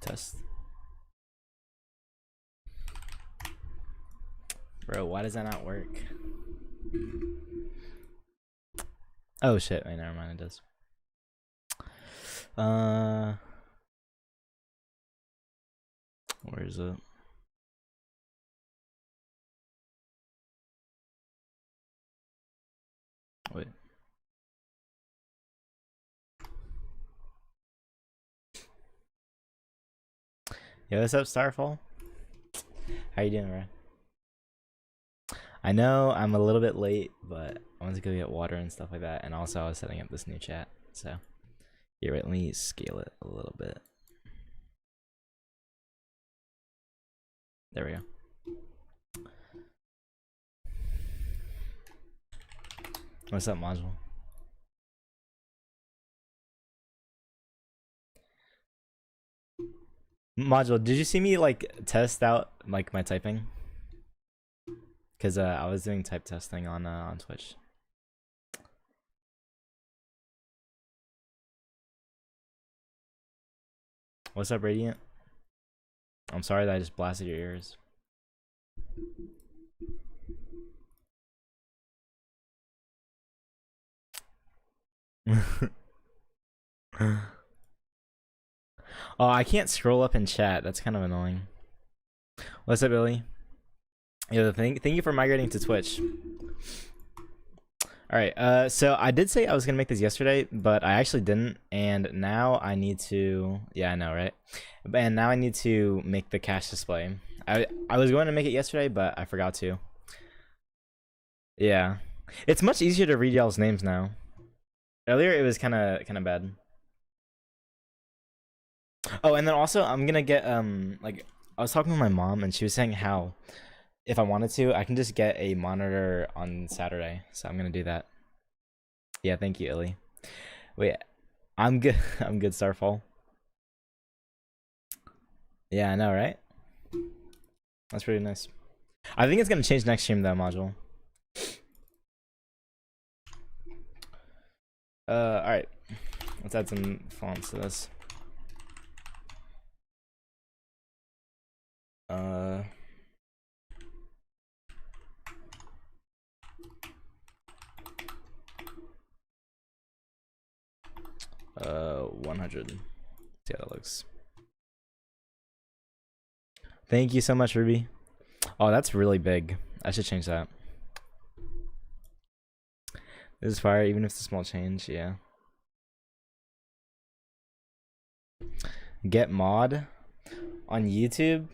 test. Bro, why does that not work? Oh shit, wait, never mind, it does. Where is it? Wait. Yo, what's up, Starfall? How you doing, bro? I know I'm a little bit late, but I went to go get water and stuff like that, and also I was setting up this new chat, so here, wait, let me scale it a little bit. There we go. What's up, Module? Module, did you see me like test out like my typing? Cause I was doing type testing on Twitch. What's up, Radiant? I'm sorry that I just blasted your ears. Oh, I can't scroll up in chat. That's kind of annoying. What's up, Billy? Yeah, thank you for migrating to Twitch. All right, so I did say I was gonna make this yesterday, but I actually didn't, and now I need to. Yeah, I know, right? And now I need to make the cache display. I was going to make it yesterday, but I forgot to. Yeah, it's much easier to read y'all's names now. Earlier, it was kind of bad. Oh, and then also I'm gonna get like I was talking with my mom, and she was saying how if I wanted to, I can just get a monitor on Saturday. So I'm gonna do that. Yeah, thank you, Illy. Wait, I'm good. I'm good, Starfall. Yeah, I know, right? That's pretty nice. I think it's gonna change next stream though, Module. All right. Let's add some fonts to this. 100. See how that looks. Thank you so much, Ruby. Oh, that's really big. I should change that. This is fire, even if it's a small change. Yeah. Get mod on YouTube.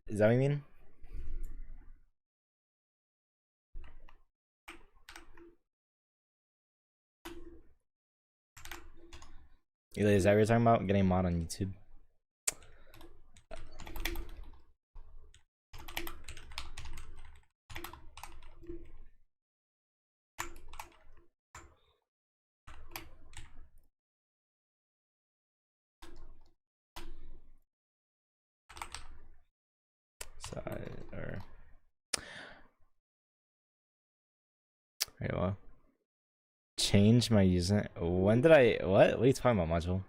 Is that what you mean? Eli, is that what you're talking about? Getting a mod on YouTube? Side or wait, well, change my user. When did I? What are you talking about, Module?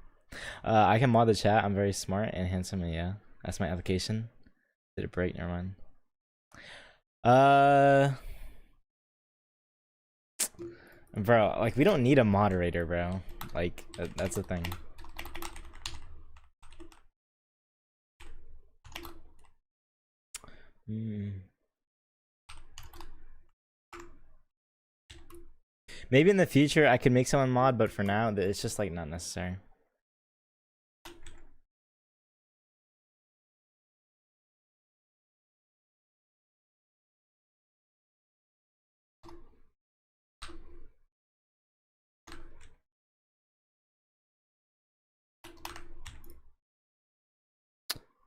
I can mod the chat. I'm very smart and handsome, and yeah, that's my application. Did it break? Never mind. Bro, like we don't need a moderator, bro. Like that's the thing. Maybe in the future I could make someone mod, but for now it's just like not necessary.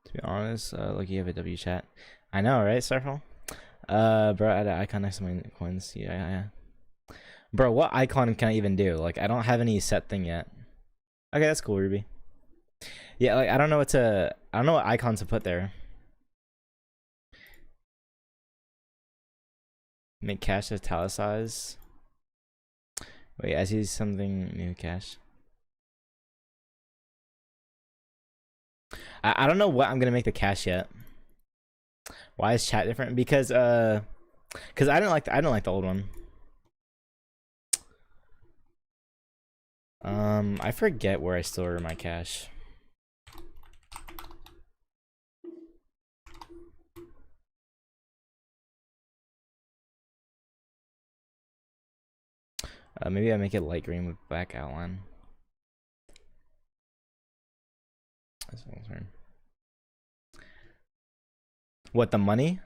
To be honest, like you have a W chat. I know, right, Starfall? Bro, I had an icon next to my coins. Yeah. Bro, what icon can I even do? Like, I don't have any set thing yet. Okay, that's cool, Ruby. Yeah, like I don't know what icon to put there. Make cache italicize. Wait, I see something new cache. I don't know what I'm gonna make the cash yet. Why is chat different? Because I didn't like the old one. I forget where I store my cash. Maybe I make it light green with black outline. That's one turn. What, the money?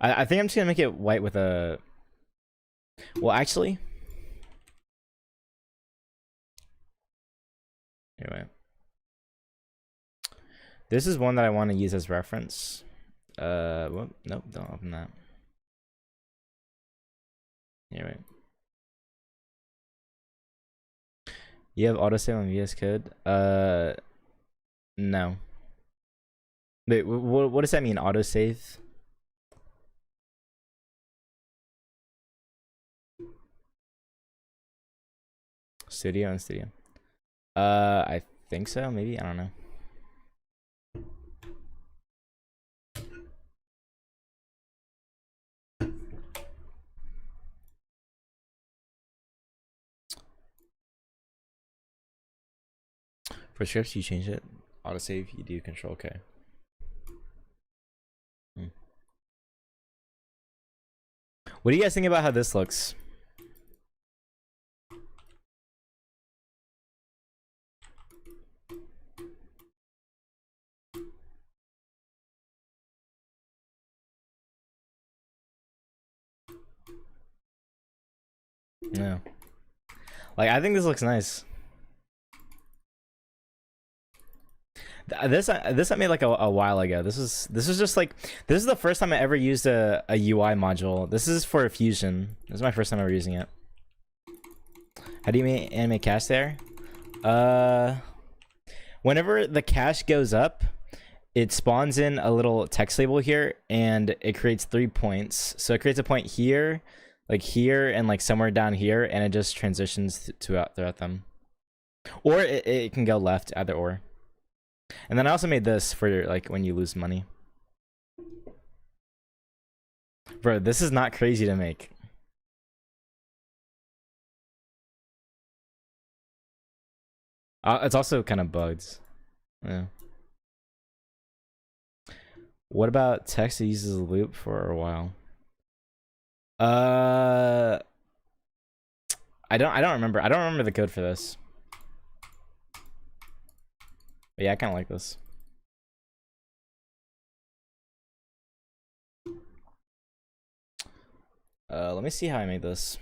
I think I'm just gonna make it white with a. Well, actually. Anyway, this is one that I want to use as reference. Well, nope, don't open that. Anyway. You have autosave on VS Code? No. Wait, what does that mean, autosave? Studio and studio. I think so, maybe, I don't know. For scripts, you change it. Autosave, you do Control K. What do you guys think about how this looks? No. Like, I think this looks nice. This I made like a while ago. This is just like, this is the first time I ever used a UI module. This is for Fusion. This is my first time ever using it. How do you animate cache there? Whenever the cache goes up, it spawns in a little text label here, and it creates 3 points. So it creates a point here, like here, and like somewhere down here, and it just transitions throughout them. Or it can go left, either or. And then I also made this for like when you lose money. Bro, this is not crazy to make. It's also kind of bugged. Yeah. What about text that uses a loop for a while? I don't remember. I don't remember the code for this. But yeah, I kind of like this. Let me see how I made this.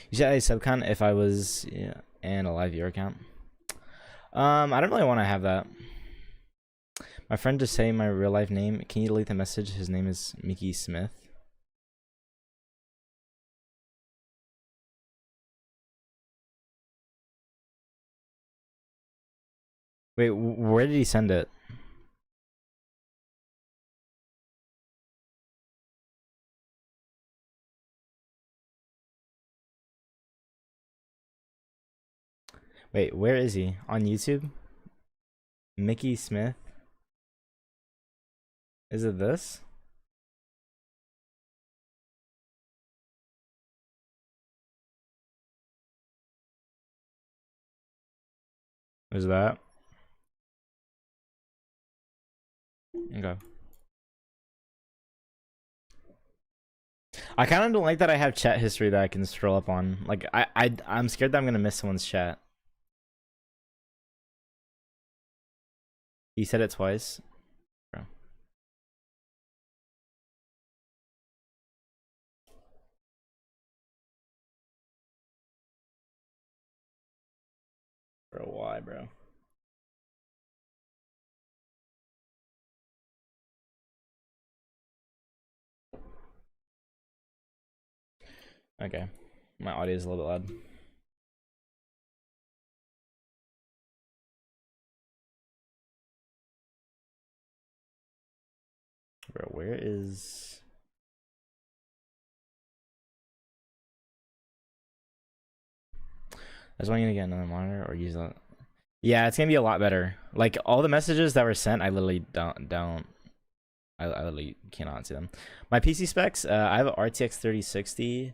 You should add a subcon if I was, yeah, and a live viewer account. I don't really want to have that. My friend just saying my real life name. Can you delete the message? His name is Mickey Smith. Wait, where did he send it? Wait, where is he? On YouTube? Mickey Smith? Is it this? Is that? Okay. I kind of don't like that I have chat history that I can scroll up on. Like, I'm scared that I'm gonna miss someone's chat. He said it twice. Bro. Bro, why, bro? Okay. My audio is a little bit loud. Bro, where is... I just want you to get another monitor or use that. Yeah, it's gonna be a lot better. Like all the messages that were sent, I literally I literally cannot see them. My PC specs, I have a RTX 3060,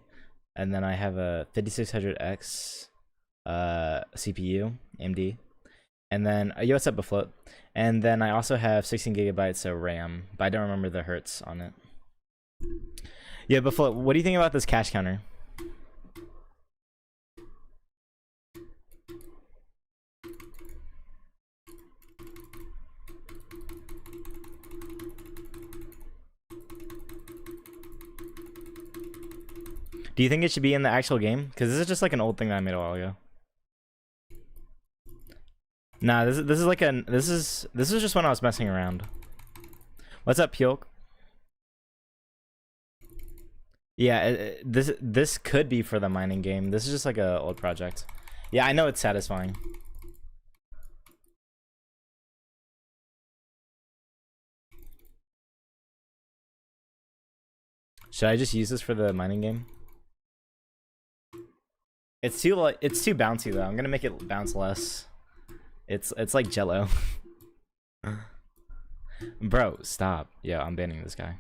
and then I have a 5600X CPU, AMD, and then yo, what's up, Bafloat? And then I also have 16 gigabytes of RAM, but I don't remember the hertz on it. Yeah, Bafloat, what do you think about this cash counter? Do you think it should be in the actual game? Because this is just like an old thing that I made a while ago. Nah, this is like this is just when I was messing around. What's up, Pulk? Yeah, this could be for the mining game. This is just like a old project. Yeah, I know it's satisfying. Should I just use this for the mining game? It's too bouncy though. I'm gonna make it bounce less. It's like Jello. Bro, stop. Yeah, I'm banning this guy.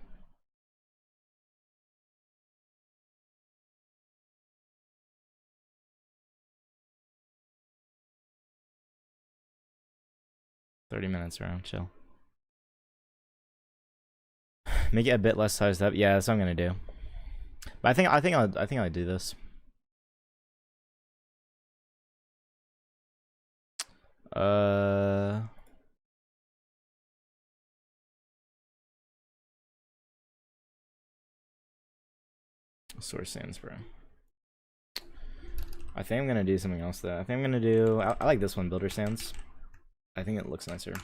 $30 around, chill. Make it a bit less sized up. Yeah, that's what I'm gonna do. But I think I'll do this. Source sands, bro. I think I'm gonna do something else though. I think I'm gonna do. I like this one, builder sands. I think it looks nicer.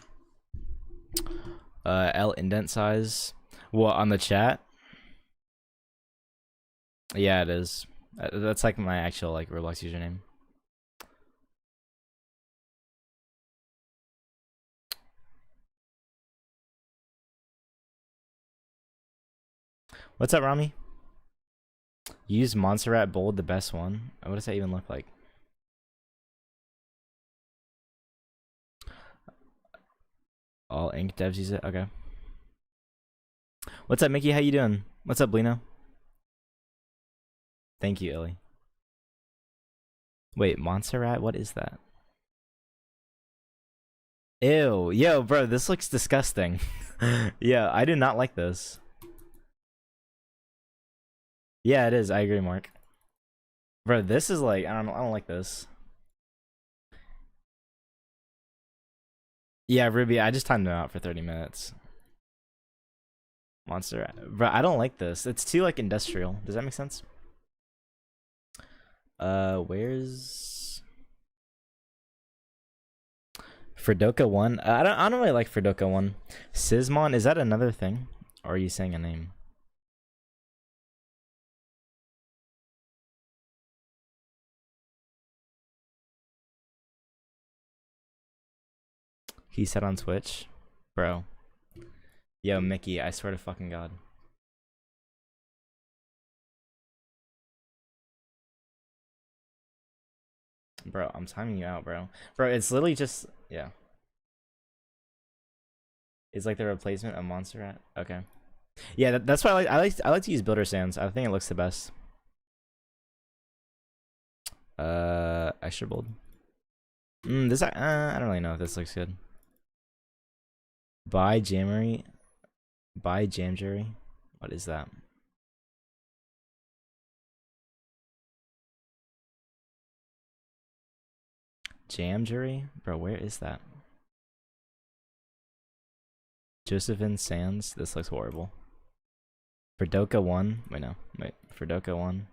L indent size. What on the chat? Yeah, it is. That's like my actual like Roblox username. What's up, Rami? Use Montserrat Bold, the best one. What does that even look like? All ink devs use it. Okay. What's up, Mickey? How you doing? What's up, Blino? Thank you, Illy. Wait, Montserrat? What is that? Ew. Yo, bro, this looks disgusting. Yeah, I do not like this. Yeah, it is. I agree, Mark. Bro, this is like I don't like this. Yeah, Ruby, I just timed him out for 30 minutes. Monster. Bro, I don't like this. It's too like industrial. Does that make sense? Where's Fredoka 1? I don't really like Fredoka 1. Sysmon, is that another thing? Or are you saying a name? He said on Twitch. Bro. Yo, Mickey, I swear to fucking God. Bro, I'm timing you out, bro. Bro, it's literally just yeah. It's like the replacement of Montserrat. Okay. Yeah, that's why I like to use builder sands. I think it looks the best. Extra bold. This I don't really know if this looks good. Buy Jammery. Buy Jamjury. What is that? Jamjury? Bro, where is that? Josephine Sands. This looks horrible. Fredoka 1. Wait, no. Wait. Fredoka 1.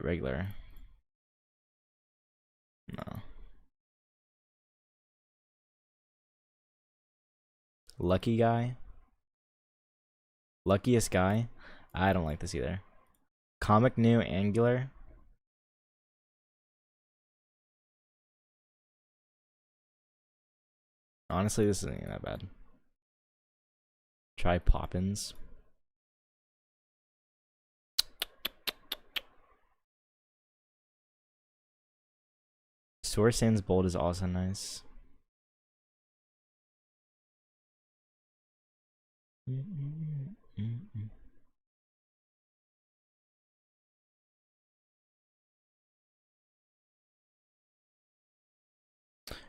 Regular. No. Lucky guy. Luckiest guy. I don't like this either. Comic new angular. Honestly, this isn't even that bad. Try Poppins. Source Sans bold is also nice.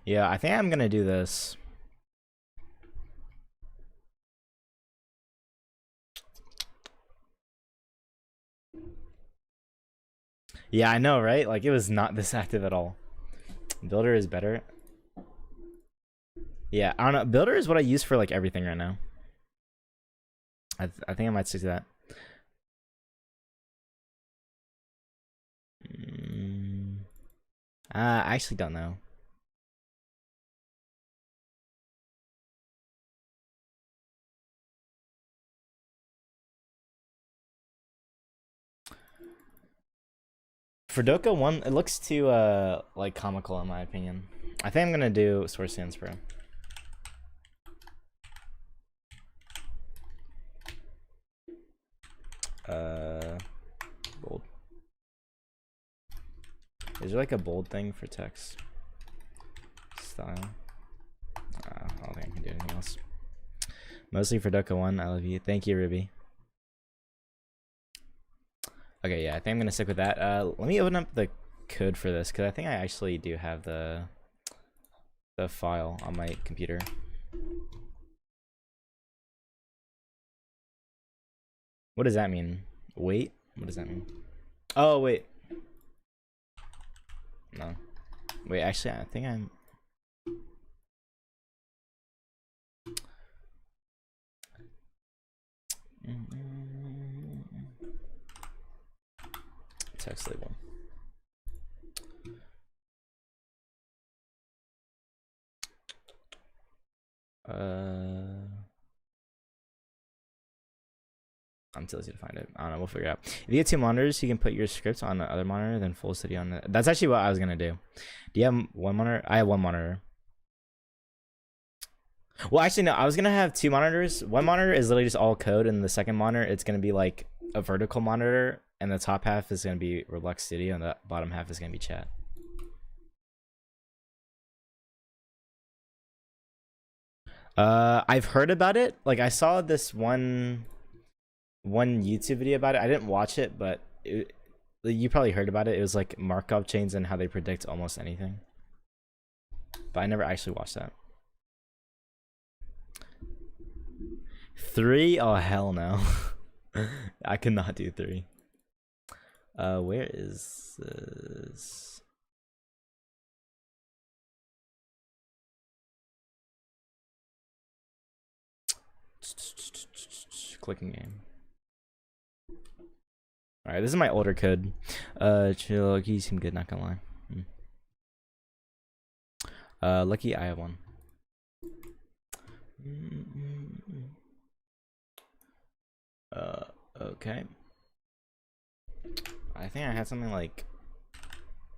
Yeah, I think I'm gonna do this. Yeah, I know, right? Like, it was not this active at all. Builder is better. Yeah, I don't know. Builder is what I use for like everything right now. I think I might stick to that. I actually don't know. For Doka 1, it looks too like comical in my opinion. I think I'm gonna do Source Sans Pro. Bold. Is there like a bold thing for text? Style. I don't think I can do anything else. Mostly for Doka 1, I love you. Thank you, Ruby. Okay, yeah, I think I'm gonna stick with that. Let me open up the code for this, because I think I actually do have the file on my computer. What does that mean? Wait? What does that mean? Oh, wait. No. Wait, actually, I think I'm... Text label. I'm too lazy to find it. I don't know. We'll figure it out. If you get 2 monitors, you can put your scripts on the other monitor, then full study on it. That's actually what I was gonna do. Do you have 1 monitor? I have 1 monitor. Well, actually, no. I was gonna have 2 monitors. 1 monitor is literally just all code, and the second monitor, it's gonna be like a vertical monitor, and the top half is gonna be Roblox Studio, and the bottom half is gonna be chat. I've heard about it. Like, I saw this one YouTube video about it. I didn't watch it, but you probably heard about it. It was like Markov chains and how they predict almost anything. But I never actually watched that. 3? Oh, hell no. I cannot do 3. Where is this? Clicking game. Alright, this is my older code. Chill, you seem good, not gonna lie. Lucky I have 1. Okay. I think I had something like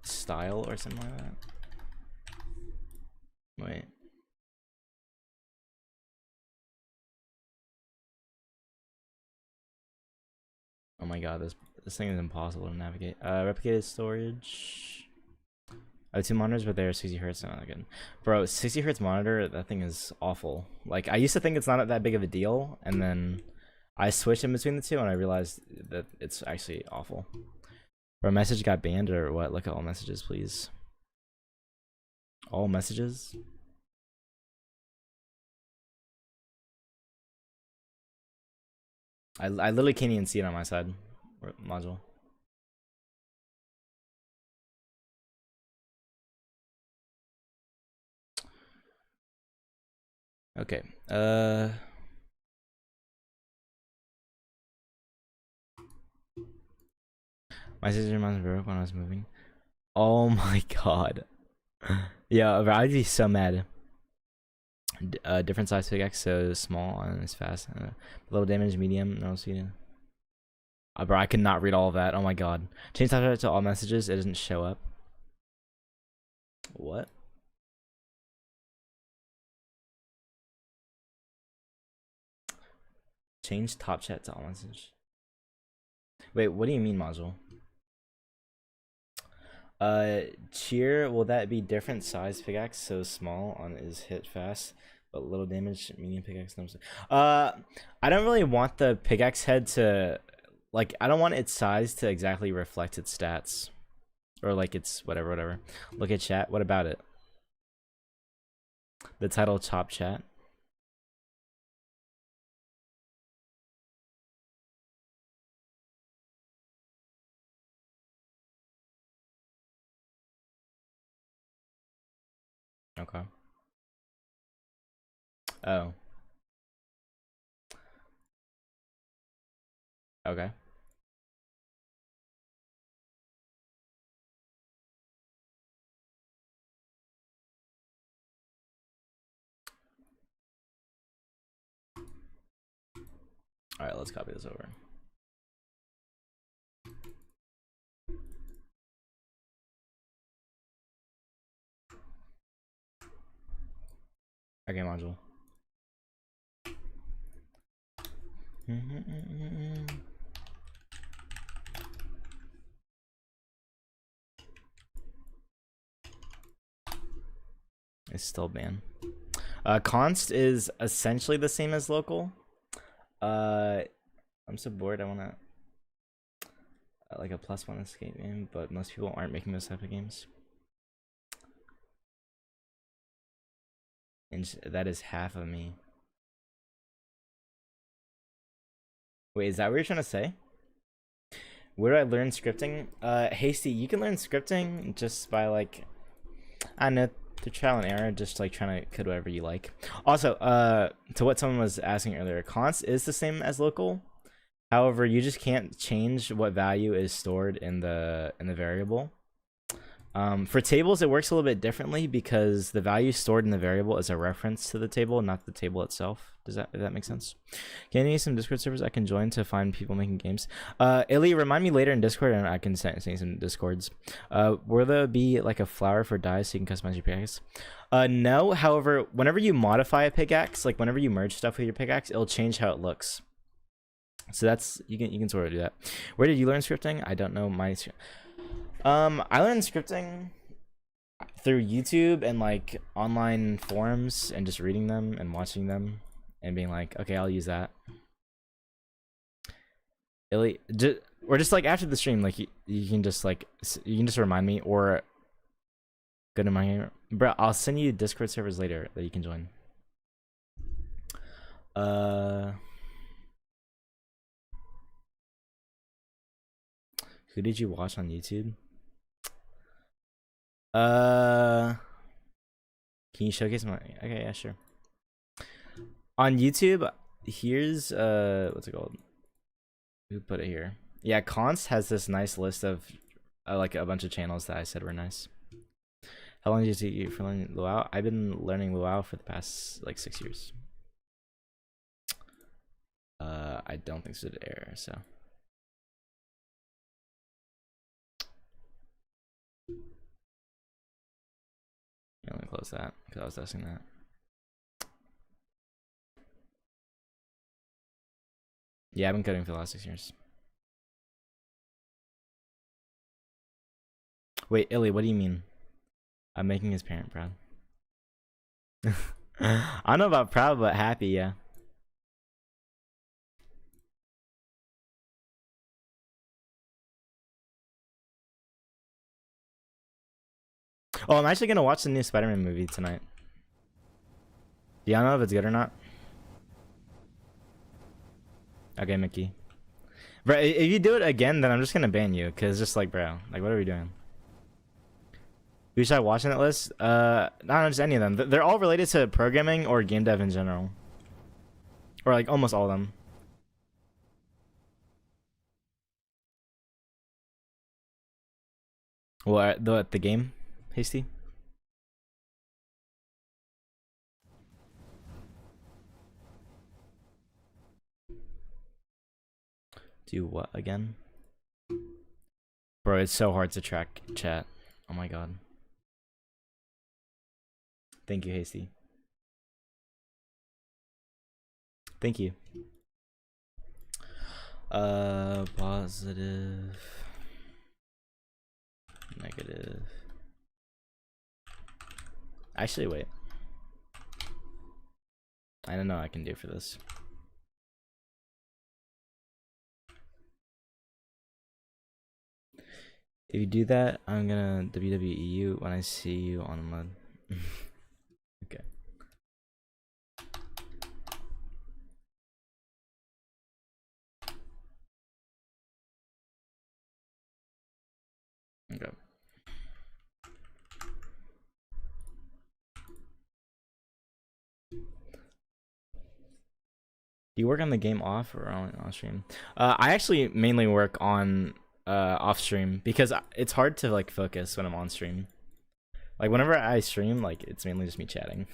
style or something like that. Wait. Oh my god, this thing is impossible to navigate. Replicated storage. I have 2 monitors, but they're 60 hertz. Not that good, bro. 60 hertz monitor, that thing is awful. Like, I used to think it's not that big of a deal, and then I switched in between the two, and I realized that it's actually awful. Bro, message got banned or what? Look at all messages, please. All messages. I literally can't even see it on my side module. Okay. My sister mouse broke when I was moving. Oh my god. Yeah, I'd be so mad. Different size pickaxe, so small and it's fast. Low damage, medium, no speed. Bro, I could not read all of that. Oh my god. Change type to all messages. It doesn't show up. What? Change top chat to all message. Wait, what do you mean, module? Cheer, will that be different size pickaxe? So small on is hit fast, but little damage. Medium pickaxe. No. I don't really want the pickaxe head to, like, I don't want its size to exactly reflect its stats, or like its whatever. Look at chat. What about it? The title top chat. Okay. Oh. Okay. All right, let's copy this over. Okay, module. It's still banned. Const is essentially the same as local. I'm so bored. I wanna like a +1 escape game, but most people aren't making those type of games. And that is half of me. Wait, is that what you're trying to say? Where do I learn scripting? Hasty, you can learn scripting just by like, I don't know, through trial and error, just like trying to code whatever you like. Also, to what someone was asking earlier, const is the same as local. However, you just can't change what value is stored in the variable. For tables, it works a little bit differently because the value stored in the variable is a reference to the table, not the table itself. If that make sense? Can you need some Discord servers I can join to find people making games? Illy, remind me later in Discord and I can send some Discords. Will there be like a flower for dyes so you can customize your pickaxe? No, however, whenever you modify a pickaxe, like whenever you merge stuff with your pickaxe, it'll change how it looks. So that's, you can sort of do that. Where did you learn scripting? I don't know. I learned scripting through YouTube and like online forums and just reading them and watching them and being like, okay, I'll use that. Or just like after the stream, like you can just remind me or go to my bro. I'll send you Discord servers later that you can join. Who did you watch on YouTube? Can you showcase my? Okay, yeah, sure. On YouTube, here's what's it called? Who put it here? Yeah, Const has this nice list of like a bunch of channels that I said were nice. How long did it take you for learning Luau? I've been learning Luau for the past like 6 years. I don't think so. Error, so. Yeah, let me close that because I was testing that. Yeah, I've been coding for the last 6 years. Wait, Illy, what do you mean? I'm making his parent proud. I don't know about proud, but happy, yeah. Oh, I'm actually gonna watch the new Spider-Man movie tonight. Do y'all know if it's good or not? Okay, Mickey. Bro, if you do it again, then I'm just gonna ban you, cause just like, bro, like, what are we doing? Who should I watch on that list? Not just any of them. They're all related to programming or game dev in general, or like almost all of them. What the game, Hasty? Do what again? Bro, it's so hard to track chat. Oh my god. Thank you, Hasty. Thank you. Positive negative. Actually, wait. I don't know what I can do for this. If you do that, I'm gonna WWE you when I see you on mud. Okay. Okay. Do you work on the game off or on stream? I actually mainly work on off stream because it's hard to like focus when I'm on stream. Like whenever I stream, like it's mainly just me chatting.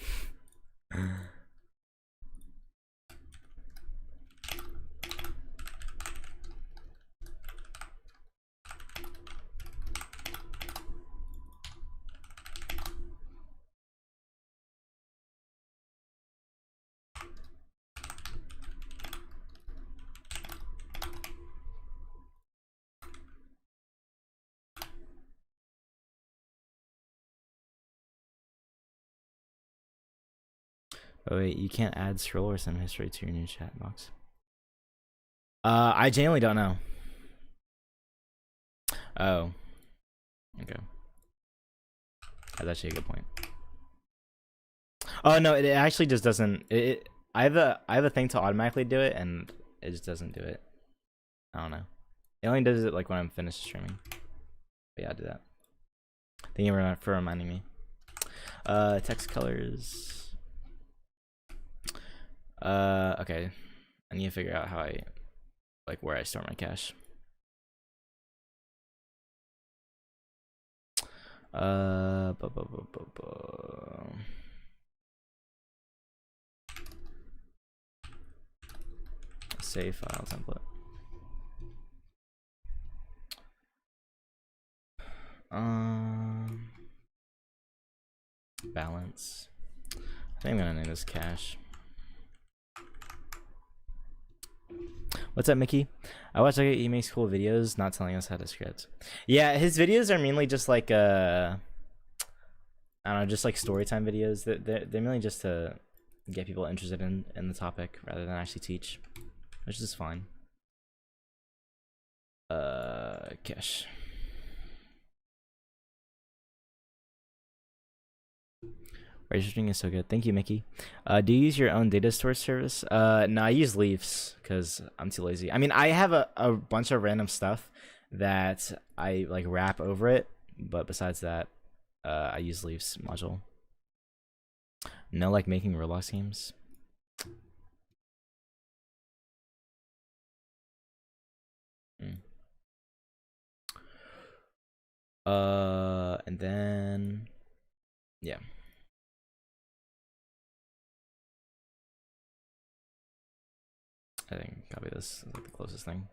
Oh wait, you can't add scroll or some history to your new chat box. I genuinely don't know. Oh. Okay. That's actually a good point. Oh no, it actually just doesn't. I have a thing to automatically do it, and it just doesn't do it. I don't know. It only does it like when I'm finished streaming. But yeah, I'll do that. Thank you for reminding me. Text colors. Okay. I need to figure out how I like where I store my cache. Save file template. Balance. I think I'm gonna name this cache. What's up, Mickey? I watch like he makes cool videos, not telling us how to script. Yeah, his videos are mainly just like I don't know, just like story time videos. They're mainly just to get people interested in the topic rather than actually teach, which is fine. Cache. Registering is so good. Thank you, Mickey. Do you use your own data storage service? No, I use Leafs because I'm too lazy. I mean, I have a bunch of random stuff that I like wrap over it, but besides that, I use Leafs module. No, like making Roblox games. And then, yeah. I think copy this is like the closest thing.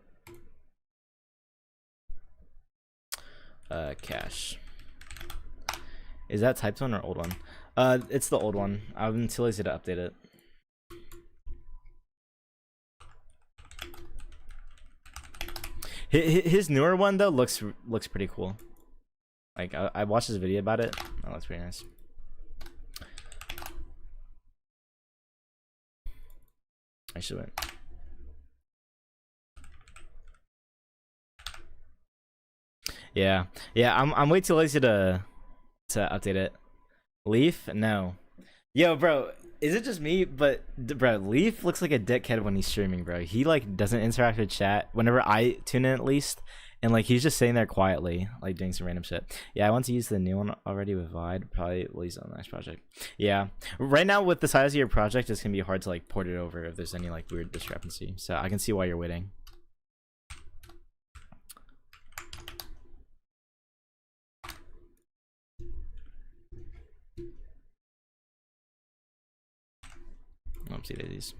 Cache. Is that typed one or old one? It's the old one. I'm too lazy to update it. His newer one though looks pretty cool. Like I watched his video about it. That looks pretty nice. I should win. Yeah, I'm way too lazy to update it. Leaf? No. Yo, bro, is it just me? But bro, Leaf looks like a dickhead when he's streaming, bro. He like doesn't interact with chat whenever I tune in, at least, and like he's just sitting there quietly, like doing some random shit. Yeah, I want to use the new one already with Vide. Probably will use it on the next project. Yeah, right now with the size of your project, it's gonna be hard to like port it over if there's any like weird discrepancy. So I can see why you're waiting. Oopsie daisies.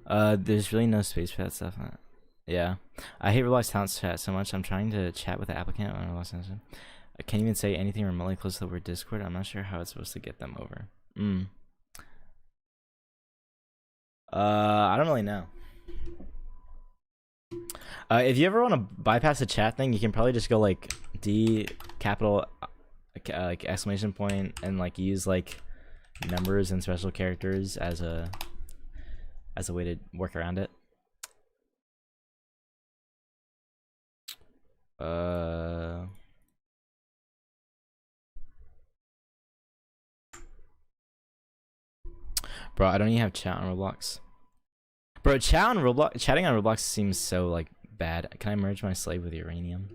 There's really no space for that stuff. Yeah, I hate Roblox Talent Chat so much. I'm trying to chat with the applicant on Roblox Talent. I can't even say anything remotely close to the word Discord. I'm not sure how it's supposed to get them over. I don't really know. If you ever want to bypass the chat thing, you can probably just go like D capital like exclamation point and like use like numbers and special characters as a way to work around it. Bro, I don't even have chat on Roblox. Bro, chatting on Roblox seems so like bad. Can I merge my slave with uranium?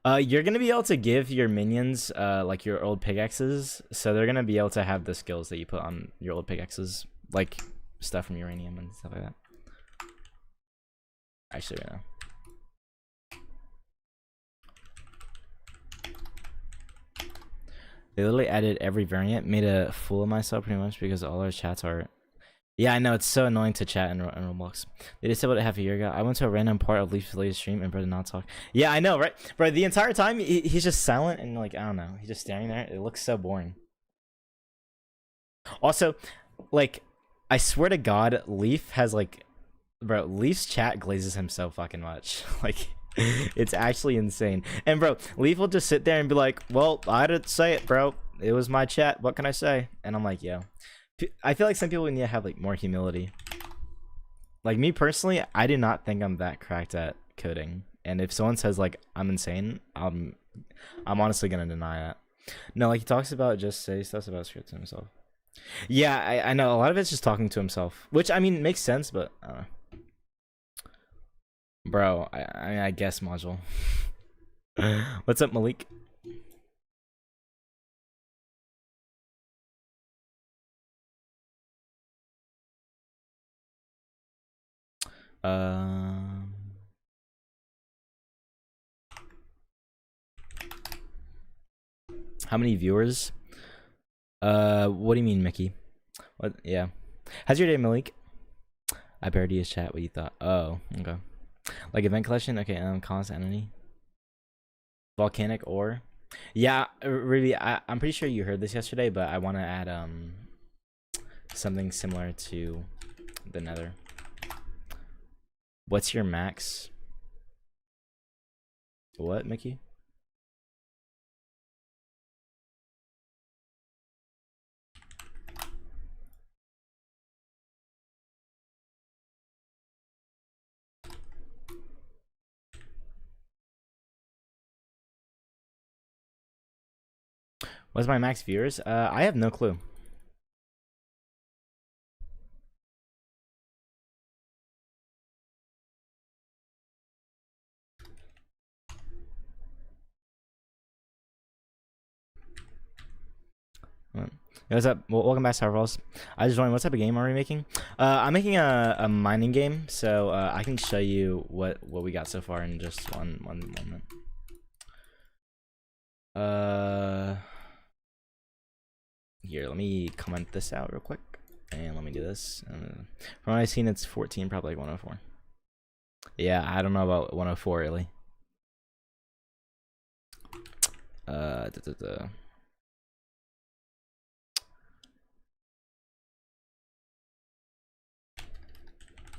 You're gonna be able to give your minions like your old pickaxes, so they're gonna be able to have the skills that you put on your old pickaxes, like stuff from uranium and stuff like that. Actually, right now. They literally added every variant, made a fool of myself pretty much because all our chats are. Yeah, I know, it's so annoying to chat in Roblox. They disabled it half a year ago. I went to a random part of Leaf's latest stream and Bro did not talk. Yeah, I know, right? Bro, the entire time he's just silent and like, I don't know. He's just staring there. It looks so boring. Also, like, I swear to God, Leaf has like, bro, Leaf's chat glazes him so fucking much. Like, it's actually insane. And bro, Leaf will just sit there and be like, well, I didn't say it, bro. It was my chat. What can I say? And I'm like, yo. I feel like some people need to have like more humility. Like me personally, I do not think I'm that cracked at coding. And if someone says like I'm insane, I'm honestly gonna deny that. No, like he talks about just say stuff about script to himself. Yeah, I know a lot of it's just talking to himself, which I mean makes sense, but I don't know. Bro, I mean I guess module. What's up, Malik? How many viewers? What do you mean, Mickey? What? Yeah. How's your day, Malik? I parody his chat. What you thought? Oh, okay. Like event collection. Okay. Constant entity. Volcanic ore. Yeah, really. I'm pretty sure you heard this yesterday, but I want to add something similar to the Nether. What's your max? What, Mickey? What's my max viewers? I have no clue. Hey, what's up? Welcome back to Starfalls. I just joined. What type of game are we making? I'm making a mining game, so I can show you what we got so far in just one moment. Here, let me comment this out real quick, and let me do this. From what I've seen, it's 14, probably like 104. Yeah, I don't know about 104 really.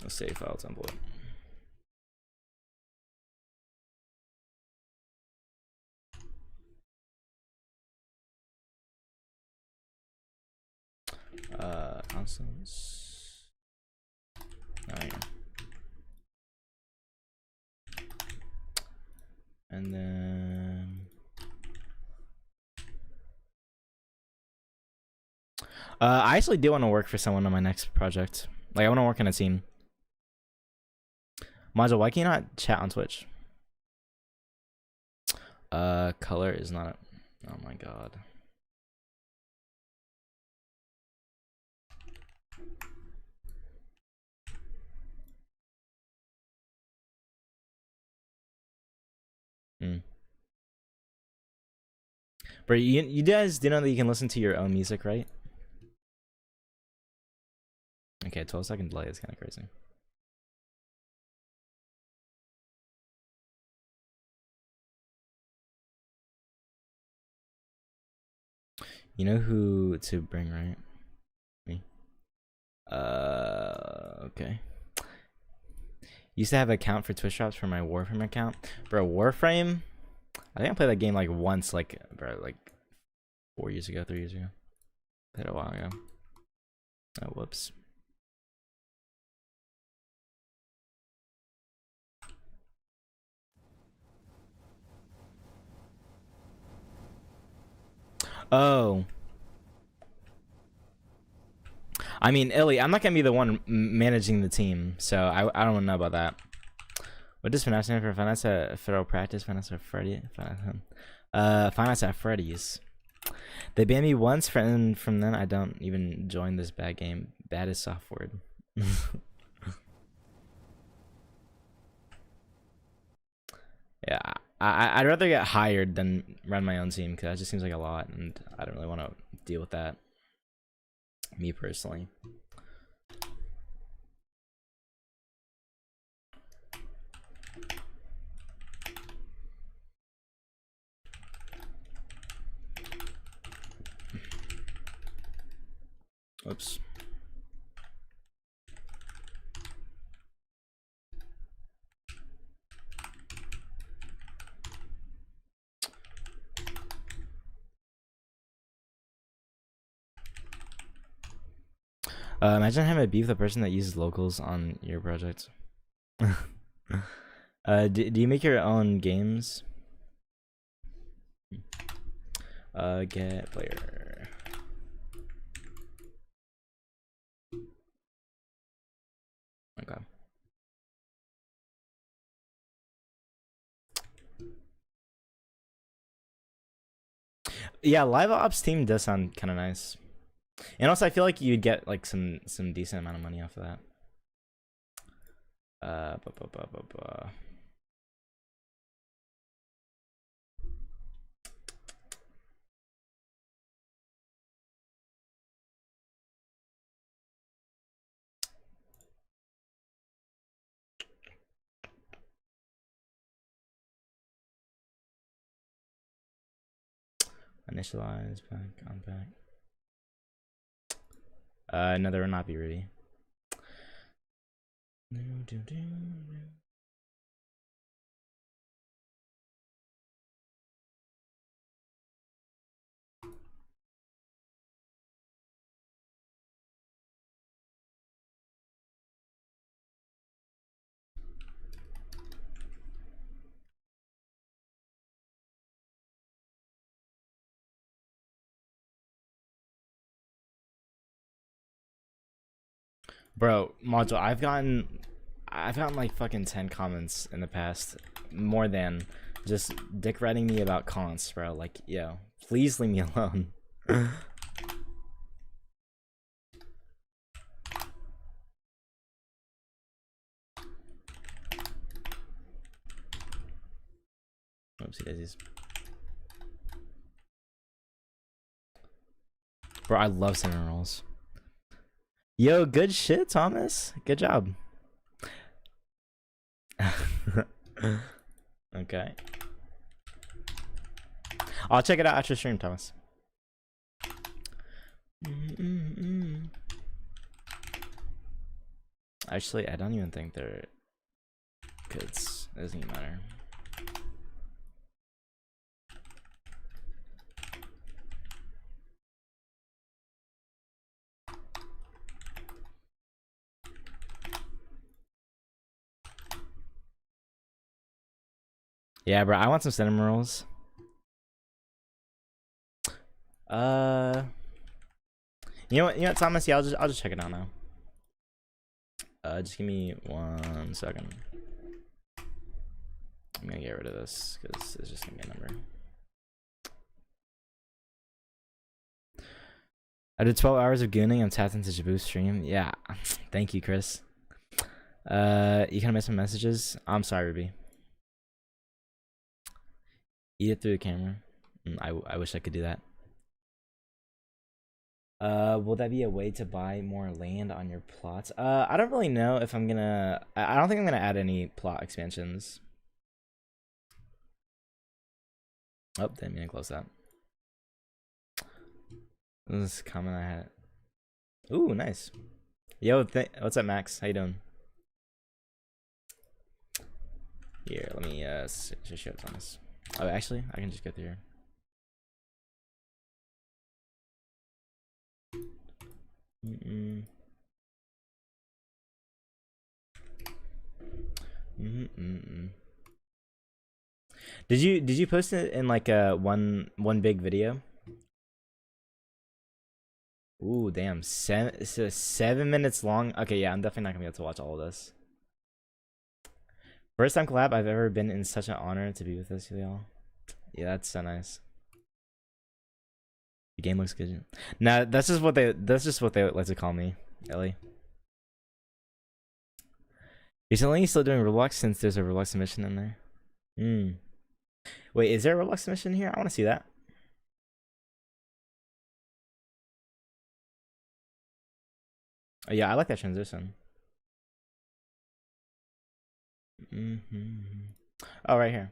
Let's save file template. Constants. Oh, yeah. And then I actually do want to work for someone on my next project. Like I want to work in a team. Module, why can you not chat on Twitch? Color is not. Oh my god. But you guys do know that you can listen to your own music, right? Okay, 12-second delay is kind of crazy. You know who to bring, right? Me. Okay. Used to have an account for Twitch drops for my Warframe account. Bro, Warframe? I think I played that game like once, like, bro, like 4 years ago, 3 years ago. Played it a while ago. Oh, whoops. Oh. I mean, Illy, I'm not gonna be the one managing the team, so I don't know about that. What does finance stand for? Finance at Federal Practice, Finance at Freddy, Finance at Freddy's. They banned me once, and from then I don't even join this bad game. Bad is soft word. Yeah, I'd rather get hired than run my own team, because that just seems like a lot, and I don't really want to deal with that. Me personally. Oops. Imagine having a beef with the person that uses locals on your project. Do you make your own games? Get player. Okay. Yeah, live ops team does sound kind of nice, and also I feel like you'd get like some decent amount of money off of that. Initialize back on back. Another will not be ready. Bro, module, I've gotten like fucking 10 comments in the past, more than just dick writing me about cons, bro. Like, yo, please leave me alone. Oopsie daisies. Bro, I love cinnamon rolls. Yo, good shit, Thomas. Good job. Okay. I'll check it out after stream, Thomas. Actually, I don't even think they're kids. It doesn't even matter. Yeah, bro, I want some cinnamon rolls. You know what, Thomas? Yeah, I'll just check it out now. Just give me 1 second. I'm gonna get rid of this because it's just gonna be a number. I did 12 hours of gooning. I'm tapped into Jaboo's stream. Yeah, thank you, Chris. You kind of missed some messages. I'm sorry, Ruby. Eat it through the camera. I wish I could do that. Will that be a way to buy more land on your plots? I don't really know if I'm gonna. I don't think I'm gonna add any plot expansions. Oh, didn't mean to close that. This is a comment I had. Ooh, nice. Yo, what's up, Max? How you doing? Here, let me just show Thomas. Oh, actually, I can just go through here. Did you post it in like one big video? Ooh, damn. So 7 minutes long. Okay, yeah, I'm definitely not gonna be able to watch all of this. First time collab I've ever been in. Such an honor to be with this, y'all. Yeah, that's so nice. The game looks good. Nah, that's just what they like to call me, Ellie. Recently, still doing Roblox since there's a Roblox submission in there. Wait, is there a Roblox submission here? I want to see that. Oh, yeah, I like that transition. Oh, right here.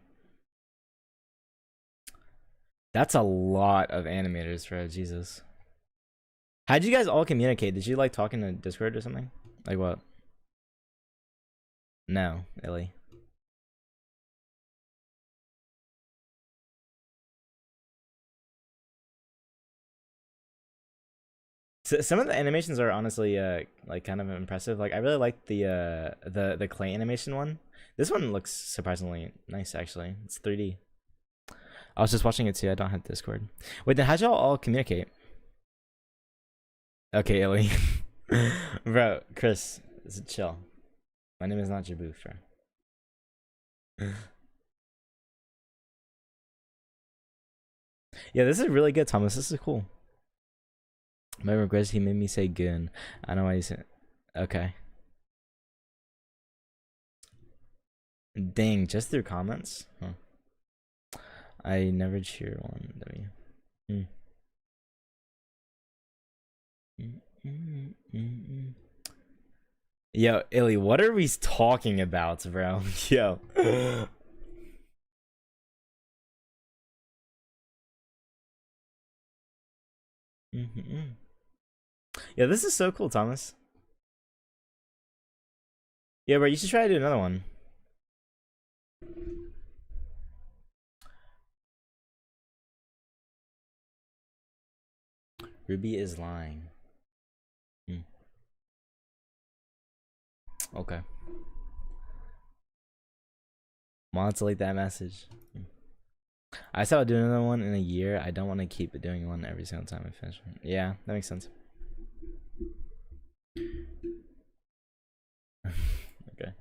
That's a lot of animators, bro. Jesus. How'd you guys all communicate? Did you like talking to Discord or something? Like what? No, Ellie. So, some of the animations are honestly like kind of impressive. Like I really like the clay animation one. This one looks surprisingly nice actually. It's 3D. I was just watching it too. I don't have Discord. Wait, then how'd y'all all communicate? Okay, Ellie. Bro, Chris, chill. My name is not Jabu, bro. Yeah, this is really good, Thomas. This is cool. My regrets, he made me say goon. I know why you said. Okay. Dang, just through comments? Huh. I never cheer one W. Yo, Illy, what are we talking about, bro? Yo. Yeah, this is so cool, Thomas. Yeah, bro, you should try to do another one. Ruby is lying. Okay. Want to delete that message. I said I'll do another one in a year. I don't want to keep doing one every single time I finish. Yeah, that makes sense. Okay.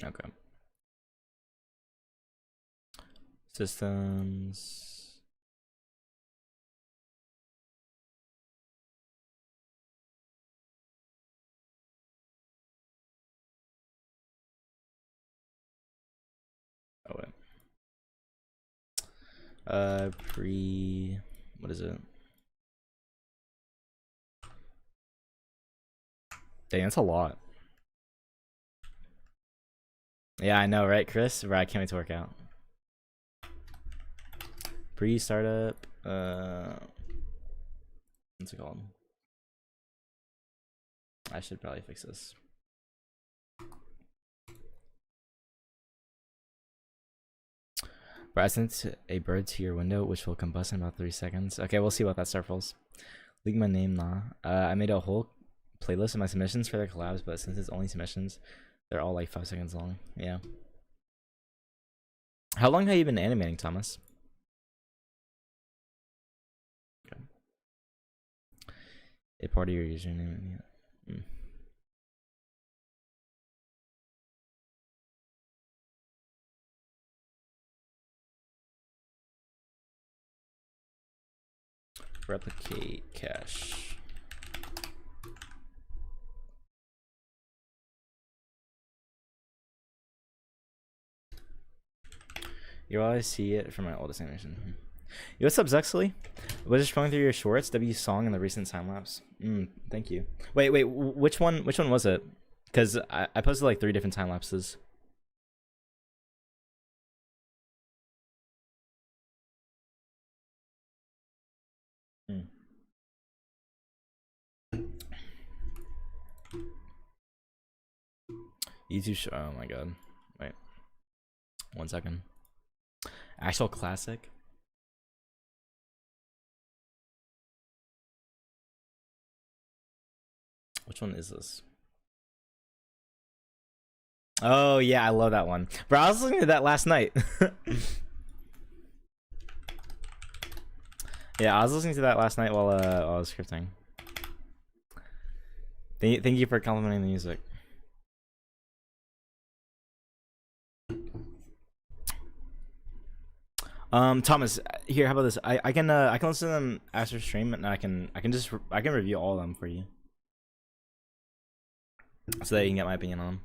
Okay. Systems. Oh wait. What is it? Dang, that's a lot. Yeah, I know, right, Chris? Bro, I can't wait to work out. Pre-startup. What's it called? I should probably fix this. Bro, I sent a bird to your window, which will combust in about 3 seconds. Okay, we'll see about that, Starfalls. Leak my name, nah. I made a whole playlist of my submissions for their collabs, but since it's only submissions, they're all like 5 seconds long. Yeah. How long have you been animating, Thomas? Okay. A part of your username. Yeah. Replicate cache. You always see it from my oldest animation. Yo, what's up, Zuxley? Was just scrolling through your shorts. W song in the recent time lapse. Thank you. Wait, which one was it? Because I posted like 3 different time lapses. YouTube show. Oh my god. Wait. 1 second. Actual classic. Which one is this? Oh yeah, I love that one, bro. I was listening to that last night. Yeah, I was listening to that last night while I was scripting. Thank you for complimenting the music. Thomas, here, how about this? I can listen to them after stream, and I can review all of them for you, so that you can get my opinion on them.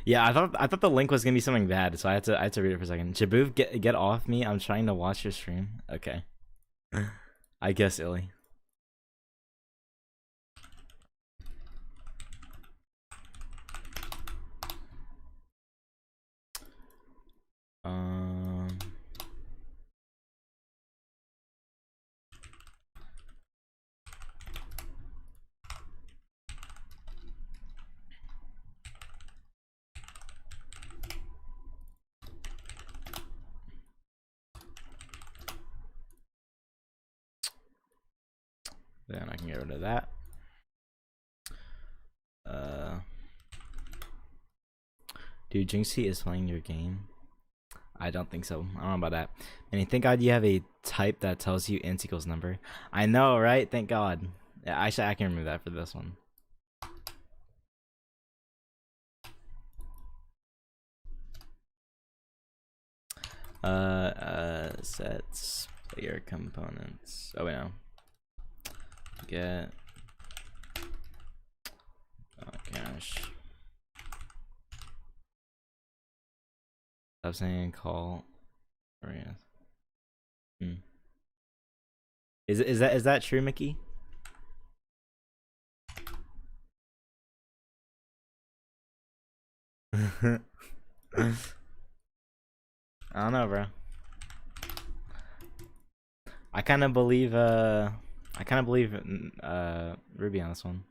Yeah, I thought the link was gonna be something bad, so I had to read it for a second. Jaboof, get off me! I'm trying to watch your stream. Okay, I guess Illy. Then I can get rid of that. Dude, Jinxie is playing your game. I don't think so. I don't know about that. And thank God you have a type that tells you int equals number. I know, right? Thank God. Yeah, I can remove that for this one. Sets player components. Oh wait, no. Get. Oh gosh. Stop saying call. Is that true, Mickey? I don't know, bro. I kind of believe Ruby on this one.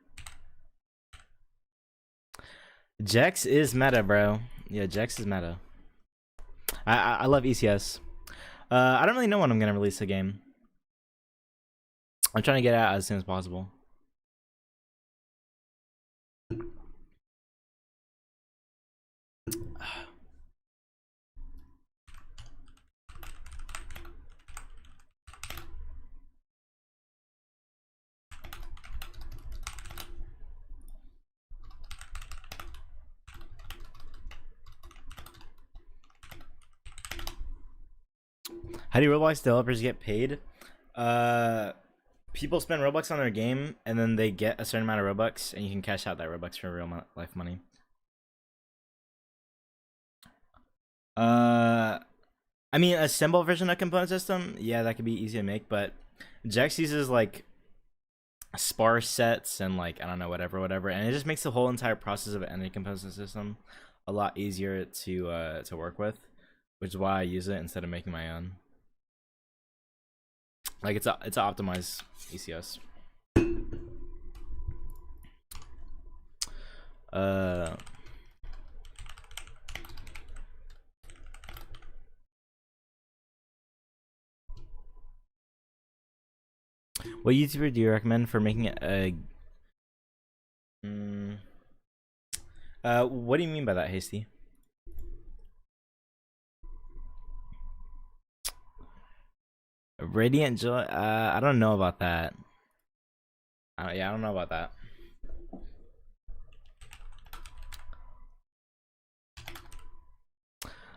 Jex is meta, bro. Yeah, Jex is meta. I love ECS. I don't really know when I'm gonna release the game. I'm trying to get it out as soon as possible. How do Roblox developers get paid? People spend Robux on their game, and then they get a certain amount of Robux, and you can cash out that Robux for real life money. I mean, a simple version of component system, yeah, that could be easy to make, but Jex uses like sparse sets and like I don't know whatever, and it just makes the whole entire process of any component system a lot easier to work with, which is why I use it instead of making my own. Like it's optimized ECS. What YouTuber do you recommend for making a? What do you mean by that, Hasty? Radiant Joy. I don't know about that. Yeah, I don't know about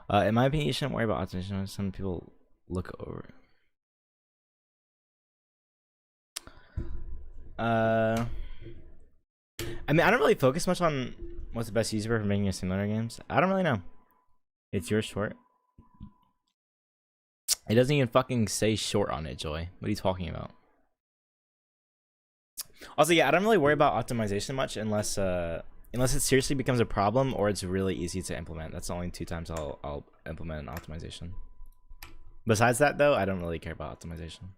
that. In my opinion, you shouldn't worry about automation. Some people look over it. I mean, I don't really focus much on What's the best YouTuber for making your simulator games? I don't really know. It's your short. It doesn't even fucking say short on it, Joy. What are you talking about? Also, yeah, I don't really worry about optimization much unless it seriously becomes a problem or it's really easy to implement. That's the only 2 times I'll implement an optimization. Besides that, though, I don't really care about optimization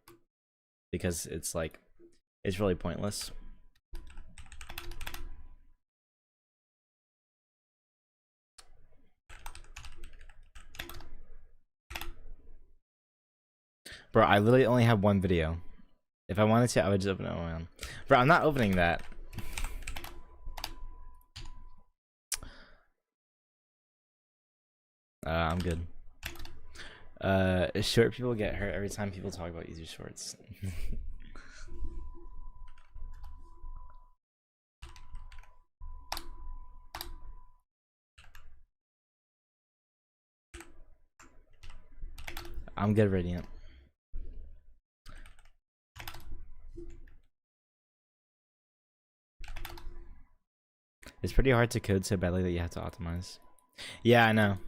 because it's like it's really pointless. Bro, I literally only have 1 video. If I wanted to, I would just open it on my own. Bro, I'm not opening that. I'm good. Short people get hurt every time people talk about easy shorts. I'm good, Radiant. It's pretty hard to code so badly that you have to optimize. Yeah, I know.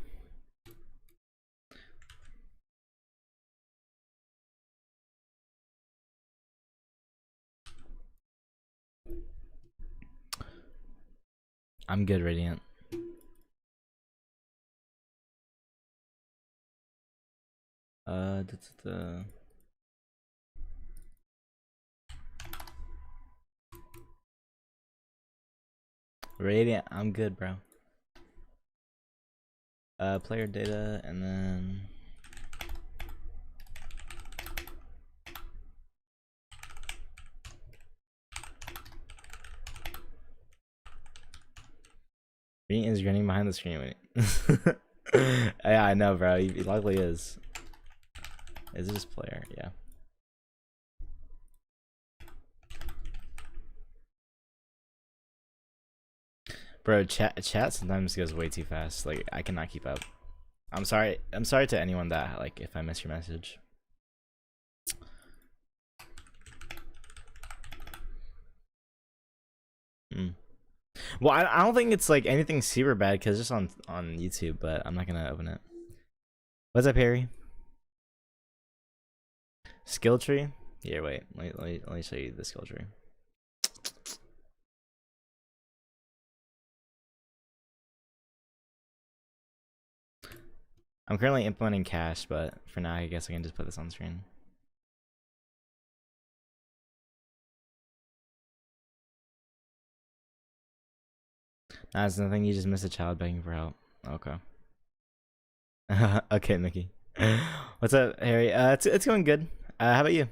I'm good, Radiant. Radiant, I'm good, bro. Player data, and then Radiant is running behind the screen. Wait. Yeah, I know, bro. He likely is. Is this player? Yeah. Bro, chat sometimes goes way too fast. Like I cannot keep up. I'm sorry to anyone that like if I miss your message. Well, I don't think it's like anything super bad because it's just on YouTube, but I'm not gonna open it. What's up, Harry? Skill tree? Here, wait. Let me show you the skill tree. I'm currently implementing cache, but for now, I guess I can just put this on screen. Nah, it's nothing. You just miss a child begging for help. Okay. Okay, Mickey. What's up, Harry? It's going good. How about you?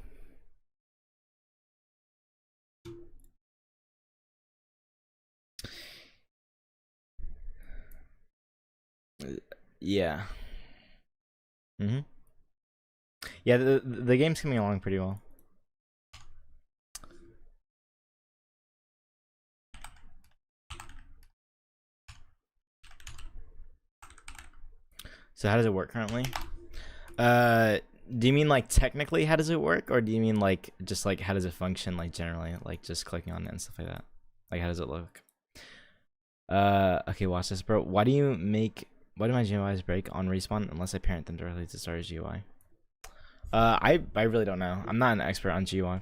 Yeah. Yeah, the game's coming along pretty well. So how does it work currently? Do you mean like technically how does it work, or do you mean like just like how does it function, like generally, like just clicking on it and stuff like that? Like how does it look? Okay, watch this, bro. Why do my GUIs break on respawn unless I parent them directly to start a GUI? I really don't know. I'm not an expert on GUI. I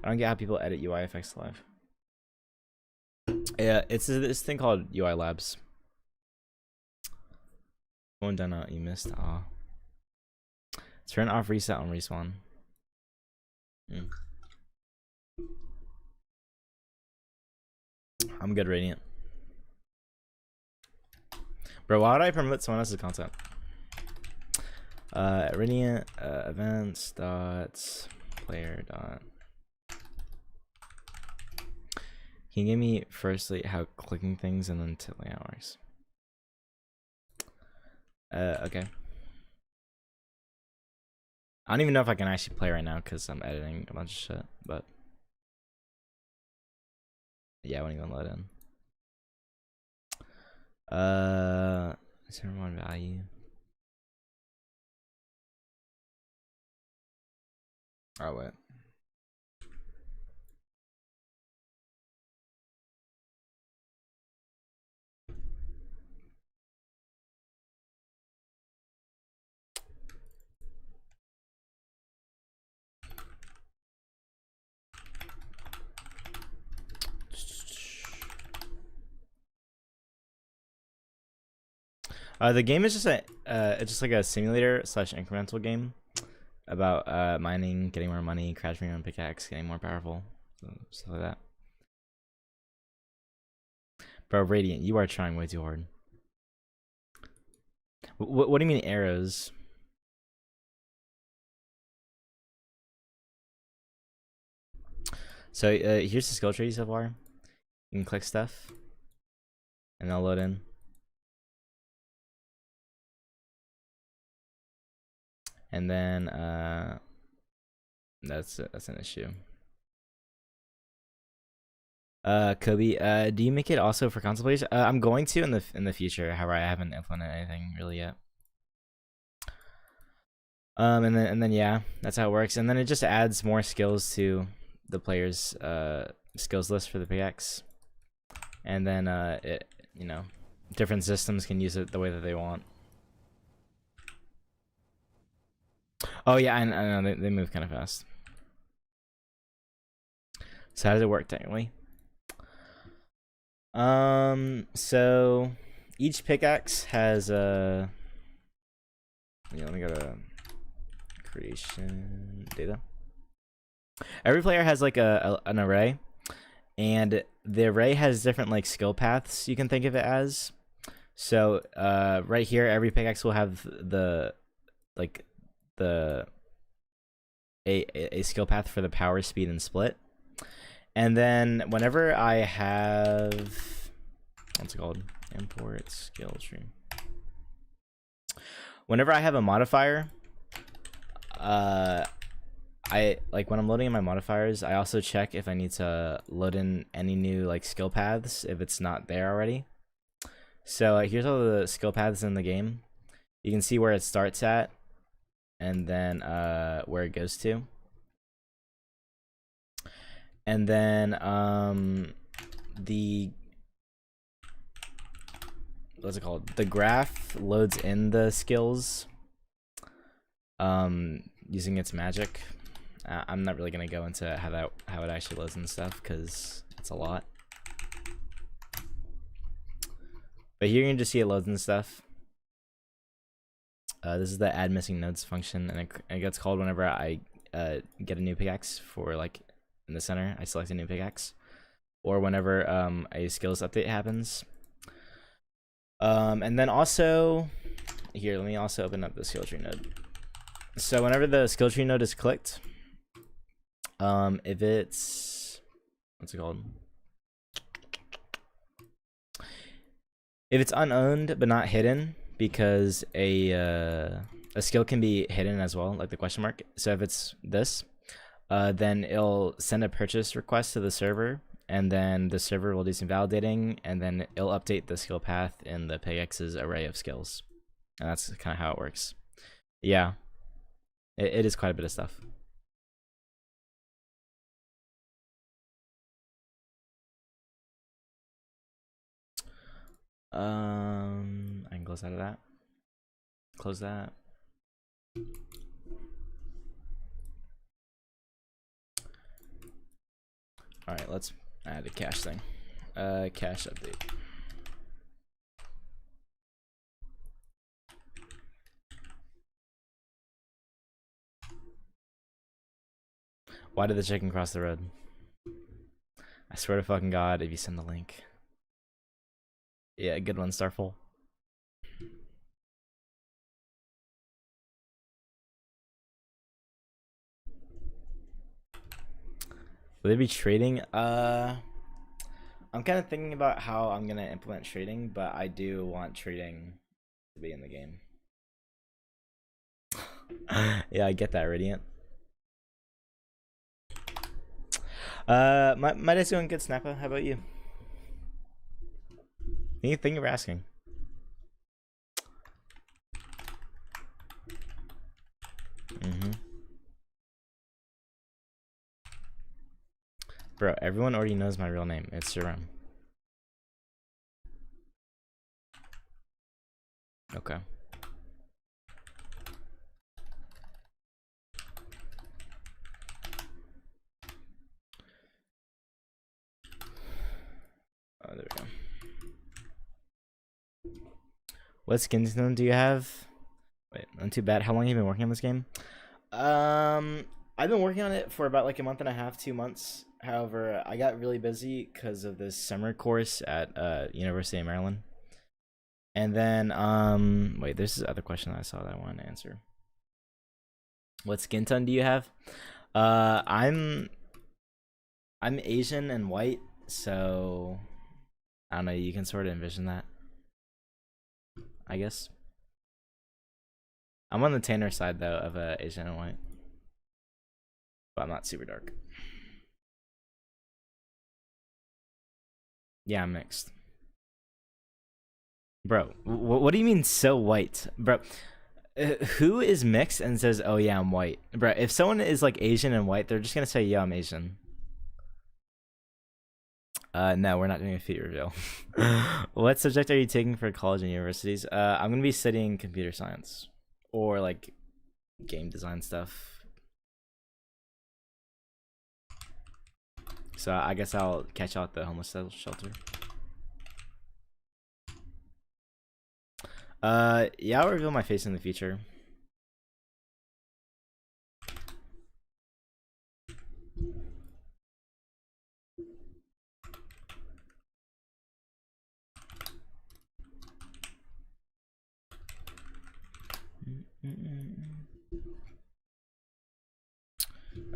don't get how people edit UI effects live. Yeah, it's this thing called UI Labs. One done out, you missed. Aw. Turn off reset on respawn. I'm good, Radiant. Bro, why would I promote someone else's content? Radiant events dot player dot. Can you give me firstly how clicking things and then tilting hours? Okay. I don't even know if I can actually play right now because I'm editing a bunch of shit, but yeah, I won't even let in. Turn on value. Oh wait. The game is just it's just like a simulator slash incremental game about mining, getting more money, crafting your own pickaxe, getting more powerful, stuff like that. Bro, Radiant, you are trying way too hard. What do you mean arrows? So here's the skill tree so far. You can click stuff, and they'll load in. And then that's an issue. Kobe, do you make it also for console players? I'm going to in the future. However, I haven't implemented anything really yet. And then yeah, that's how it works. And then it just adds more skills to the player's skills list for the pickaxe. And then it, you know, different systems can use it the way that they want. Oh yeah, I know they move kind of fast. So how does it work technically? So each pickaxe has a. Yeah, let me go to creation data. Every player has like an array, and the array has different like skill paths you can think of it as. So right here, every pickaxe will have a skill path for the power, speed, and split. And then whenever I have, what's it called? Import skill tree. Whenever I have a modifier, I like when I'm loading in my modifiers, I also check if I need to load in any new like skill paths if it's not there already. So here's all the skill paths in the game. You can see where it starts at, and then where it goes to. And then the what's it called? The graph loads in the skills using its magic. I'm not really gonna go into how it actually loads and stuff because it's a lot. But here you can just see it loads and stuff. This is the add missing nodes function, and it gets called whenever I get a new pickaxe. For like in the center, I select a new pickaxe, or whenever a skills update happens. And then also here, let me also open up the skill tree node. So whenever the skill tree node is clicked, if it's, what's it called? If it's unowned but not hidden, because a skill can be hidden as well, like the question mark. So if it's this, then it'll send a purchase request to the server, and then the server will do some validating, and then it'll update the skill path in the pickaxe's array of skills. And that's kind of how it works. Yeah, it is quite a bit of stuff. I can close out of that. Close that. All right, let's add a cache thing. Cache update. Why did the chicken cross the road? I swear to fucking God, if you send the link. Yeah, good one, Starful. Will there be trading? I'm kind of thinking about how I'm gonna implement trading, but I do want trading to be in the game. Yeah, I get that, Radiant. My day's going good, Snappa. How about you? Anything you're asking? Bro, everyone already knows my real name. It's Jerome. Okay. Oh, there we go. What skin tone do you have? Wait, not too bad. How long have you been working on this game? I've been working on it for about like a month and a half, 2 months. However, I got really busy because of this summer course at University of Maryland. And then wait, there's this other question I saw that I wanted to answer. What skin tone do you have? I'm Asian and white, so I don't know, you can sort of envision that, I guess. I'm on the tanner side though of Asian and white, but I'm not super dark. Yeah, I'm mixed. Bro, what do you mean so white? Bro, who is mixed and says, oh yeah, I'm white? Bro, if someone is like Asian and white, they're just gonna say, yeah, I'm Asian. No, we're not doing a feat reveal. What subject are you taking for college and universities? I'm gonna be studying computer science or like game design stuff. So I guess I'll catch out the homeless shelter. Yeah, I'll reveal my face in the future.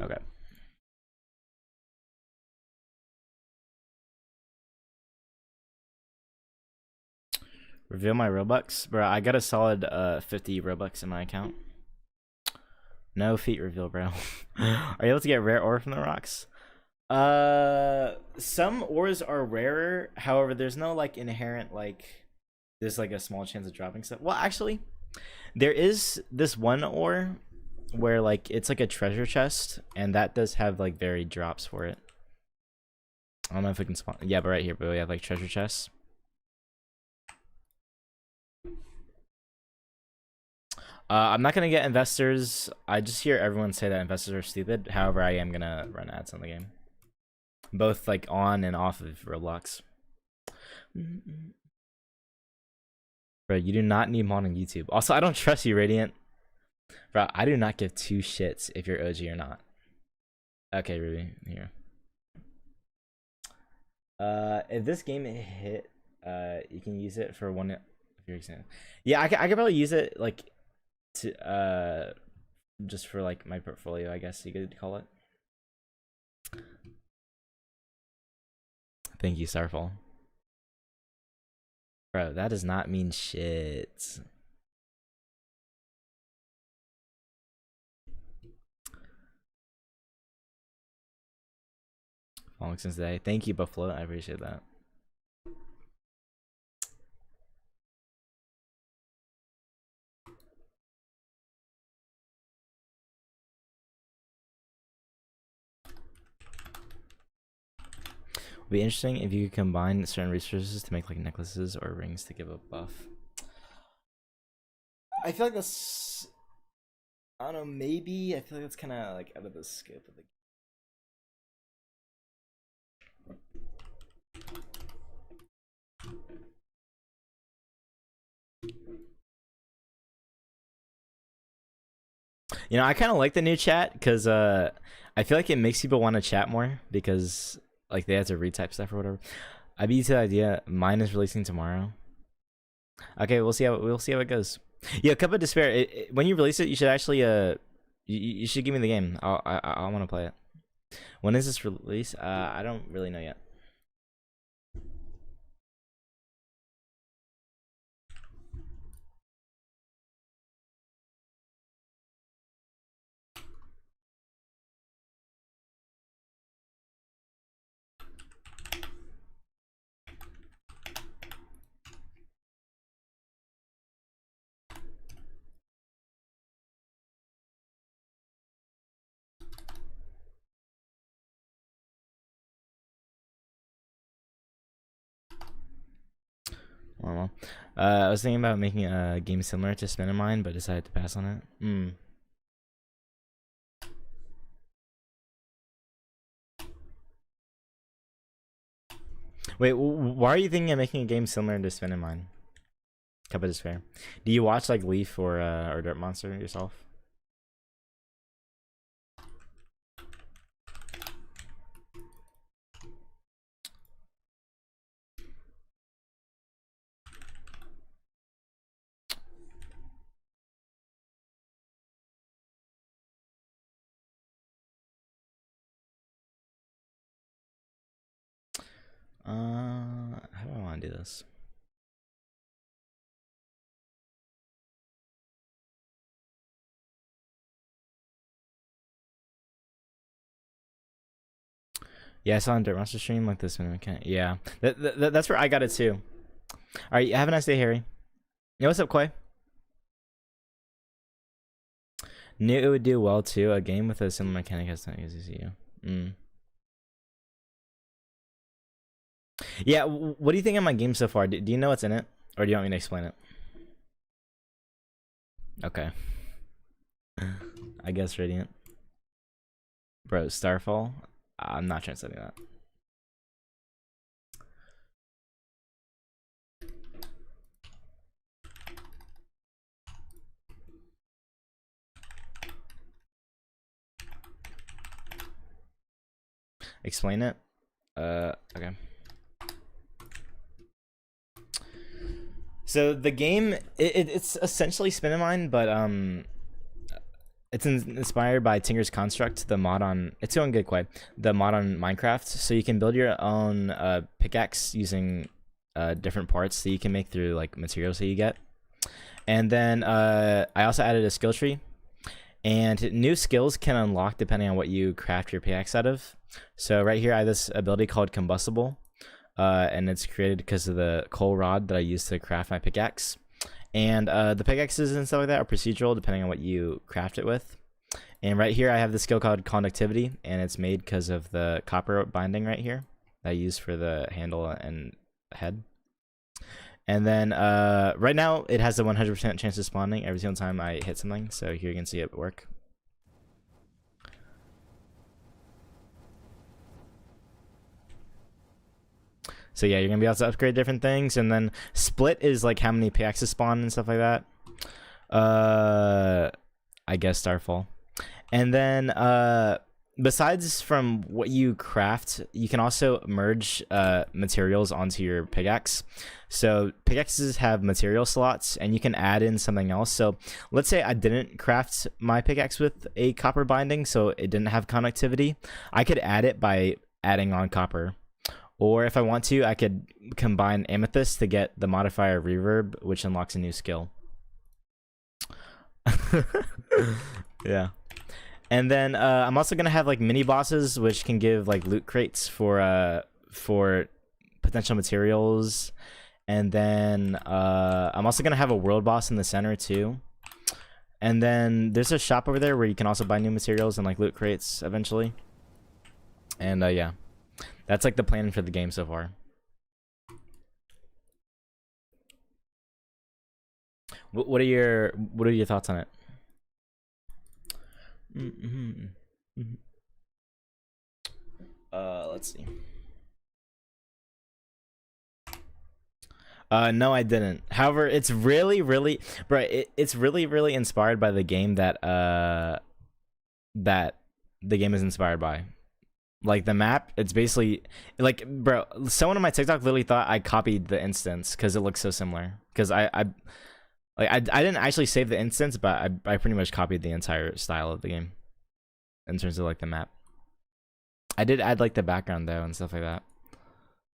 Okay. Reveal my Robux? Bro, I got a solid 50 Robux in my account. No feat reveal, bro. Are you able to get rare ore from the rocks? Some ores are rarer. However, there's no like inherent like there's like a small chance of dropping stuff. Well, actually, there is this one ore where like it's like a treasure chest, and that does have like varied drops for it. I don't know if we can spawn. Yeah, but right here, but we have like treasure chests. I'm not gonna get investors. I just hear everyone say that investors are stupid. However, I am gonna run ads on the game, both like on and off of Roblox. Bro, you do not need mod on YouTube. Also, I don't trust you, Radiant. Bro, I do not give two shits if you're OG or not. Okay, Ruby, here. If this game hit, you can use it for one. If you're example, yeah, I could probably use it like to just for like my portfolio, I guess you could call it. Thank you, Starfall. Bro, that does not mean shit. Following since today. Thank you, Buffalo. I appreciate that. Would be interesting if you could combine certain resources to make like necklaces or rings to give a buff. I feel like that's, I don't know, maybe I feel like that's kind of like out of the scope of the game. You know, I kind of like the new chat because I feel like it makes people want to chat more because like they have to retype stuff or whatever. I beat the idea. Mine is releasing tomorrow. Okay, we'll see how it goes. Yeah, Cup of Despair. When you release it, you should actually you should give me the game. I want to play it. When is this release? I don't really know yet. Well, I was thinking about making a game similar to Spin in Mine, but decided to pass on it. Wait, why are you thinking of making a game similar to Spin in Mine? Cup of Despair. Do you watch like Leaf or Dirt Monster yourself? How do I want to do this? Yeah, I saw on Dirt Monster stream like this one. Okay, yeah, that's where I got it too. All right, have a nice day, Harry. Yeah, what's up, Quay? Knew it would do well too. A game with a similar mechanic has not easy to see you. Yeah, what do you think of my game so far? Do you know what's in it, or do you want me to explain it? Okay. I guess Radiant. Bro, Starfall? I'm not translating that. Explain it? Okay. So the game, it's essentially Spin and Mine, but it's inspired by Tinker's Construct, the mod on it's going good quite the mod on Minecraft. So you can build your own pickaxe using different parts that you can make through like materials that you get. And then I also added a skill tree, and new skills can unlock depending on what you craft your pickaxe out of. So right here I have this ability called Combustible, and it's created because of the coal rod that I use to craft my pickaxe. And the pickaxes and stuff like that are procedural depending on what you craft it with. And right here I have the skill called Conductivity, and it's made because of the copper binding right here that I use for the handle and head. And then right now it has a 100% chance of spawning every single time I hit something. So here you can see it work. So yeah, you're gonna be able to upgrade different things, and then split is like how many pickaxes spawn and stuff like that. I guess Starfall. And then besides from what you craft, you can also merge materials onto your pickaxe. So pickaxes have material slots, and you can add in something else. So let's say I didn't craft my pickaxe with a copper binding, so it didn't have conductivity. I could add it by adding on copper. Or if I want to, I could combine Amethyst to get the modifier Reverb, which unlocks a new skill. Yeah. And then I'm also gonna have like mini bosses, which can give like loot crates for potential materials. And then I'm also gonna have a world boss in the center too. And then there's a shop over there where you can also buy new materials and like loot crates eventually. And yeah. That's like the plan for the game so far. What are your thoughts on it? Let's see. No, I didn't. However, it's really, bro. It's really inspired by the game that that the game is inspired by. Like the map, it's basically like, bro, someone on my TikTok literally thought I copied the instance because it looks so similar. Because I didn't actually save the instance, but I pretty much copied the entire style of the game in terms of like the map. I did add like the background though and stuff like that,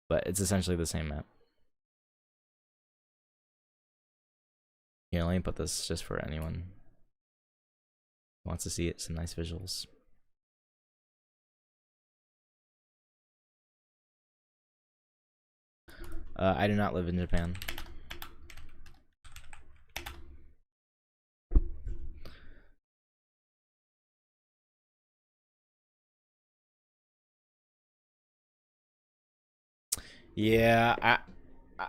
but it's essentially the same map. Yeah, let me put this just for anyone who wants to see it. Some nice visuals. I do not live in Japan. Yeah,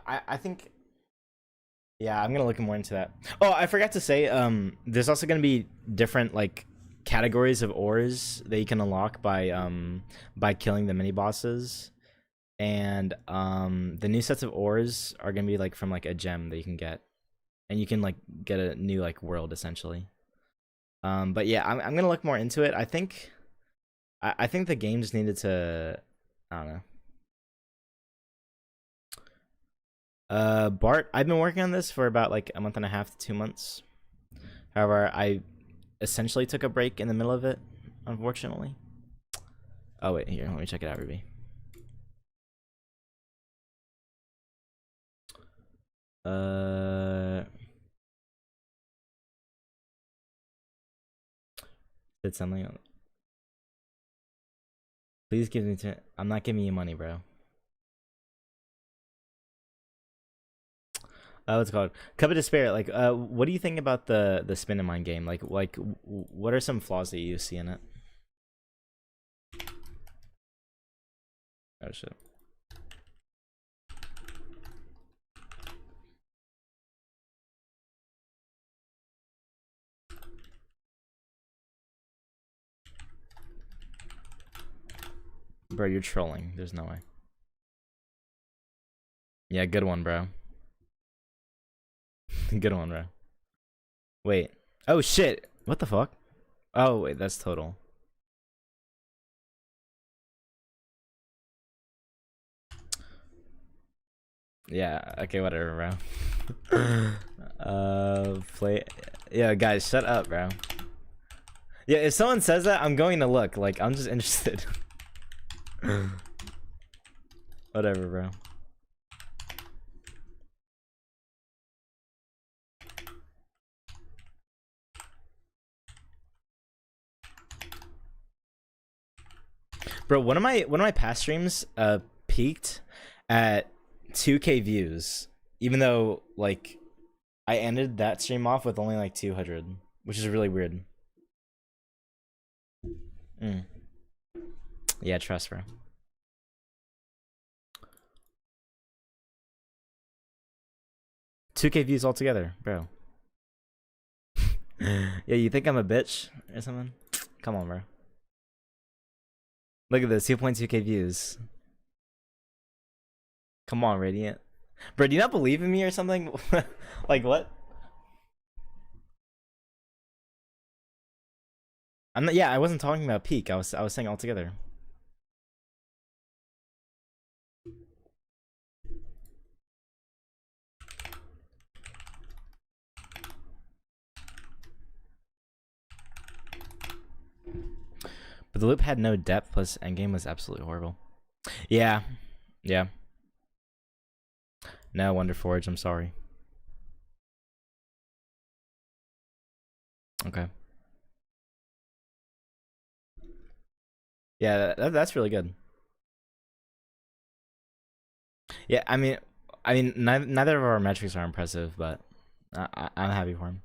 I think, yeah, I'm gonna look more into that. Oh, I forgot to say, there's also gonna be different like categories of ores that you can unlock by killing the mini bosses. And the new sets of ores are gonna be like from like a gem that you can get. and you can like get a new like world essentially. But yeah, I'm gonna look more into it. I think the game just needed to, I don't know. Bart, I've been working on this for about like a month and a half to 2 months. However, I essentially took a break in the middle of it, unfortunately. Oh wait, here, let me check it out, Ruby. Did something. Please give me. I'm not giving you money, bro. What's it called? Cup of Despair. Like, what do you think about the spin and mine game? Like, what are some flaws that you see in it? Oh shit. Bro, you're trolling. There's no way. Yeah, good one, bro. Good one, bro. Wait. Oh shit. What the fuck? Oh wait, that's total. Yeah. Okay. Whatever, bro. Play. Yeah, guys, shut up, bro. Yeah, if someone says that, I'm going to look. Like, I'm just interested. Whatever, bro. Bro, one of my past streams peaked at 2K views, even though like I ended that stream off with only like 200, which is really weird. Yeah, trust, bro. $2K views altogether, bro. Yeah, you think I'm a bitch or something? Come on, bro. Look at this, 2.2K views. Come on, Radiant. Bro, do you not believe in me or something? Like what? I'm not. Yeah, I wasn't talking about peak. I was saying altogether. But the loop had no depth. Plus, endgame was absolutely horrible. Yeah, yeah. No, Wonder Forge. I'm sorry. Okay. Yeah, that's really good. Yeah, I mean, neither of our metrics are impressive, but I'm happy for him.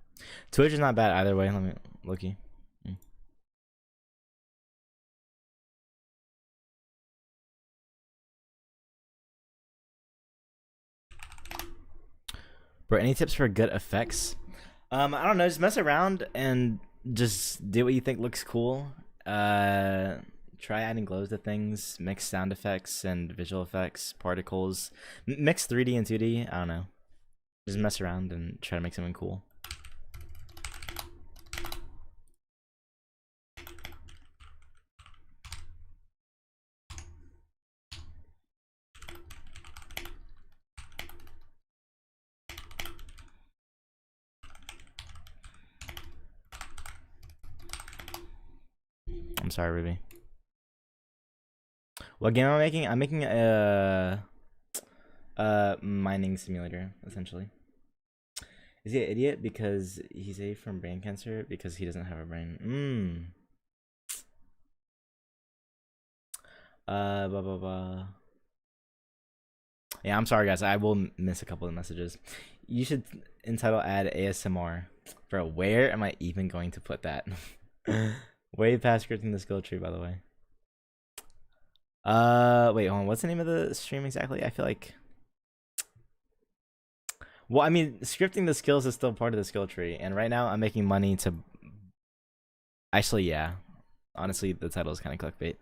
Twitch is not bad either way. Let me looky. Bro, any tips for good effects? I don't know. Just mess around and just do what you think looks cool. Try adding glows to things, mix sound effects and visual effects, particles, mix 3D and 2D. I don't know. Just mess around and try to make something cool. I'm sorry, Ruby. What game am I making? I'm making a mining simulator, essentially. Is he an idiot because he's a from brain cancer because he doesn't have a brain? Blah blah blah. Yeah, I'm sorry guys. I will miss a couple of messages. You should entitle ad ASMR. Bro, where am I even going to put that? Way past scripting the skill tree, by the way. Wait, hold on. What's the name of the stream exactly? I feel like. Well, I mean, scripting the skills is still part of the skill tree, and right now I'm making money to. Actually, yeah. Honestly, the title is kind of clickbait.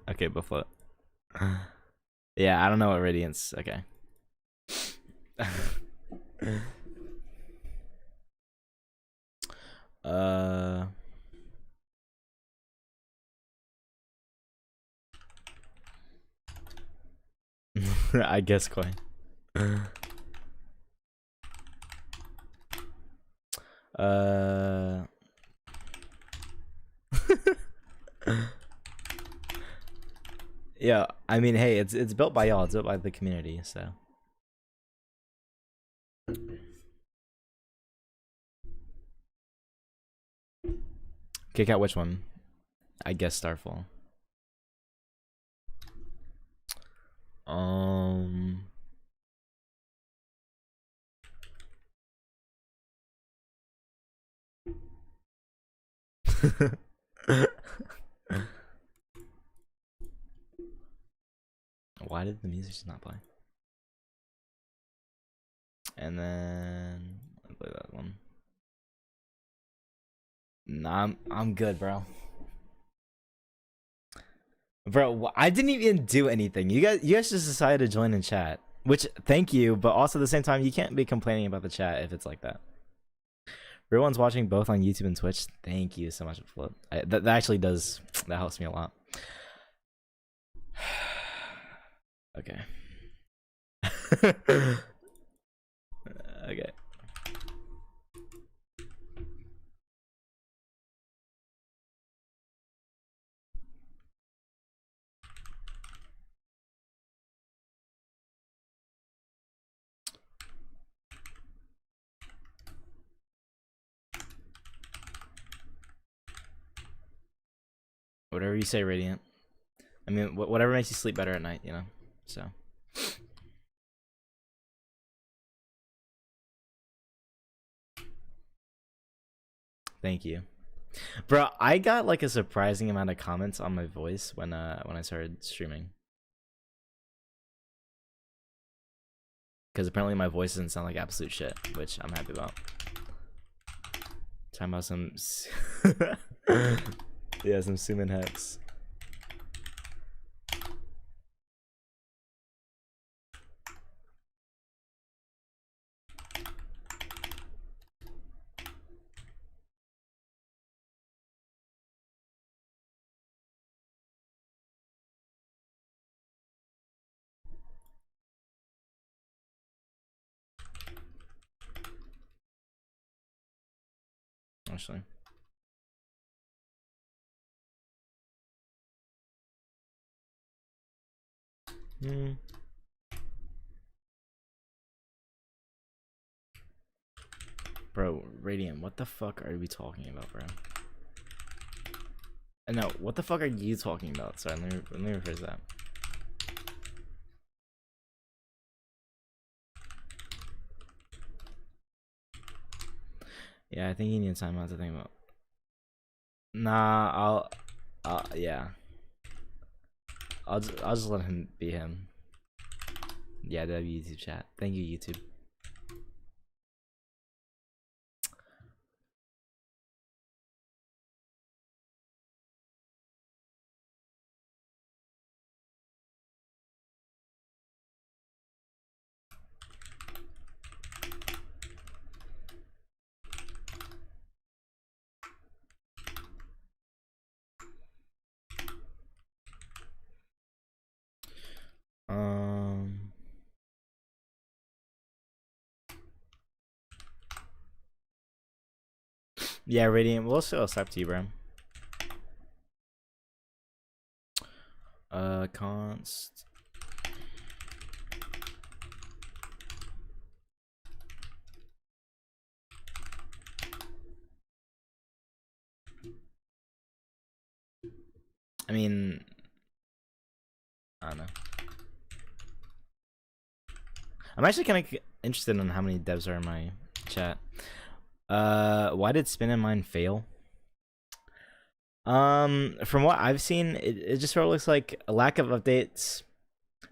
Okay, before. Yeah, I don't know what Radiance. Okay. uh. I guess coin. Yeah, I mean, hey, it's built by y'all. It's built by the community, so. Kick out which one? I guess Starfall. Why did the music just not play? And then I'll play that one. Nah, I'm good, bro. Bro, I didn't even do anything. You guys just decided to join in chat, which thank you, but also at the same time, you can't be complaining about the chat if it's like that. Everyone's watching both on YouTube and Twitch. Thank you so much, Flip. That actually does. That helps me a lot. Okay. Okay. Whatever you say, Radiant. I mean, whatever makes you sleep better at night, you know? So. Thank you. Bro, I got like a surprising amount of comments on my voice when I started streaming. Because apparently my voice doesn't sound like absolute shit, which I'm happy about. Talking about some... yeah, some Suman Hex. Actually. Bro, Radiant, what the fuck are we talking about, bro? No, what the fuck are you talking about? Sorry, let me rephrase that. Yeah, I think you need time out to think about. Nah, yeah. I'll just let him be him. Yeah, that'd be YouTube chat. Thank you, YouTube. Yeah, Radiant, we'll still accept you, bro. Const. I mean, I don't know. I'm actually kind of interested in how many devs are in my chat. Why did Spin and Mine fail? From what I've seen, it just sort of looks like a lack of updates.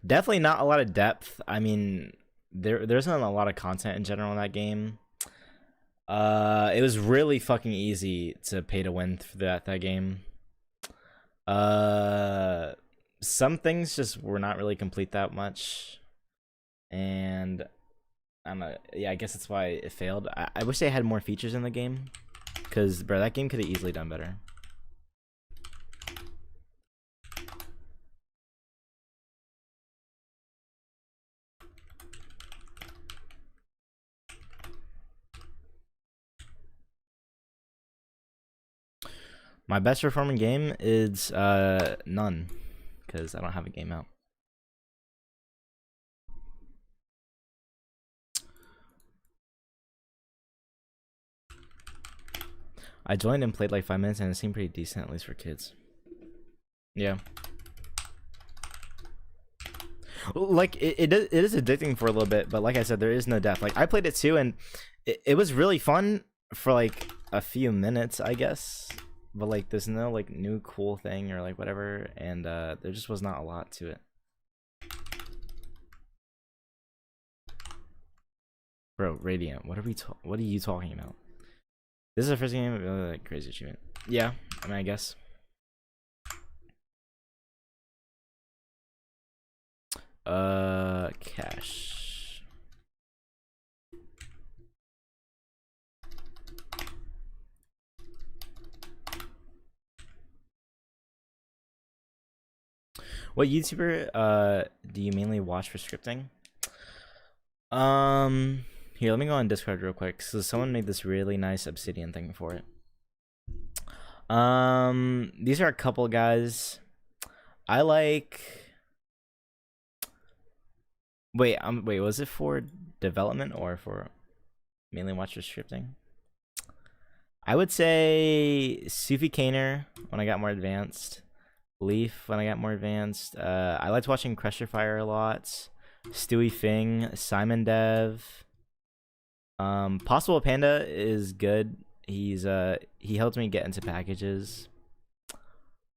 Definitely not a lot of depth. I mean, there isn't a lot of content in general in that game. It was really fucking easy to pay to win for that game. Uh, some things just were not really complete that much, and I don't know. Yeah, I guess that's why it failed. I wish they had more features in the game, cause bro, that game could have easily done better. My best performing game is none, cause I don't have a game out. I joined and played like 5 minutes, and it seemed pretty decent, at least for kids. Yeah. Like it is addicting for a little bit, but like I said, there is no depth. Like I played it too, and it was really fun for like a few minutes, I guess. But like there's no like new cool thing or like whatever, and there just was not a lot to it. Bro, Radiant, what are you talking about? This is the first game of like crazy achievement. Yeah, I mean I guess. Cash. What YouTuber do you mainly watch for scripting? Here, let me go on Discord real quick. So someone made this really nice obsidian thing for it. These are a couple guys. I like. Wait, was it for development or for mainly watch for scripting? I would say Sufi Kaner when I got more advanced. Leaf when I got more advanced. I liked watching Crusher Fire a lot. Stewie Fing, Simon Dev. Possible Panda is good. He helped me get into packages.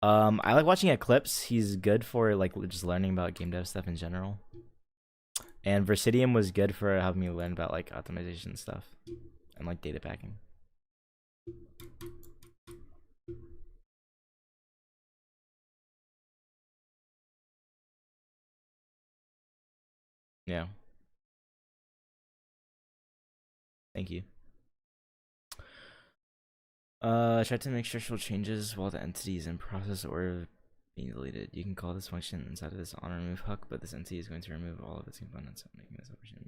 I like watching Eclipse. He's good for like just learning about game dev stuff in general. And Versidium was good for helping me learn about like optimization stuff and like data packing. Yeah. Thank you. I tried to make structural changes while the entity is in process or being deleted. You can call this function inside of this on remove hook, but this entity is going to remove all of its components, making this operation.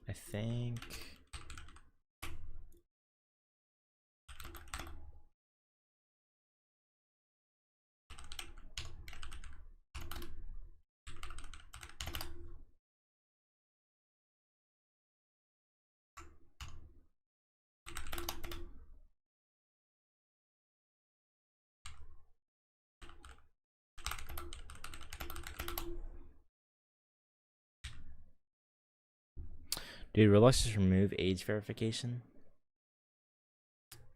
I think. Dude, Roblox just remove age verification.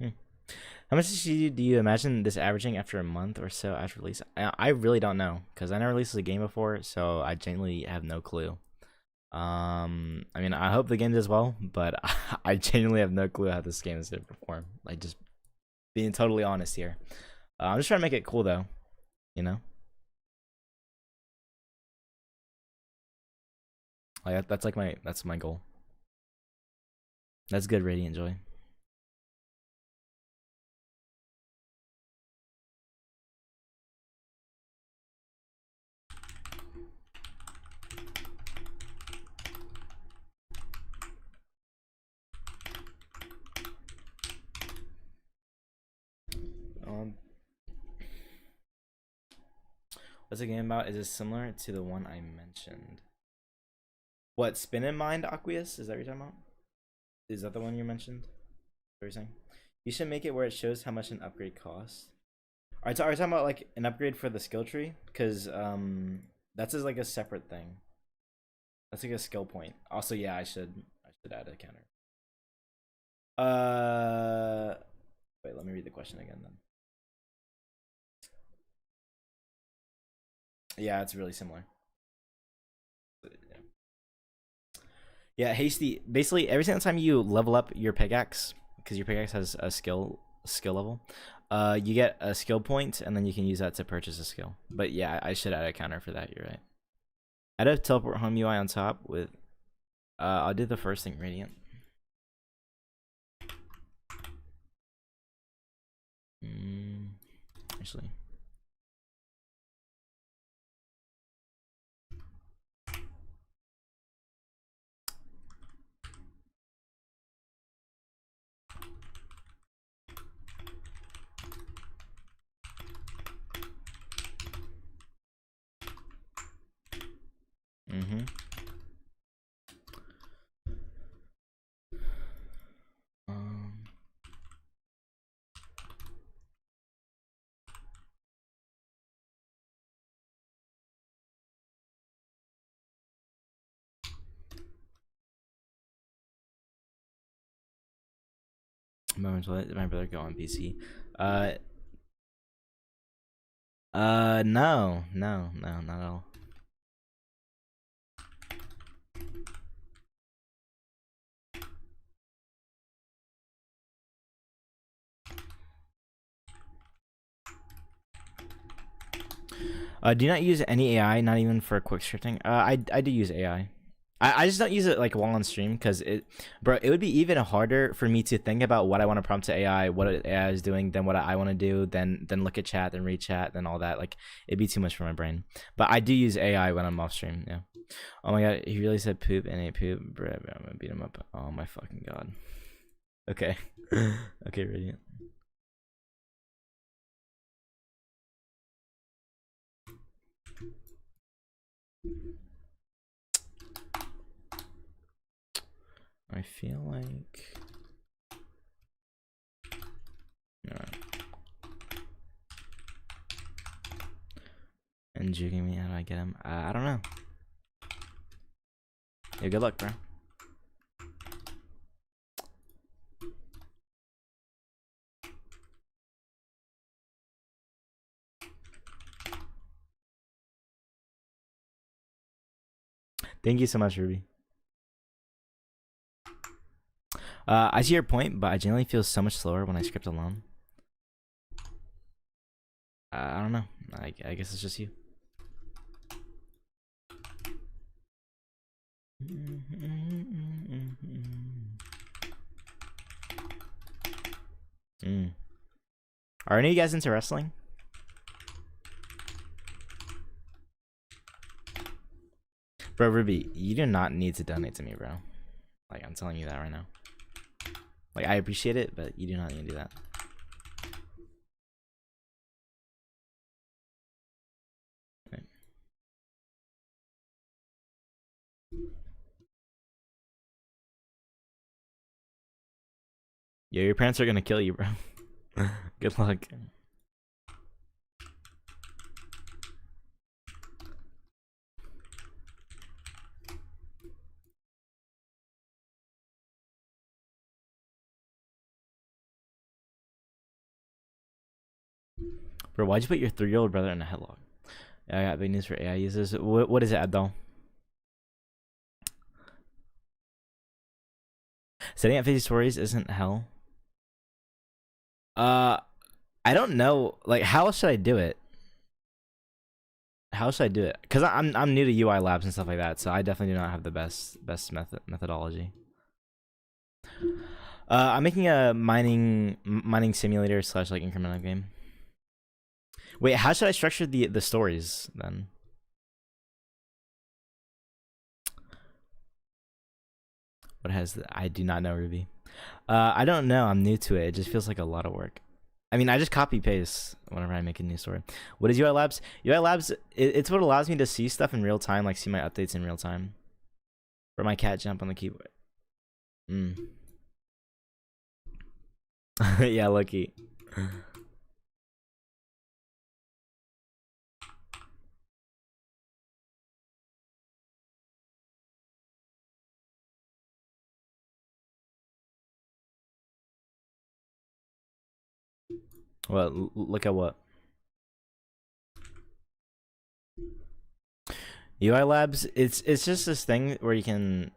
How much do you imagine this averaging after a month or so after release? I really don't know because I never released a game before, so I genuinely have no clue. I mean, I hope the game does well, but I genuinely have no clue how this game is gonna perform. Like, just being totally honest here. I'm just trying to make it cool though, you know. Like that's my goal. That's good, Radiant Joy. What's the game about? Is it similar to the one I mentioned? What, Spin in Mind Aqueous? Is that what you're talking about? Is that the one you mentioned? What you're saying? You should make it where it shows how much an upgrade costs. Are you talking about like an upgrade for the skill tree? Because that's just like a separate thing. That's like a skill point. Also, yeah, I should add a counter. Wait, let me read the question again then. Yeah, it's really similar. Yeah, hasty. Basically, every single time you level up your pickaxe, because your pickaxe has a skill level, you get a skill point, and then you can use that to purchase a skill. But yeah, I should add a counter for that. You're right. Add a teleport home UI on top with. I'll do the first thing, radiant. Actually. Mm-hmm. Um. Moments let my brother go on PC. Uh. No, not at all. Do you not use any AI? Not even for quick scripting? I do use AI. I just don't use it like while on stream because bro, it would be even harder for me to think about what I want to prompt to AI, what AI is doing, than what I want to do, then look at chat, then read chat, then all that. Like it'd be too much for my brain. But I do use AI when I'm off stream. Yeah. Oh my god, he really said poop and ate poop. Bro, I'm gonna beat him up. Oh my fucking god. Okay. Okay, Radiant. I feel like. Alright. And juking me, how do I get him? I don't know. Yeah, good luck, bro. Thank you so much, Ruby. I see your point, but I generally feel so much slower when I script alone. I don't know. I guess it's just you. Are any of you guys into wrestling? Bro, Ruby, you do not need to donate to me, bro. Like, I'm telling you that right now. Like, I appreciate it, but you do not need to do that. Right. Yeah, your parents are gonna kill you, bro. Good luck. Bro, why'd you put your 3-year-old brother in a headlock? I got big news for AI users. What is it, Abdul? Setting up 50 stories isn't hell. I don't know. Like, how should I do it? How should I do it? Cause I'm new to UI labs and stuff like that, so I definitely do not have the best methodology. I'm making a mining simulator slash like incremental game. Wait, how should I structure the stories then? What has I do not know, Ruby. I don't know. I'm new to it. It just feels like a lot of work. I mean, I just copy paste whenever I make a new story. What is UI Labs? UI Labs, it's what allows me to see stuff in real time, like see my updates in real time. Or my cat jump on the keyboard. Yeah, lucky. Well, look at what? UI labs, it's just this thing where you can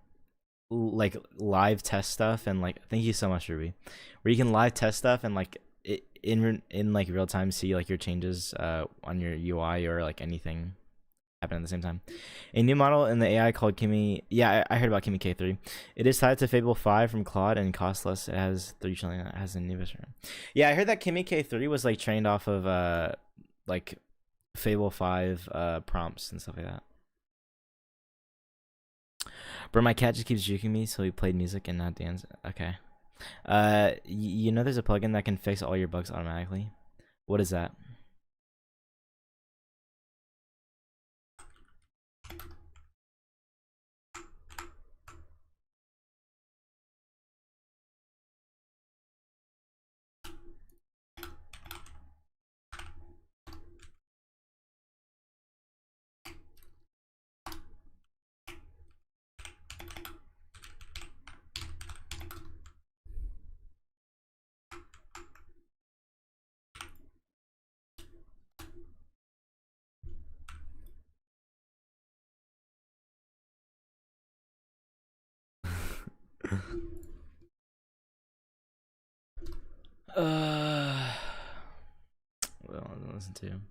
like live test stuff and like thank you so much Ruby, where you can live test stuff and like in like real time see like your changes on your UI or like anything happen at the same time. A new model in the AI called Kimi. Yeah, I heard about Kimi K3. It is tied to Fable 5 from Claude and cost less. It has 3 trillion. It has a new version. Yeah, I heard that Kimi K3 was like trained off of like Fable 5 prompts and stuff like that. Bro, my cat just keeps juking me, so he played music and not dance. Okay. You know there's a plugin that can fix all your bugs automatically. What is that? Well, listen to.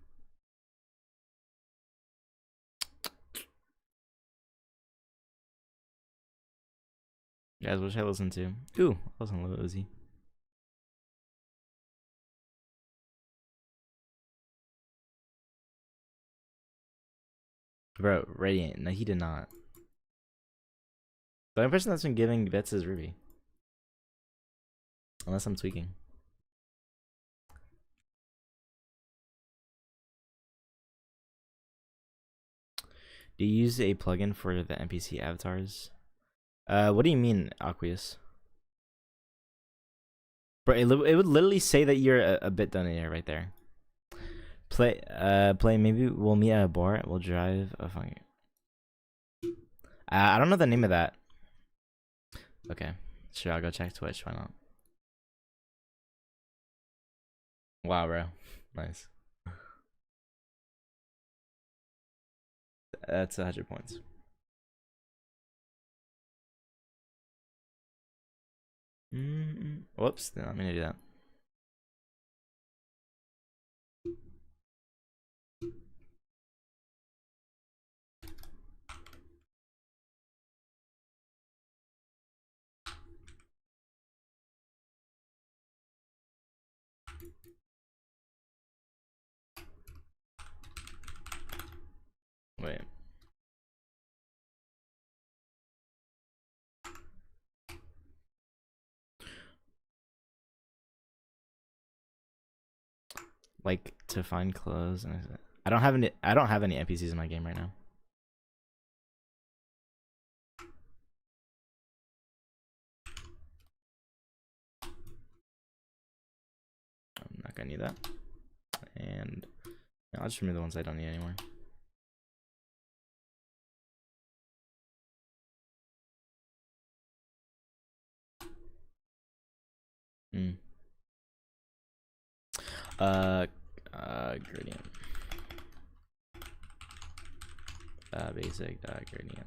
Guys, what should I listen to? Ooh, I listen to Lil Uzi. Bro, Radiant. No, he did not. The only person that's been giving bets is Ruby. Unless I'm tweaking. Do you use a plugin for the NPC avatars? What do you mean, Aqueous? Bro, it would literally say that you're a bit donator right there. Play. Maybe we'll meet at a bar. We'll drive. Oh, fuck. I don't know the name of that. Okay, sure. I'll go check Twitch. Why not? Wow, bro. Nice. That's 100 points. Whoops, didn't let me do that. Wait. Like to find clothes and I don't have any NPCs in my game right now. I'm not gonna need that. And I'll just remove the ones I don't need anymore. Gradient. Basic gradient.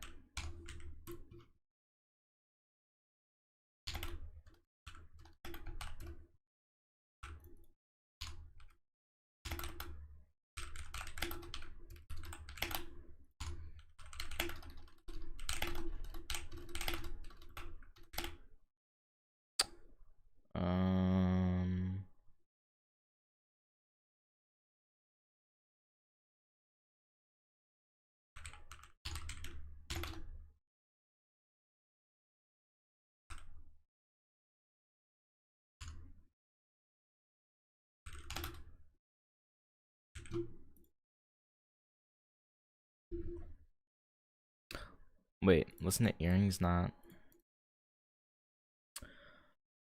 Wait, listen to earrings, not.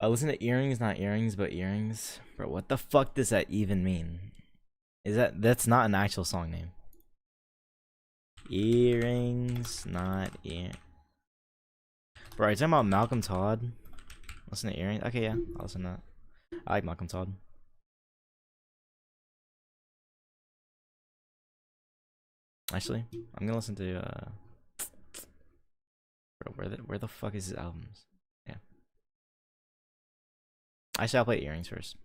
Listen to earrings, not earrings, but earrings. Bro, what the fuck does that even mean? That's not an actual song name. Earrings, not ear. Bro, are you talking about Malcolm Todd? Listen to earrings. Okay, yeah, I'll listen to that. I like Malcolm Todd. Actually, I'm gonna listen to bro, where the fuck is his albums? Yeah. Actually, I'll play Earrings first.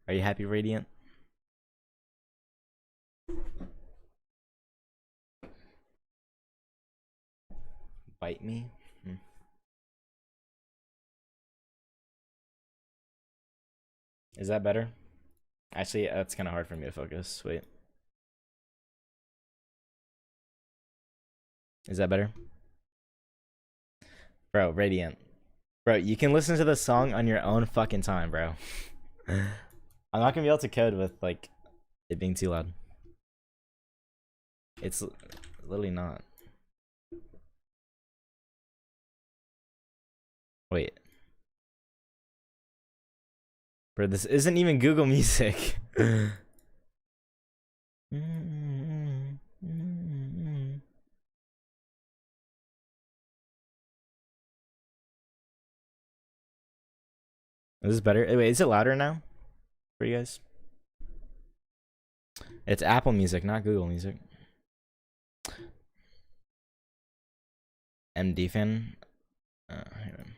Are you happy, Radiant? Bite me? Is that better? Actually, that's kind of hard for me to focus. Wait. Is that better? Bro, Radiant. Bro, you can listen to the song on your own fucking time, bro. I'm not gonna be able to code with, like, it being too loud. It's literally not. Wait. Bro, this isn't even Google Music. Is this better? Wait, is it louder now for you guys? It's Apple Music, not Google Music. MD fan. Hang on.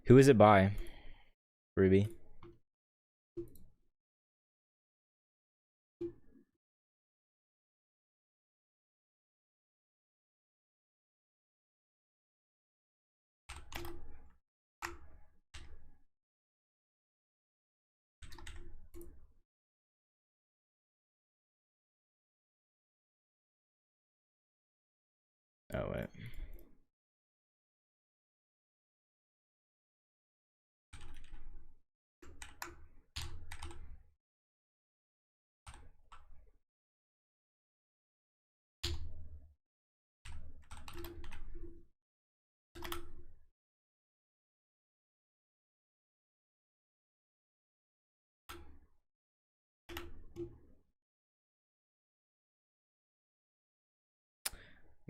Who is it by? Ruby. Oh wait.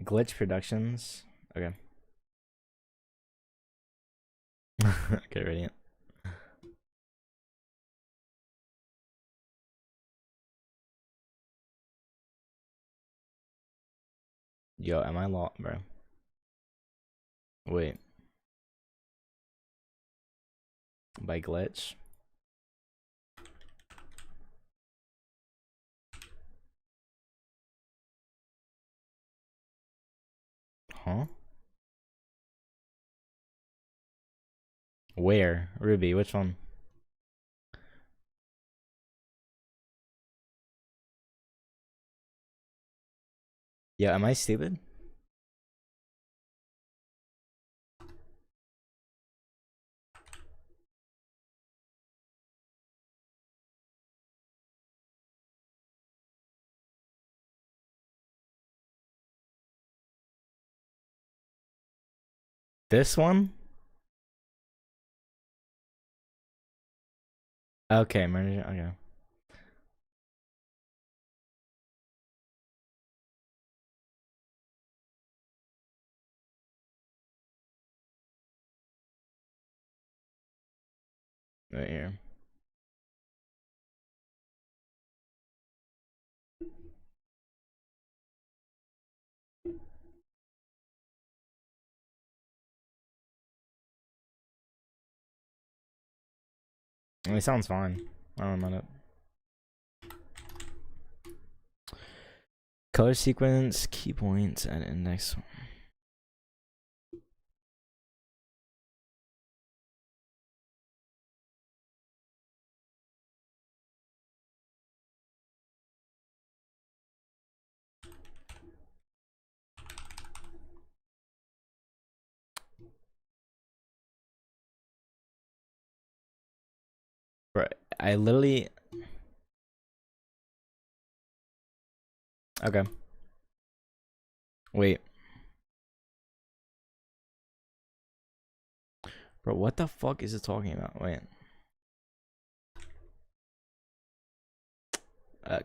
Glitch Productions. Okay. Okay, Radiant. Yo, am I lost, bro? Wait. By glitch? Huh? Where? Ruby, which one? Yeah, am I stupid? This one? Okay, manager. Okay. Right here. It sounds fine. I don't mind it. Color sequence, key points, and index. Right. I literally. Okay. Wait. Bro, what the fuck is it talking about? Wait.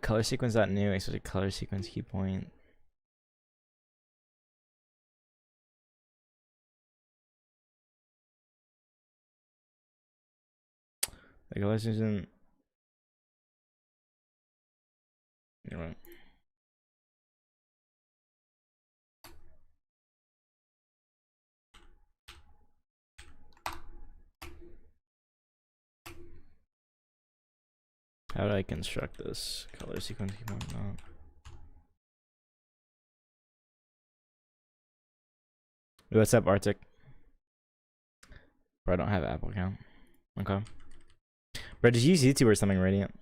Color sequence new. Expected color sequence key point. The color season. You're right. How do I construct this color sequence? Not. What's up, Arctic? Bro, I don't have an Apple account. Okay. Bro, did you use YouTube or something, Radiant?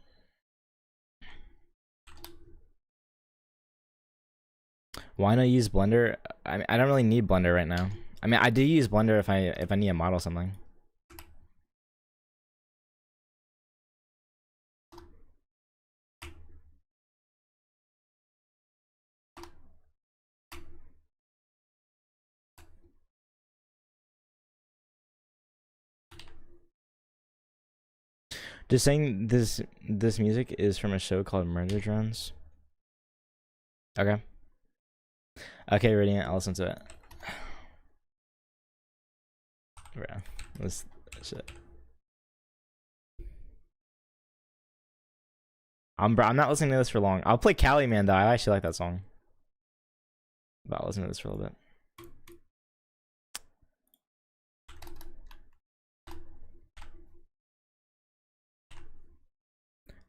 Why not use Blender? I don't really need Blender right now. I mean, I do use Blender if I need to model something. Just saying this music is from a show called Murder Drones. Okay. Okay, Radiant, I'll listen to it. Bro, this shit. Bro, I'm not listening to this for long. I'll play Cali Man though. I actually like that song. But I'll listen to this for a little bit.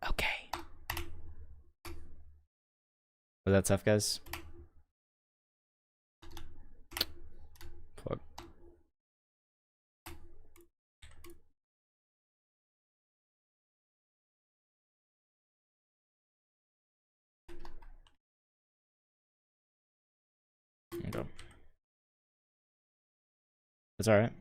Okay. Was that tough, guys? Fuck. Okay. It's alright.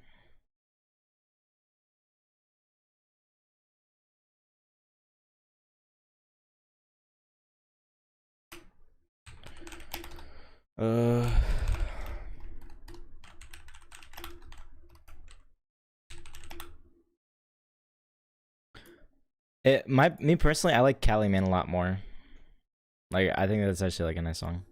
Me personally, I like Cali Man a lot more. Like, I think that's actually like a nice song.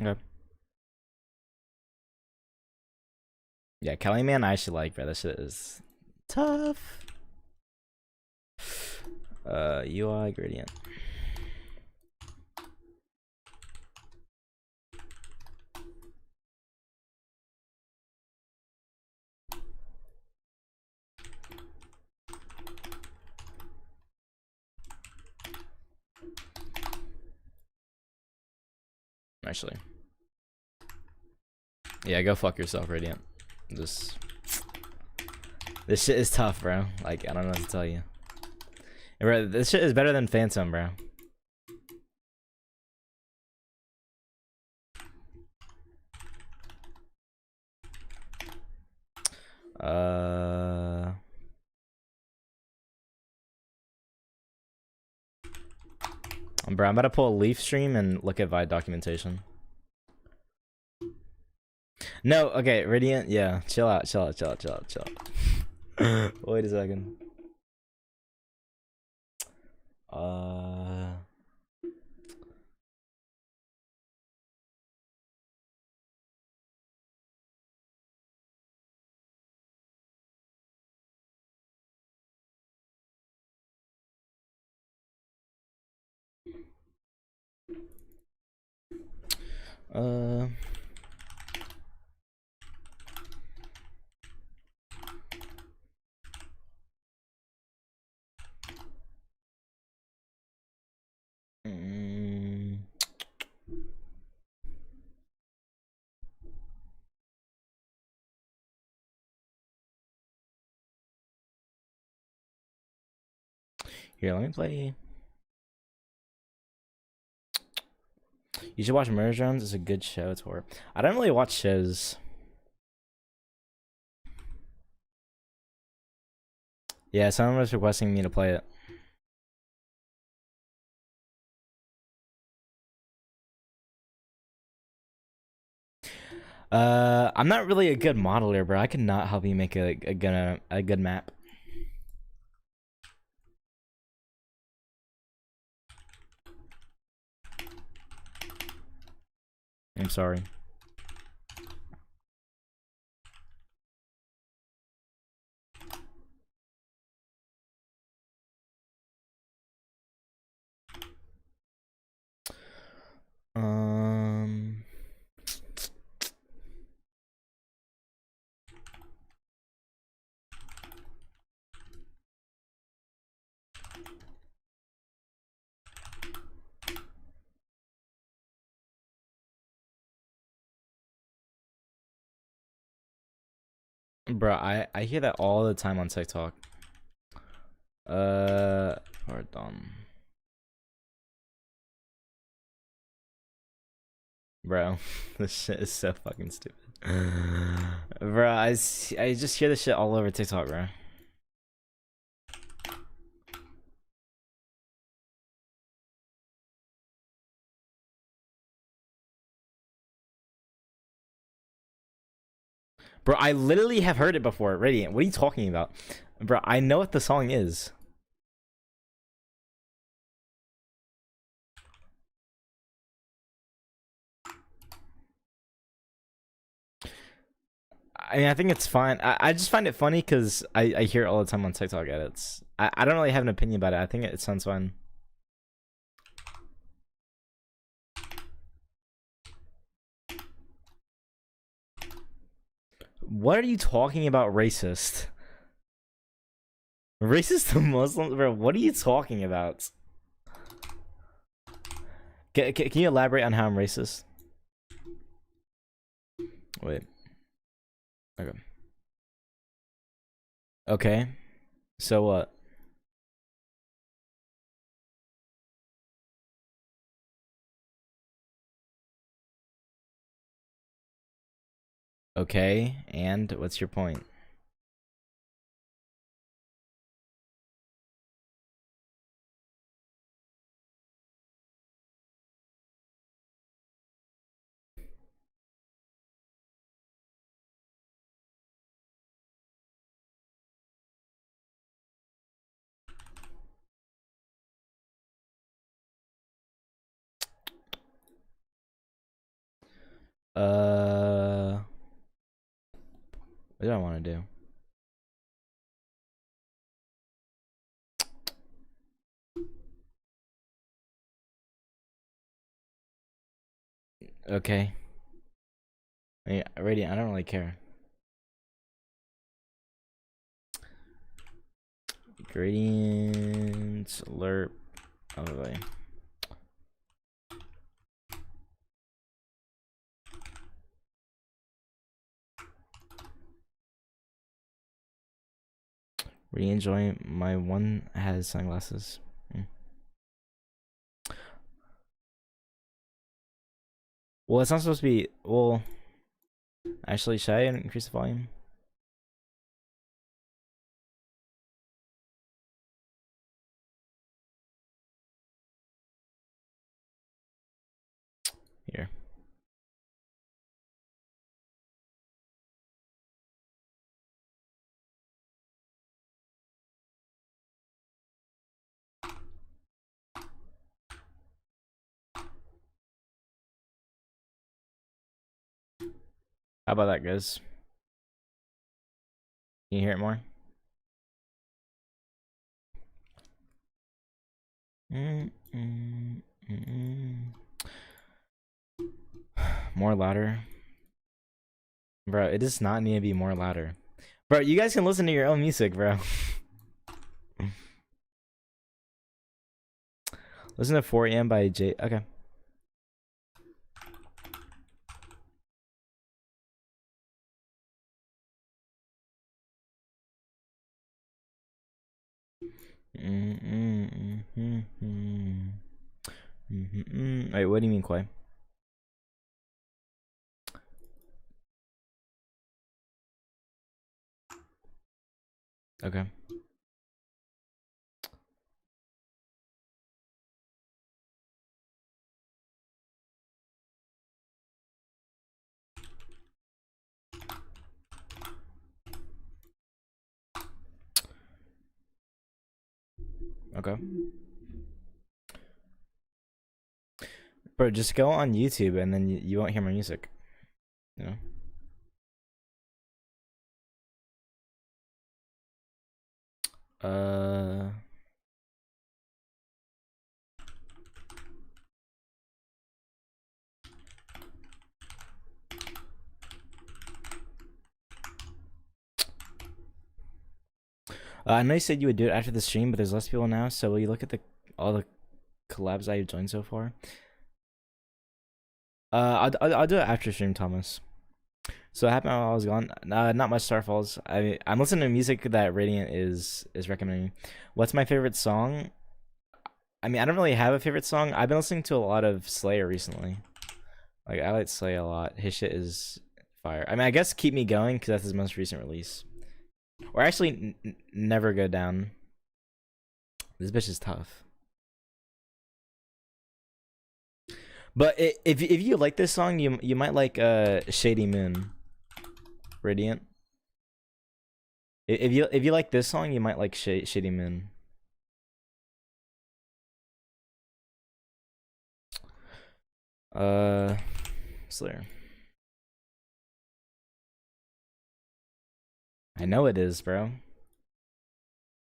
Okay. Yeah, Cali Man I actually like, bro. That shit is tough. UI gradient. Actually. Yeah, go fuck yourself, Radiant. This shit is tough, bro. Like, I don't know what to tell you. Bro, this shit is better than Phantom, bro. Bro, I'm about to pull a Leaf stream and look at VIDE documentation. No, okay, Radiant, yeah. Chill out. Wait a second. Here, let me play. You should watch Murder Drones. It's a good show. It's horror. I don't really watch shows. Yeah, someone was requesting me to play it. I'm not really a good modeler, bro. I cannot help you make a good map. I'm sorry. Bro, I hear that all the time on TikTok. Pardon. Bro, this shit is so fucking stupid. Bro, I just hear this shit all over TikTok, bro. Bro, I literally have heard it before. Radiant, what are you talking about? Bro, I know what the song is. I mean, I think it's fine. I just find it funny because I hear it all the time on TikTok edits. I don't really have an opinion about it. I think it sounds fun. What are you talking about, racist? Racist to Muslims? Bro, what are you talking about? Can you elaborate on how I'm racist? Wait. Okay. Okay. So what? Okay, and what's your point? What do I want to do? Okay. Yeah, Radiant, I don't really care. Gradients, alert. Oh, wait. Really enjoy my one has sunglasses. Well, it's not supposed to be. Well, actually, should I increase the volume? Here. How about that, guys? Can you hear it more? More louder. Bro, it does not need to be more louder. Bro, you guys can listen to your own music, bro. Listen to 4 AM by J. Okay. Wait, what do you mean, Quay? Okay. Okay. Bro, just go on YouTube and then you won't hear my music. You know? I know you said you would do it after the stream, but there's less people now. So will you look at all the collabs I've joined so far? I'll do it after stream, Thomas. So what happened while I was gone? Not much. Starfalls. I'm listening to music that Radiant is recommending. What's my favorite song? I mean, I don't really have a favorite song. I've been listening to a lot of Slayer recently. Like, I like Slayer a lot. His shit is fire. I mean, I guess Keep Me Going because that's his most recent release. Or actually, Never Go Down. This bitch is tough. But if you like this song, you might like Shady Moon. Radiant. If you like this song, you might like Shady Moon. Slayer. I know it is, bro.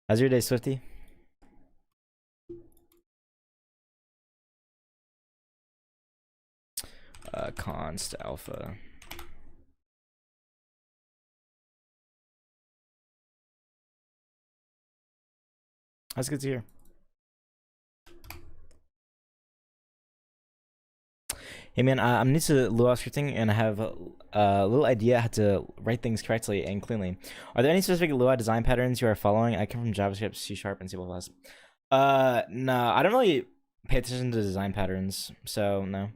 How's your day, Swifty? Const Alpha. That's good to hear. Hey man, I'm new to Lua scripting and I have a little idea how to write things correctly and cleanly. Are there any specific Lua design patterns you are following? I come from JavaScript, C# and C++. No, I don't really pay attention to design patterns, so no.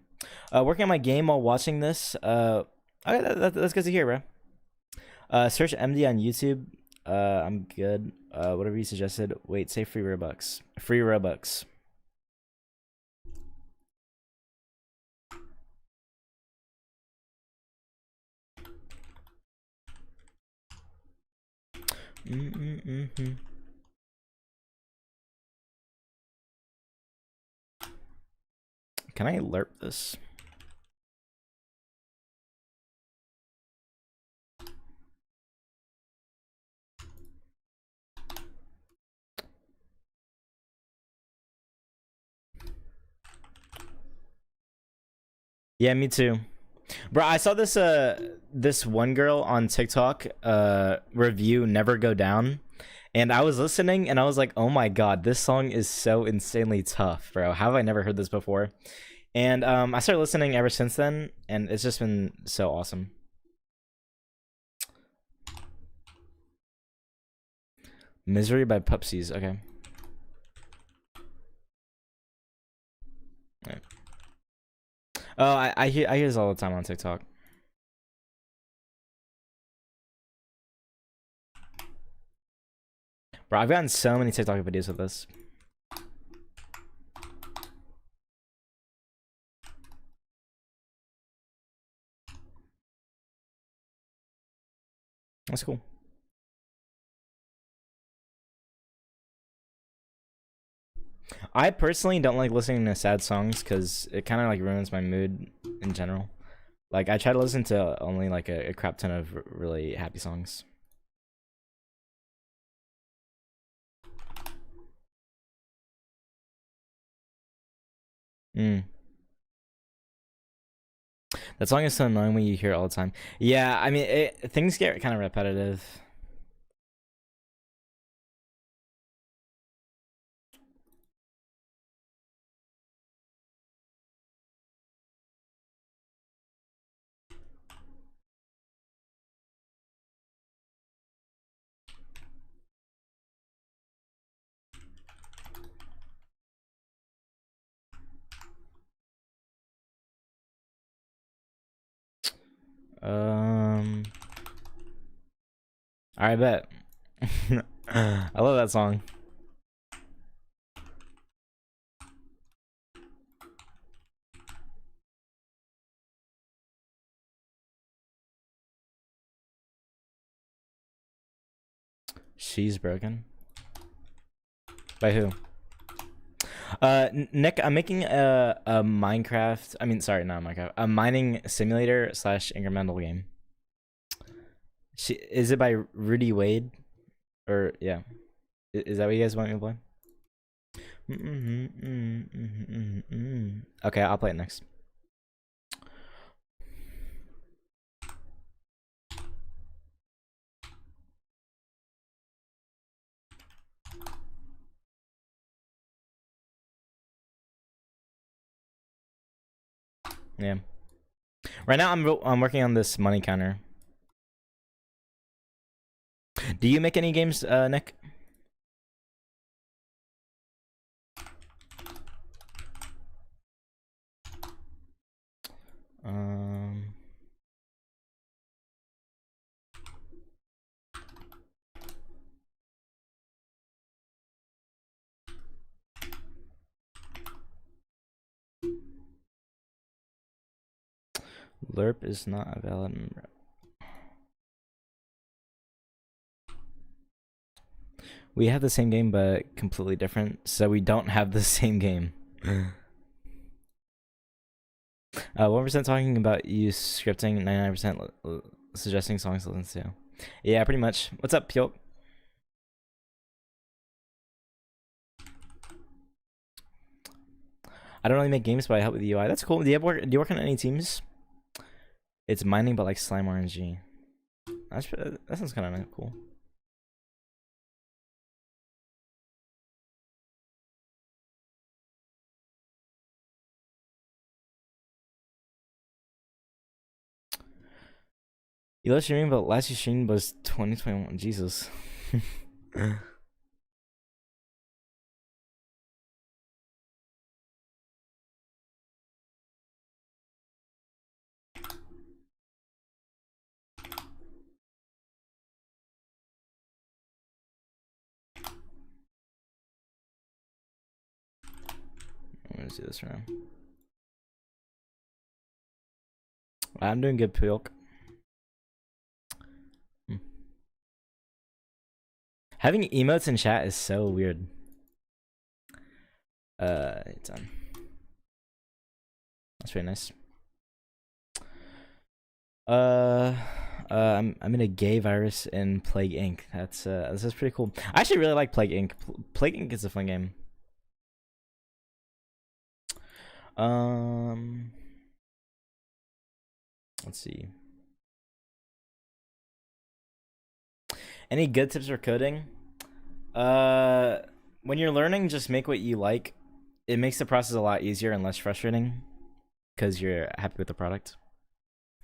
Working on my game while watching this. Okay, that's good to hear, bro. Search MD on YouTube. I'm good. Whatever you suggested. Wait, say free Robux. Free Robux. Can I lerp this? Yeah, me too. Bro, I saw this this one girl on TikTok review Never Go Down, and I was listening and I was like, oh my god, this song is so insanely tough, bro. How have I never heard this before? And I started listening ever since then, and it's just been so awesome. Misery by Pupsies, okay. Right. Oh, I hear this all the time on TikTok. Bro, I've gotten so many TikTok videos of this. That's cool. I personally don't like listening to sad songs because it kind of like ruins my mood in general. Like, I try to listen to only like a crap ton of really happy songs. That song is so annoying when you hear it all the time. Yeah, I mean, things get kind of repetitive. I bet. I love that song. She's Broken. By who? Nick, I'm making a Minecraft. I mean, sorry, not Minecraft. A mining simulator slash incremental game. Is it by Rudy Wade? Or yeah, is that what you guys want me to play? Okay, I'll play it next. Yeah. Right now, I'm working on this money counter. Do you make any games, Nick? Um. LERP is not a valid member. We have the same game, but completely different. So we don't have the same game. 1% talking about you scripting, 99% suggesting songs to listen to. Yeah, pretty much. What's up, Pyoke? I don't really make games, but I help with the UI. That's cool. Do you work on any teams? It's mining, but like slime RNG. That sounds kind of cool. You love streaming, but last you streamed was 2021. Jesus. I'm gonna do this right now. I'm doing good, Pyoke. Having emotes in chat is so weird. It's done. That's pretty nice. I'm in a gay virus in Plague Inc. This is pretty cool. I actually really like Plague Inc. Plague Inc. is a fun game. Let's see. Any good tips for coding? When you're learning, just make what you like. It makes the process a lot easier and less frustrating because you're happy with the product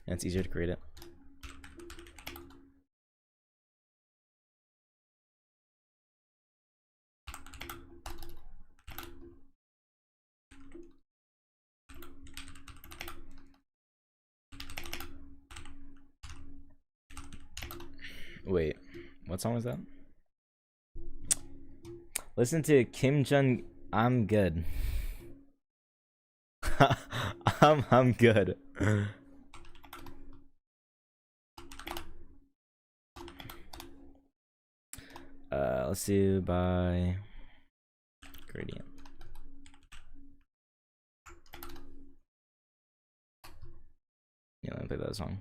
and it's easier to create it. Wait, what song was that? Listen to Kim Jong. I'm good. I'm good. Let's do by Gradient. Yeah, let me play that song.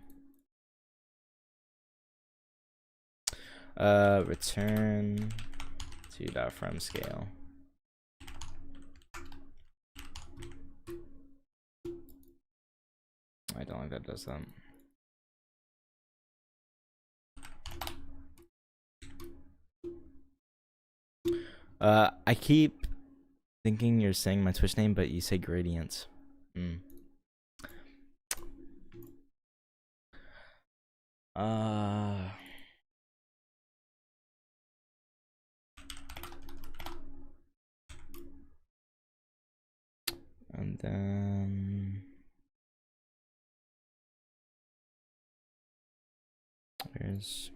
Return to dot from scale. I don't like that does that. I keep thinking you're saying my Twitch name, but you say Gradient. Mm. And then there's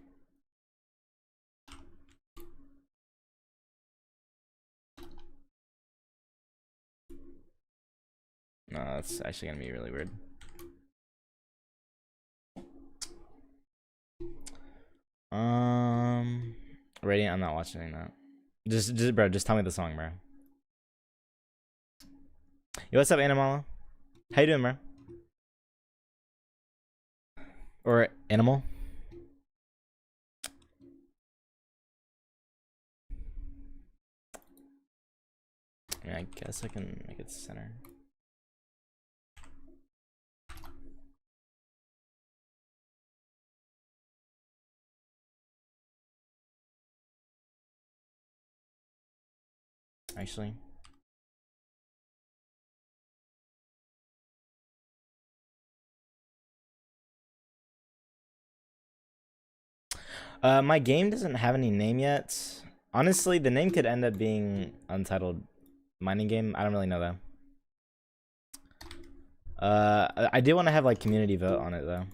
no, that's actually gonna be really weird. Radiant, I'm not watching that. Just bro, just tell me the song, bro. Yo, what's up, Animala? How you doing, bro? Or Animal? Yeah, I guess I can make it center. Actually. My game doesn't have any name yet. Honestly, the name could end up being Untitled Mining Game. I don't really know though. I do want to have like community vote on it though,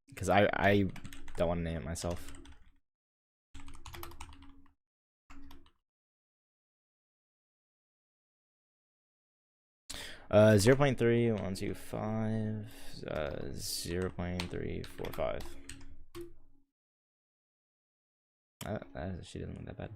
because I don't want to name it myself. 0.3125, 0.345. She didn't look that bad.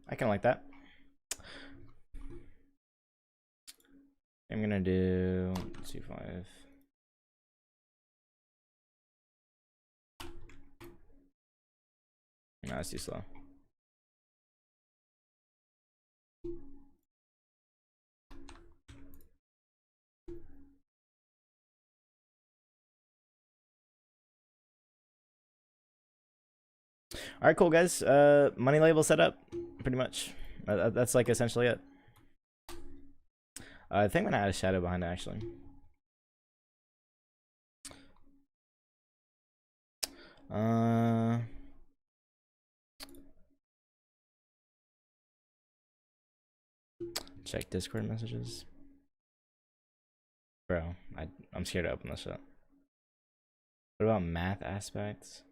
I kind of like that. I'm gonna do 2.5. No, it's too slow. All right, cool guys. Money label set up, pretty much. That's like essentially it. I think I'm gonna add a shadow behind it actually. Check Discord messages. Bro, I'm scared to open this shit. What about math aspects?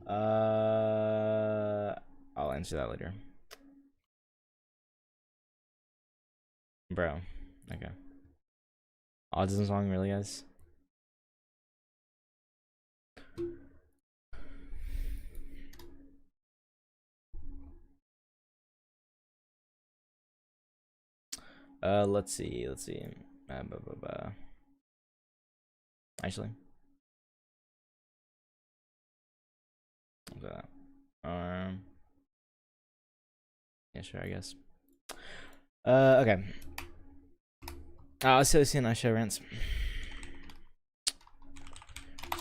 I'll answer that later. Bro, okay. Autism song, really, guys? Let's see. Actually, that. Yeah, sure, I guess. Okay. So soon I show rents.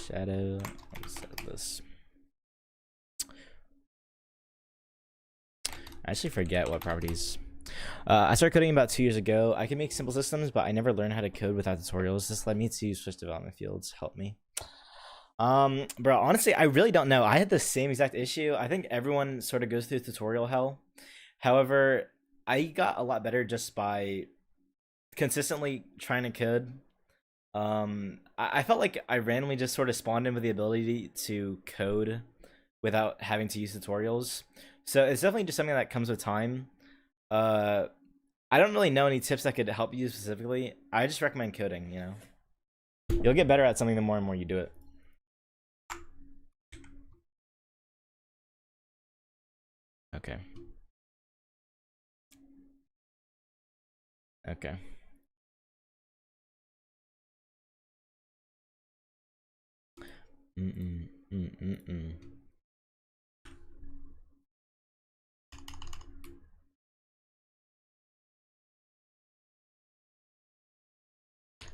Shadow. Let's set this. I actually forget what properties. I started coding about 2 years ago. I can make simple systems, but I never learned how to code without tutorials. This led me to switch development fields. Help me. Bro, honestly, I really don't know. I had the same exact issue. I think everyone sort of goes through tutorial hell. However, I got a lot better just by consistently trying to code. I felt like I randomly just sort of spawned in with the ability to code without having to use tutorials. So it's definitely just something that comes with time. I don't really know any tips that could help you specifically. I just recommend coding, you know. You'll get better at something the more and more you do it. Okay. Okay.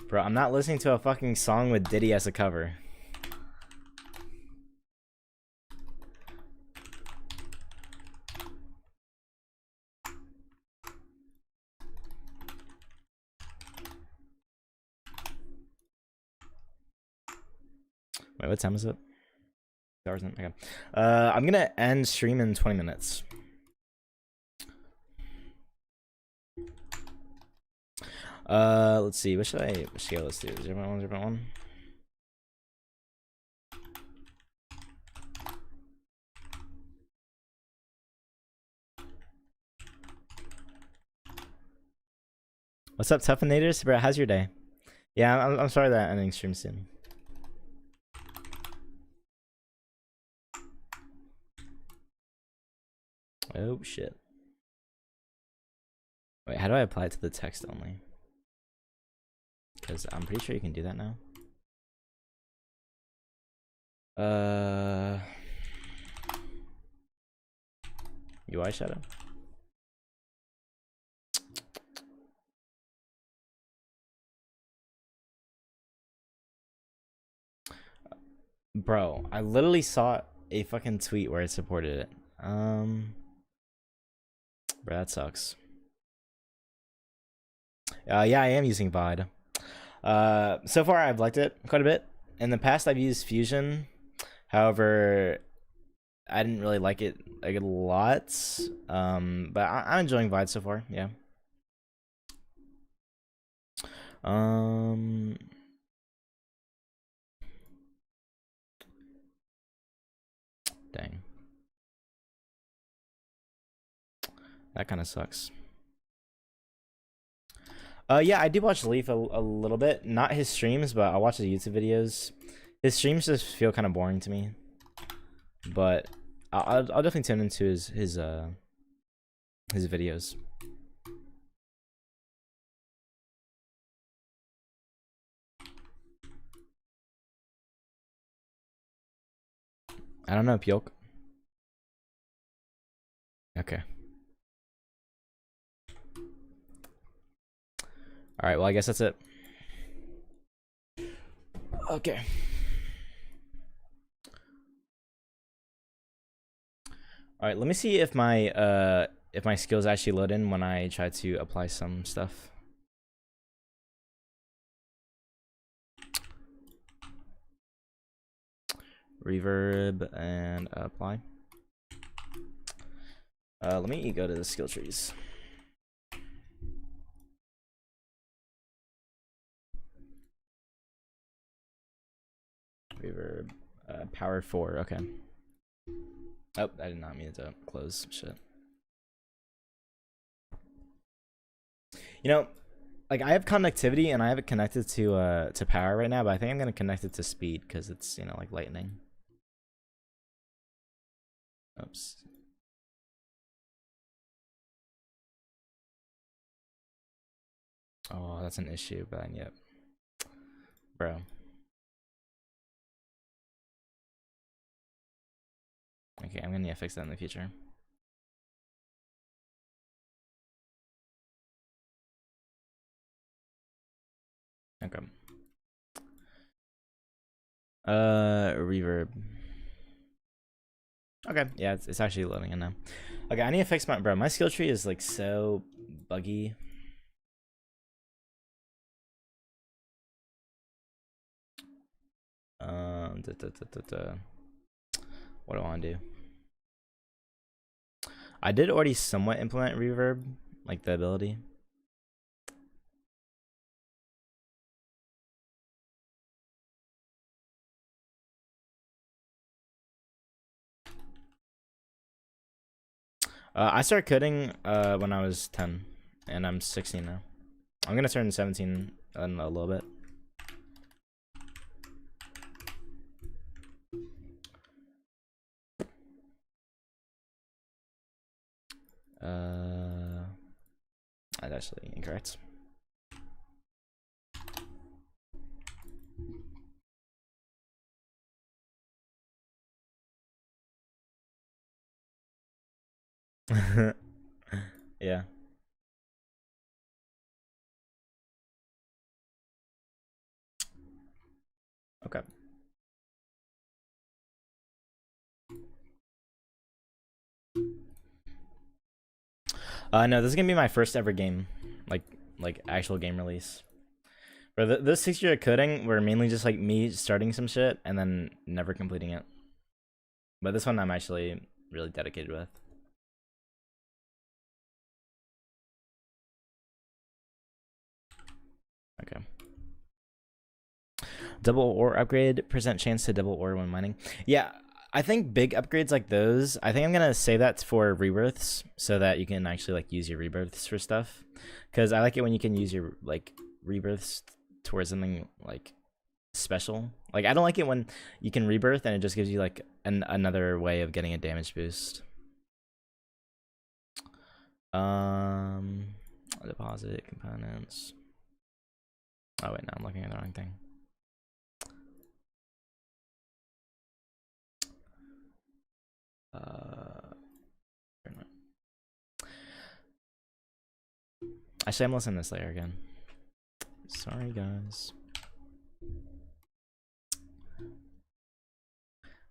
Bro, I'm not listening to a fucking song with Diddy as a cover. Wait, what time is it? Hours in? Okay. I'm gonna end stream in 20 minutes. Let's see. What scale let's do? 0.1, 0.1. What's up, Toughnators? Bro, how's your day? Yeah, I'm sorry that ending stream soon. Oh shit. Wait, how do I apply it to the text only? Because I'm pretty sure you can do that now. UI shadow. Bro, I literally saw a fucking tweet where it supported it. Bro, that sucks. Yeah, I am using Vide. So far I've liked it quite a bit. In the past I've used Fusion. However, I didn't really like it like a lot. But I'm enjoying Vide so far, yeah. Dang. That kind of sucks. Yeah, I do watch Leaf a little bit. Not his streams, but I watch his YouTube videos. His streams just feel kind of boring to me. But I'll definitely tune into his videos. I don't know, Pyoke. Okay. All right, well, I guess that's it. Okay. All right, let me see if my skills actually load in when I try to apply some stuff. Reverb and apply. Let me go to the skill trees. Reverb, power 4. Okay. Oh, I did not mean to close. Shit. You know, like I have connectivity and I have it connected to power right now, but I think I'm gonna connect it to speed because it's, you know, like lightning. Oops. Oh, that's an issue, but yep. Bro. Okay, I'm gonna need to fix that in the future. Okay. Reverb. Okay, yeah, it's actually loading in now. Okay, I need to fix my skill tree is like so buggy. What do I want to do? I did already somewhat implement reverb, like the ability. I started coding when I was 10, and I'm 16 now. I'm gonna turn 17 in a little bit. That's actually incorrect. Yeah. Okay. No, this is gonna be my first ever game, like actual game release. But those 6 years of coding were mainly just like me starting some shit and then never completing it. But this one I'm actually really dedicated with. Okay. Double ore upgrade, percent chance to double ore when mining. Yeah, I think big upgrades like those, I think I'm gonna save that for rebirths so that you can actually like use your rebirths for stuff. Because I like it when you can use your like rebirths towards something like special. Like I don't like it when you can rebirth and it just gives you like another way of getting a damage boost. Deposit components. Oh wait, no, I'm looking at the wrong thing. Actually, I'm listening to this later again. Sorry, guys.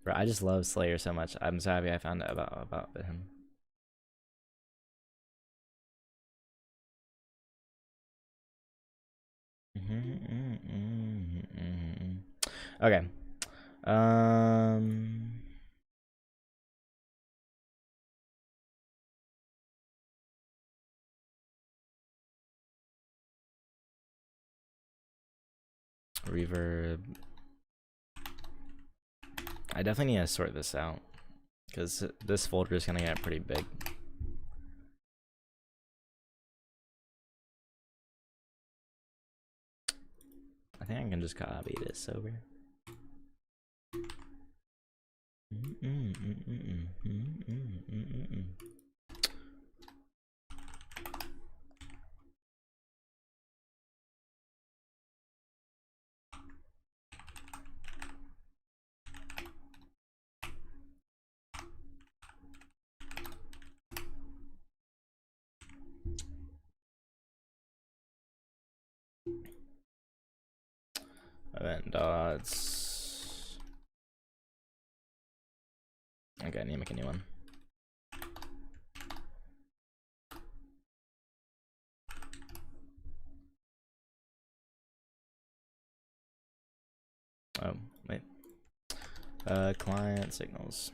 Bro, I just love Slayer so much. I'm so happy I found out about him. Okay. Reverb. I definitely need to sort this out because this folder is gonna get pretty big. I think I can just copy this over. Event dots. Okay, I need to make a new one. Oh, wait. Client signals.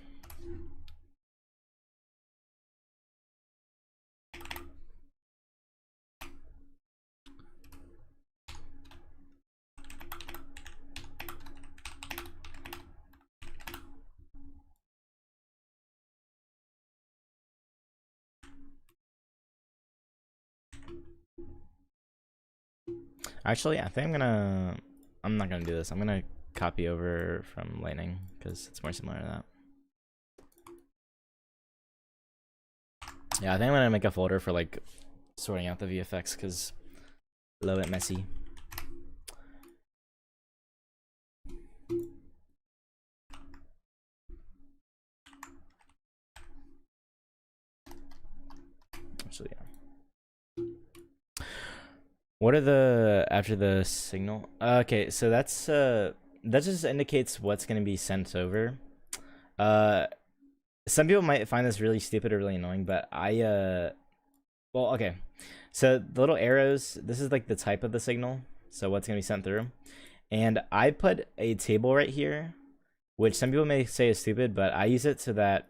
Actually, I think I'm not gonna do this. I'm gonna copy over from Lightning because it's more similar to that. Yeah, I think I'm gonna make a folder for like sorting out the VFX because a little bit messy. Actually, yeah. What are the after the signal? Okay, so that's that just indicates what's gonna be sent over. Some people might find this really stupid or really annoying, but well, okay. So the little arrows, this is like the type of the signal. So what's gonna be sent through. And I put a table right here, which some people may say is stupid, but I use it so that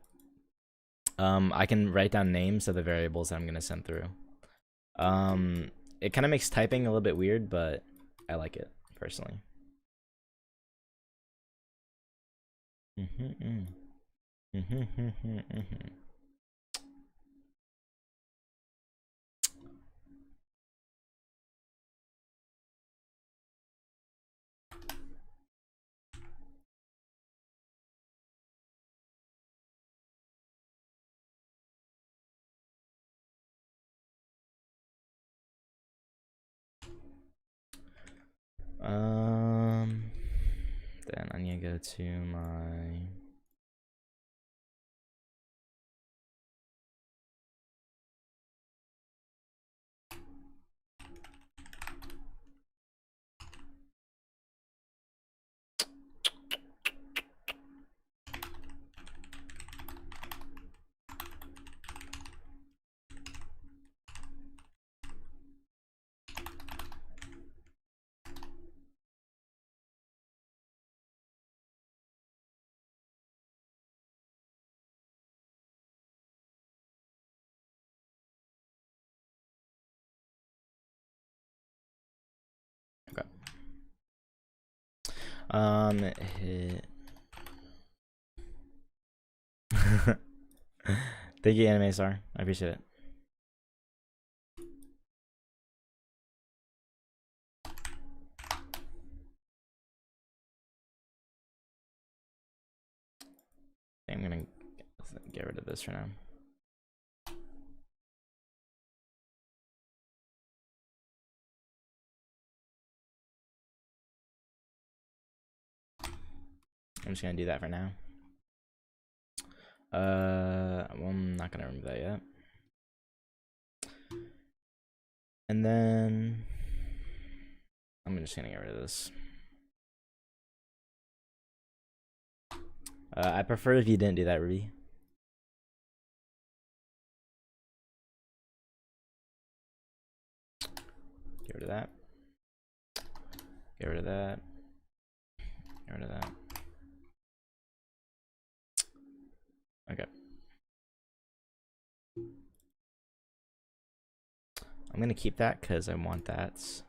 I can write down names of the variables that I'm gonna send through. It kind of makes typing a little bit weird, but I like it personally. Then I need to go to my hit Thank you, Anime Star. I appreciate it. I'm gonna get rid of this for now. I'm just gonna do that for now. Well, I'm not gonna remove that yet. And then I'm just gonna get rid of this. I prefer if you didn't do that, Ruby. Get rid of that. Get rid of that. Get rid of that. Okay. I'm gonna keep that because I want that.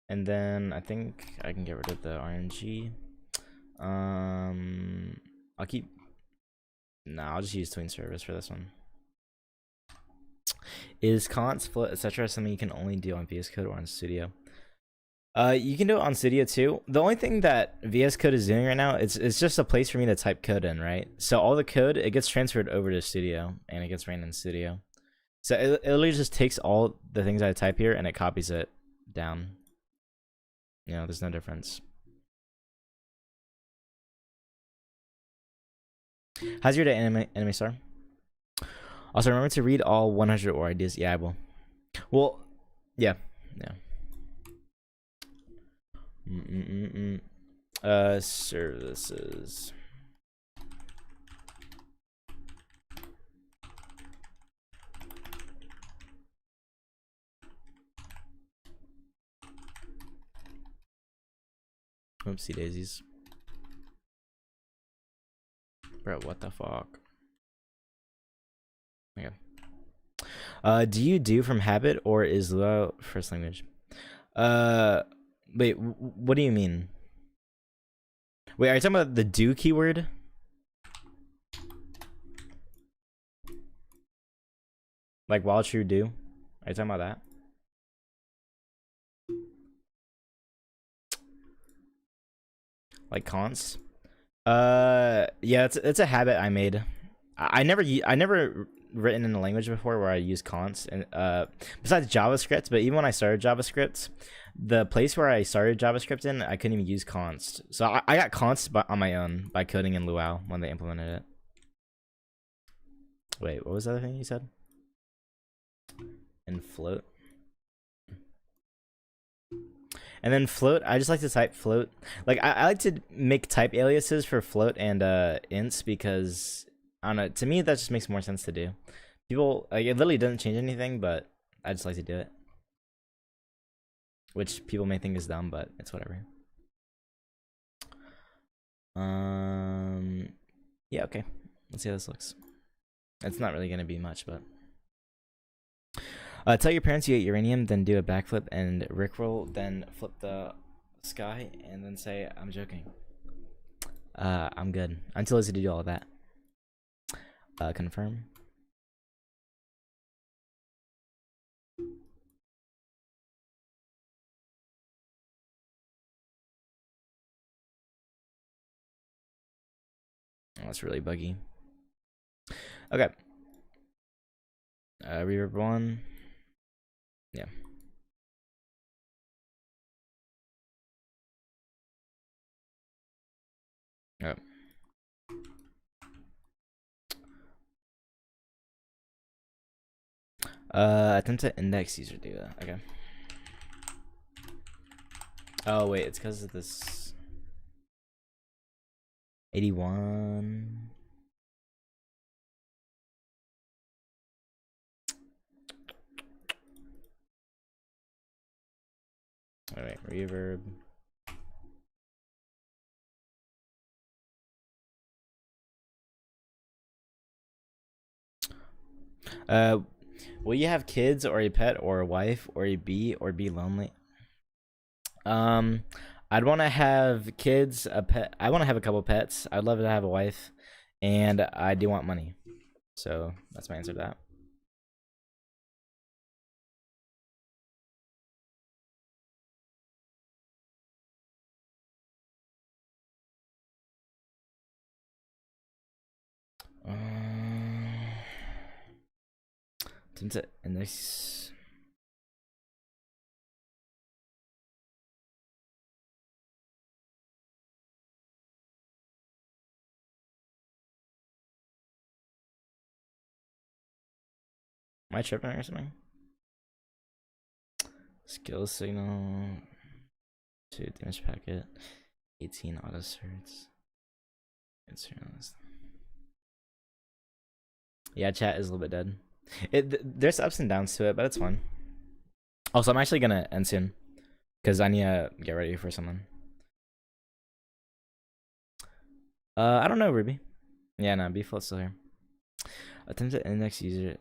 And then I think I can get rid of the RNG. I'll keep. Nah, I'll just use tween service for this one. Is const, split, etc. something you can only do on VS Code or on Studio? You can do it on Studio too. The only thing that VS Code is doing right now, it's just a place for me to type code in, right? So all the code, it gets transferred over to Studio and it gets ran in Studio. So it literally just takes all the things I type here and it copies it down. You know, there's no difference. How's your day, Anime Star? Also, remember to read all 100 or ideas. Yeah, I will. Well, yeah. Services. Oopsie daisies. Bro, what the fuck? Okay. Do you do from habit or is Lua first language? Wait, what do you mean? Wait, are you talking about the do keyword? Like while true do? Are you talking about that? Like const? Yeah, it's a habit I made. I never written in a language before where I use const, and besides JavaScript. But even when I started JavaScript, the place where I started JavaScript in, I couldn't even use const. So I got const on my own by coding in Luau when they implemented it. Wait, what was the other thing you said? And float. And then float, I just like to type float. Like I like to make type aliases for float and ints because I don't know. To me, that just makes more sense to do. People like it literally doesn't change anything, but I just like to do it. Which people may think is dumb, but it's whatever. Yeah, okay. Let's see how this looks. It's not really gonna be much, but tell your parents you ate uranium, then do a backflip and rickroll, then flip the sky, and then say, I'm joking. I'm good. I'm too lazy to do all of that. Confirm. Oh, that's really buggy. Okay. Reverb 1. Yeah. Yep. Attempt to index user data. Okay. Oh wait, it's because of this 81. All right, reverb. Will you have kids or a pet or a wife or be lonely? I'd want to have kids, a pet. I want to have a couple pets. I'd love to have a wife, and I do want money. So that's my answer to that. Attempt to index. Am I tripping or something? Skill signal. 2 damage packet. 18 auto certs. Yeah, chat is a little bit dead. There's ups and downs to it, but it's fun. Also, I'm actually gonna end soon because I need to get ready for someone. I don't know, Ruby. Yeah, no, B-Float's still here. Attempt to index user.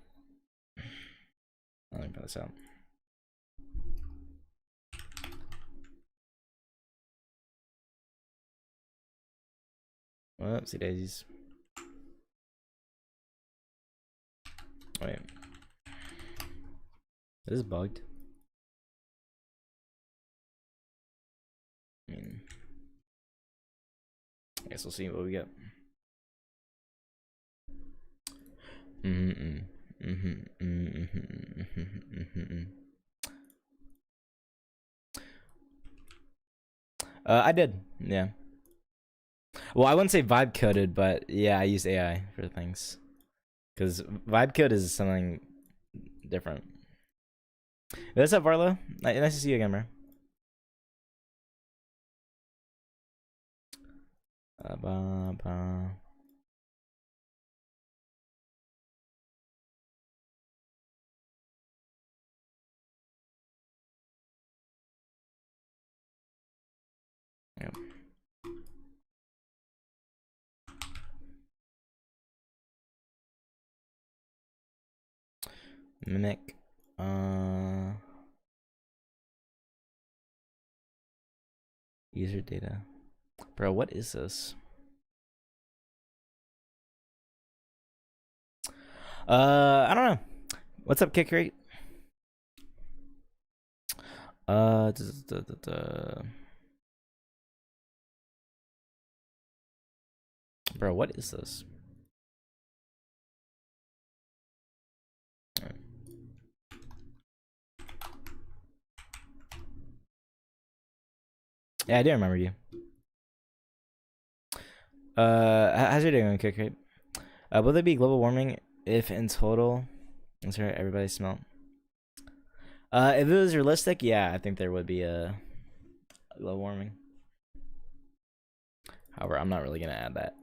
Let me put this out. Whoopsie daisies. Wait. This is bugged. I mean, I guess we'll see what we get. I did, yeah. Well, I wouldn't say vibe coded, but yeah, I used AI for things. Because vibe code is something different. What's up, Varlo? Nice to see you again, bro. Yep. Mimic. User data. Bro, what is this? I don't know. What's up, kick rate? Bro, what is this? Yeah, I do remember you. How's your day going, kick rate? Will there be global warming if in total? I'm sorry, everybody smelt. If it was realistic, yeah, I think there would be a global warming. However, I'm not really gonna add that.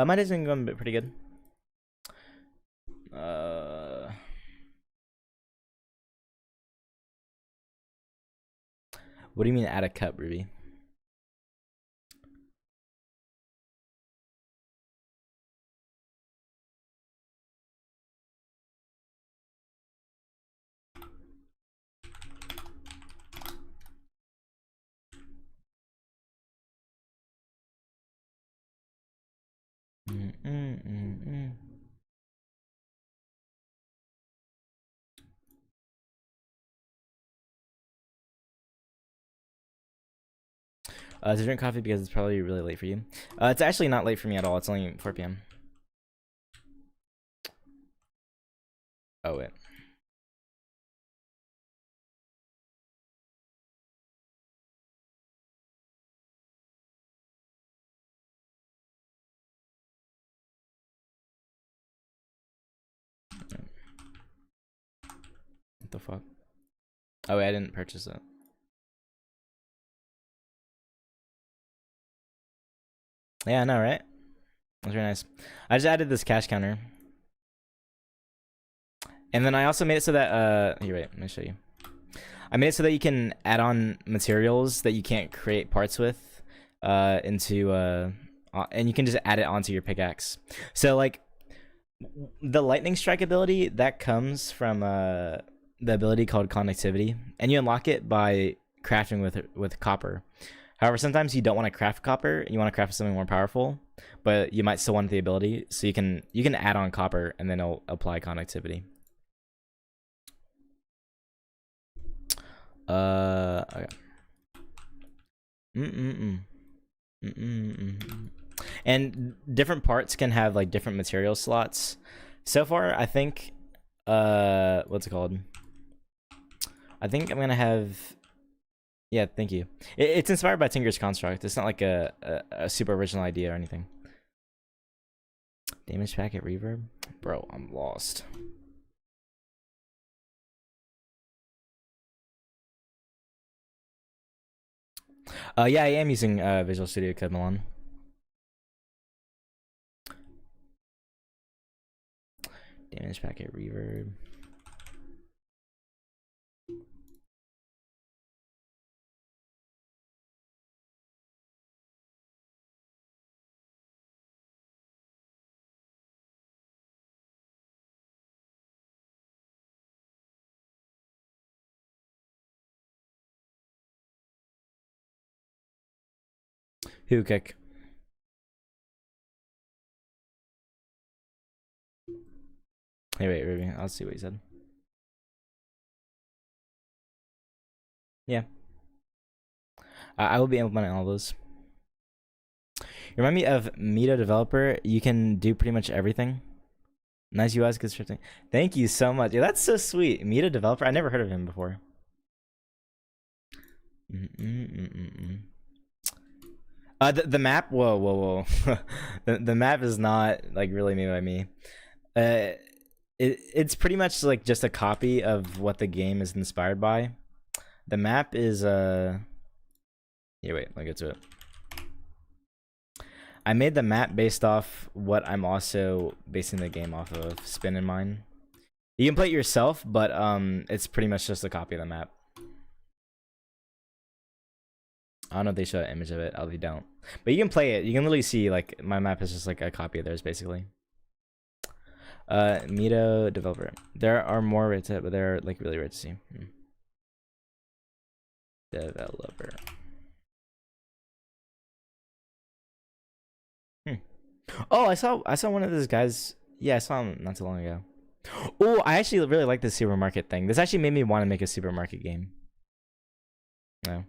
My day's been going pretty good. What do you mean add a cup, Ruby? To drink coffee because it's probably really late for you. It's actually not late for me at all. It's only 4 p.m. Oh, wait. What the fuck? Oh, wait, I didn't purchase it. Yeah, I know, right? That's very nice. I just added this cash counter. And then I also made it so that, here, wait, let me show you. I made it so that you can add on materials that you can't create parts with, and you can just add it onto your pickaxe. So, like, the lightning strike ability, that comes from, the ability called connectivity, and you unlock it by crafting with copper. However, sometimes you don't want to craft copper, you want to craft something more powerful, but you might still want the ability, so you can add on copper and then it'll apply connectivity. Okay. And different parts can have like different material slots. So far, I think what's it called? I think I'm gonna have, yeah, thank you. It's inspired by Tinker's Construct. It's not like a super original idea or anything. Damage packet reverb? Bro, I'm lost. Yeah, I am using Visual Studio Code Milan. Damage packet reverb. Who kick? Hey, wait, Ruby. I'll see what he said. Yeah. I will be implementing all those. You remind me of Meta Developer. You can do pretty much everything. Nice UI, good scripting. Thank you so much. Yeah, that's so sweet. Meta Developer. I never heard of him before. The map. Whoa. the map is not like really made by me. It's pretty much like just a copy of what the game is inspired by. The map is yeah, wait, let me get to it. I made the map based off what I'm also basing the game off of. Spin in Mine. You can play it yourself, but it's pretty much just a copy of the map. I don't know if they show an image of it. Oh, they don't. But you can play it. You can literally see like my map is just like a copy of theirs, basically. Meta Developer. There are more rare to, but they're like really rare to see. Developer. Oh, I saw one of those guys. Yeah, I saw him not too long ago. Oh, I actually really like this supermarket thing. This actually made me want to make a supermarket game. No.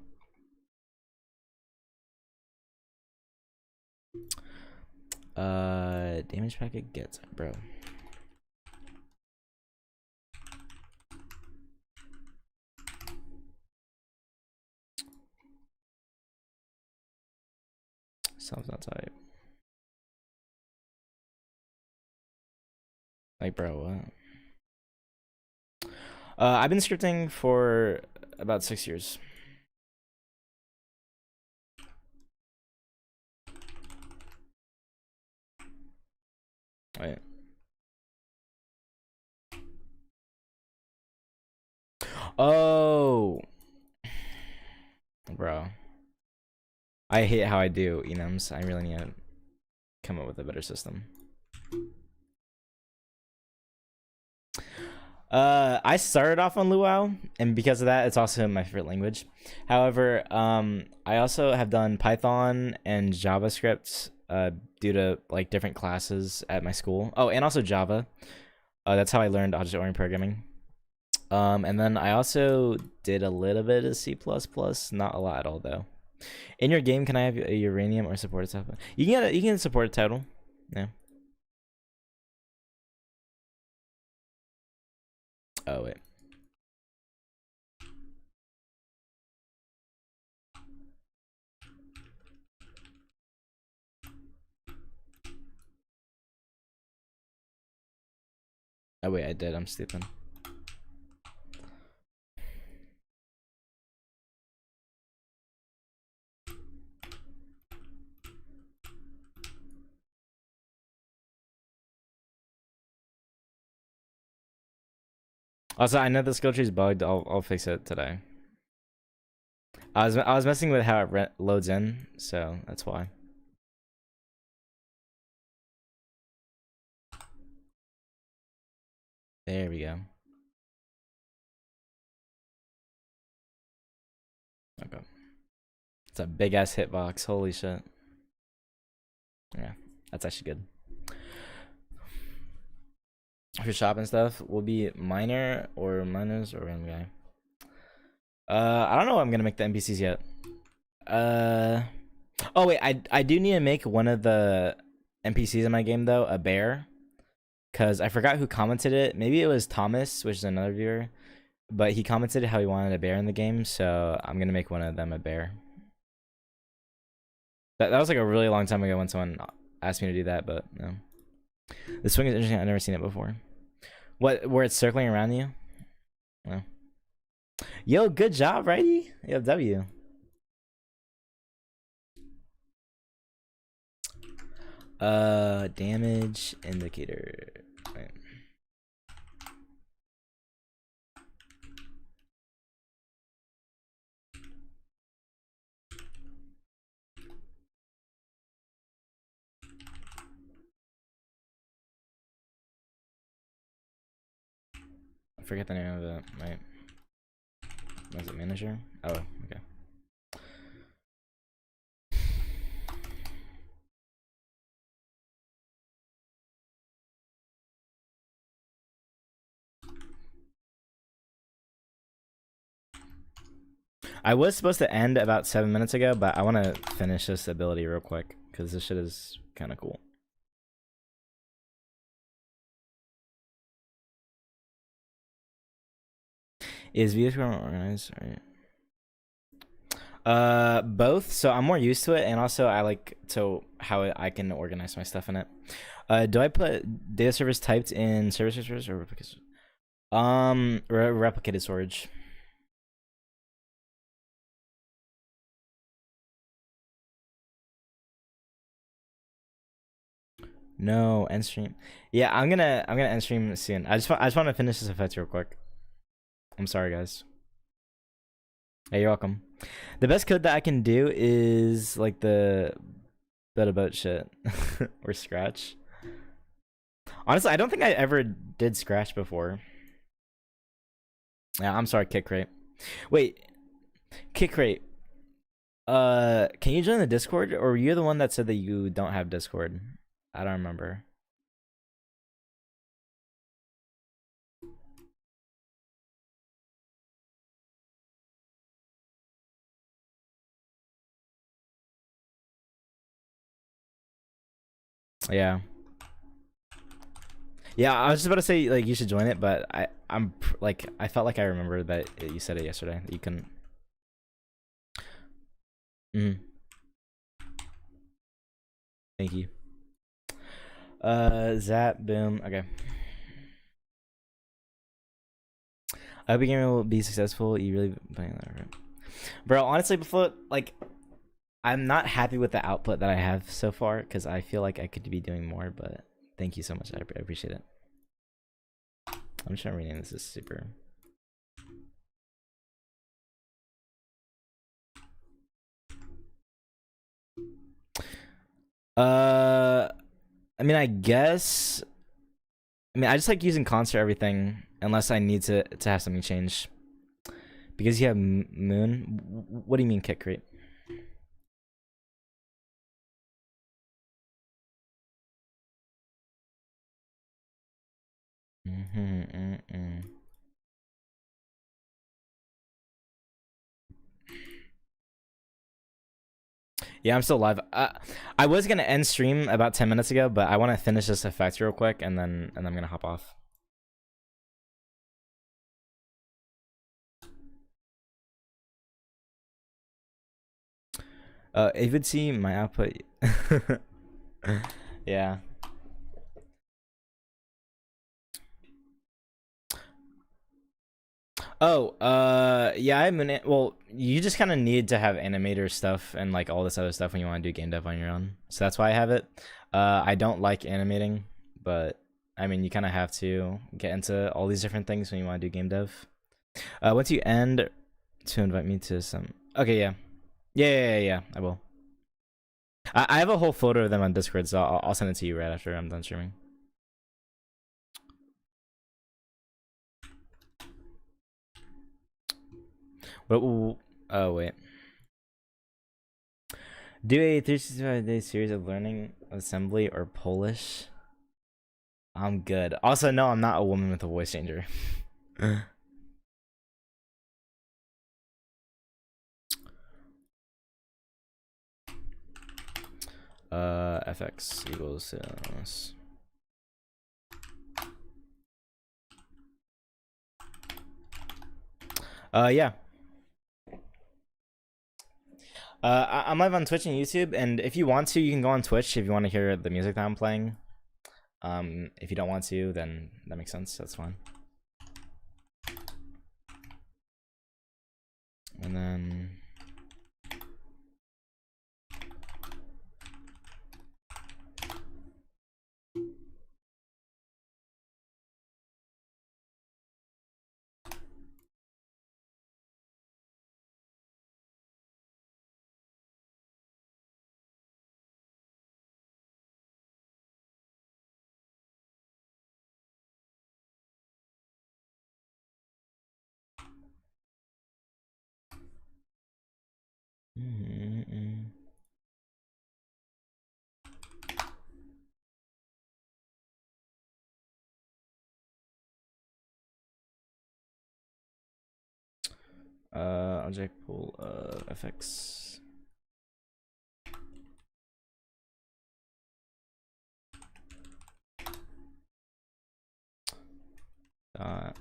Damage packet gets, bro. Sounds not tight. Like, bro, what? I've been scripting for about 6 years. Wait. Oh, bro. I hate how I do enums. I really need to come up with a better system. I started off on Luau, and because of that, it's also my favorite language. However, I also have done Python and JavaScript due to like different classes at my school. Oh, and also Java. That's how I learned object-oriented programming. And then I also did a little bit of C++, not a lot at all though. In your game, can I have a uranium or supported title? You can get a supported title. Yeah. Oh wait. Oh wait, I did. I'm stupid. Also, I know the skill tree is bugged. I'll fix it today. I was messing with how it loads in, so that's why. There we go. It's a big ass hitbox. Holy shit. Yeah, that's actually good. For shop and stuff, will be miner or miners or random guy. I don't know what I'm gonna make the NPCs yet. Oh wait, I do need to make one of the NPCs in my game though a bear, cause I forgot who commented it. Maybe it was Thomas, which is another viewer, but he commented how he wanted a bear in the game, so I'm gonna make one of them a bear. That was like a really long time ago when someone asked me to do that, but no. The swing is interesting. I've never seen it before. What? Where it's circling around you? No. Yo, good job, righty. Yo, W. Damage indicator. Right. I forget the name of it. Right. Was it manager? Oh, okay. I was supposed to end about 7 minutes ago, but I want to finish this ability real quick because this shit is kind of cool. Is VS organized? Right. Both. So I'm more used to it, and also I like to how I can organize my stuff in it. Do I put data servers typed in service servers or replicated? Replicated storage. No, end stream. Yeah, I'm gonna end stream soon. I just want to finish this effect real quick. I'm sorry, guys. Hey, you're welcome. The best code that I can do is like the better boat shit or scratch. Honestly, I don't think I ever did scratch before. Yeah, I'm sorry, kick crate. Wait, kick crate. Can you join the Discord, or were you the one that said that you don't have Discord? I don't remember. Yeah. Yeah, I was just about to say like you should join it, but I'm like I felt like I remember that you said it yesterday that you couldn't. Mm. Thank you. Zap boom. Okay. I hope your game will be successful. You really playing that, right? Bro? Honestly, before like, I'm not happy with the output that I have so far because I feel like I could be doing more. But thank you so much. I appreciate it. I'm just trying to rename this as super. I mean, I guess. I mean, I just like using const for everything unless I need to have something change. Because you have moon. What do you mean kick crate? Yeah, I'm still live. I was gonna end stream about 10 minutes ago, but I want to finish this effect real quick, and then I'm gonna hop off. If you would see my output. Yeah. Oh, yeah. I mean, well, you just kind of need to have animator stuff and like all this other stuff when you want to do game dev on your own. So that's why I have it. I don't like animating, but I mean, you kind of have to get into all these different things when you want to do game dev. Once you end, to invite me to some. Okay, yeah, yeah. I will. I have a whole photo of them on Discord, so I'll send it to you right after I'm done streaming. But oh wait. Do a 365-day series of learning assembly or Polish. I'm good. Also, no, I'm not a woman with a voice changer. FX equals yeah. I'm live on Twitch and YouTube, and if you want to, you can go on Twitch if you want to hear the music that I'm playing. If you don't want to, then that makes sense. That's fine. And then object pool FX. Dot.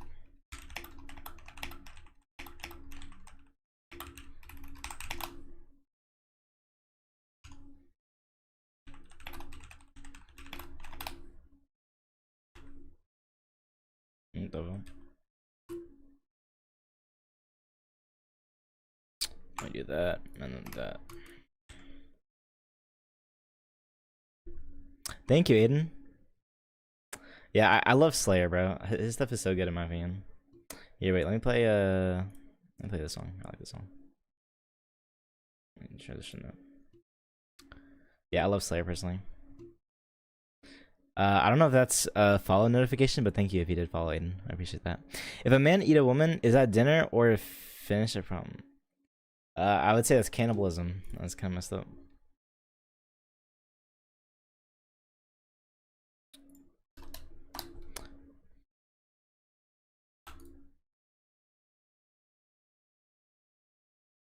I do that and then that. Thank you, Aiden. Yeah, I love Slayer, bro. His stuff is so good in my opinion. Yeah, wait, let me play this song. I like this song. Let me transition that. Yeah, I love Slayer personally. I don't know if that's a follow notification, but thank you if you did follow, Aiden. I appreciate that. If a man eat a woman, is that dinner or finish a problem? I would say that's cannibalism. That's kind of messed up.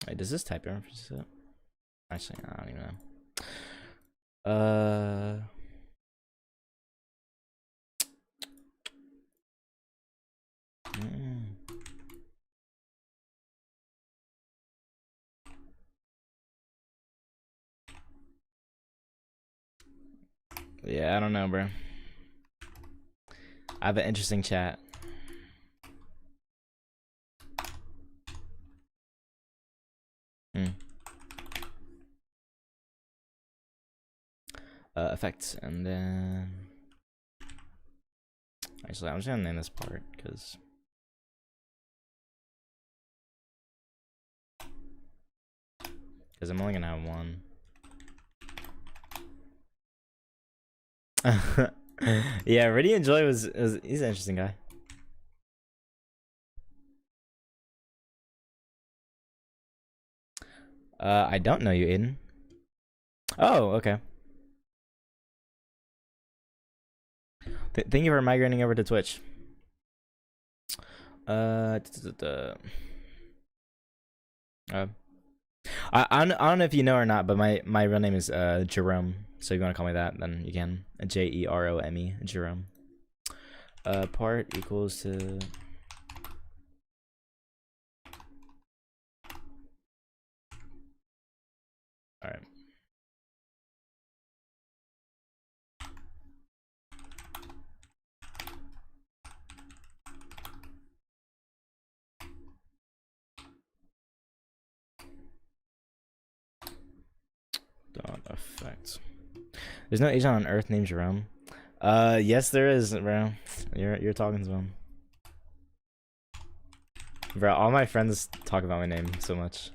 Wait, does this type reference it? Actually, I don't even know. Yeah, I don't know, bro. I have an interesting chat. Effects, and then actually, I'm just gonna name this part because I'm only gonna have one. Yeah, Radiant Joy was he's an interesting guy. I don't know you, Aiden. Oh, okay. Thank you for migrating over to Twitch. I don't know if you know or not, but my real name is Jerome. So if you want to call me that, then you can. Jerome, Jerome. Part equals to. All right. Dot effect. There's no Asian on Earth named Jerome. Yes there is, bro. You're talking to him. Bro, all my friends talk about my name so much.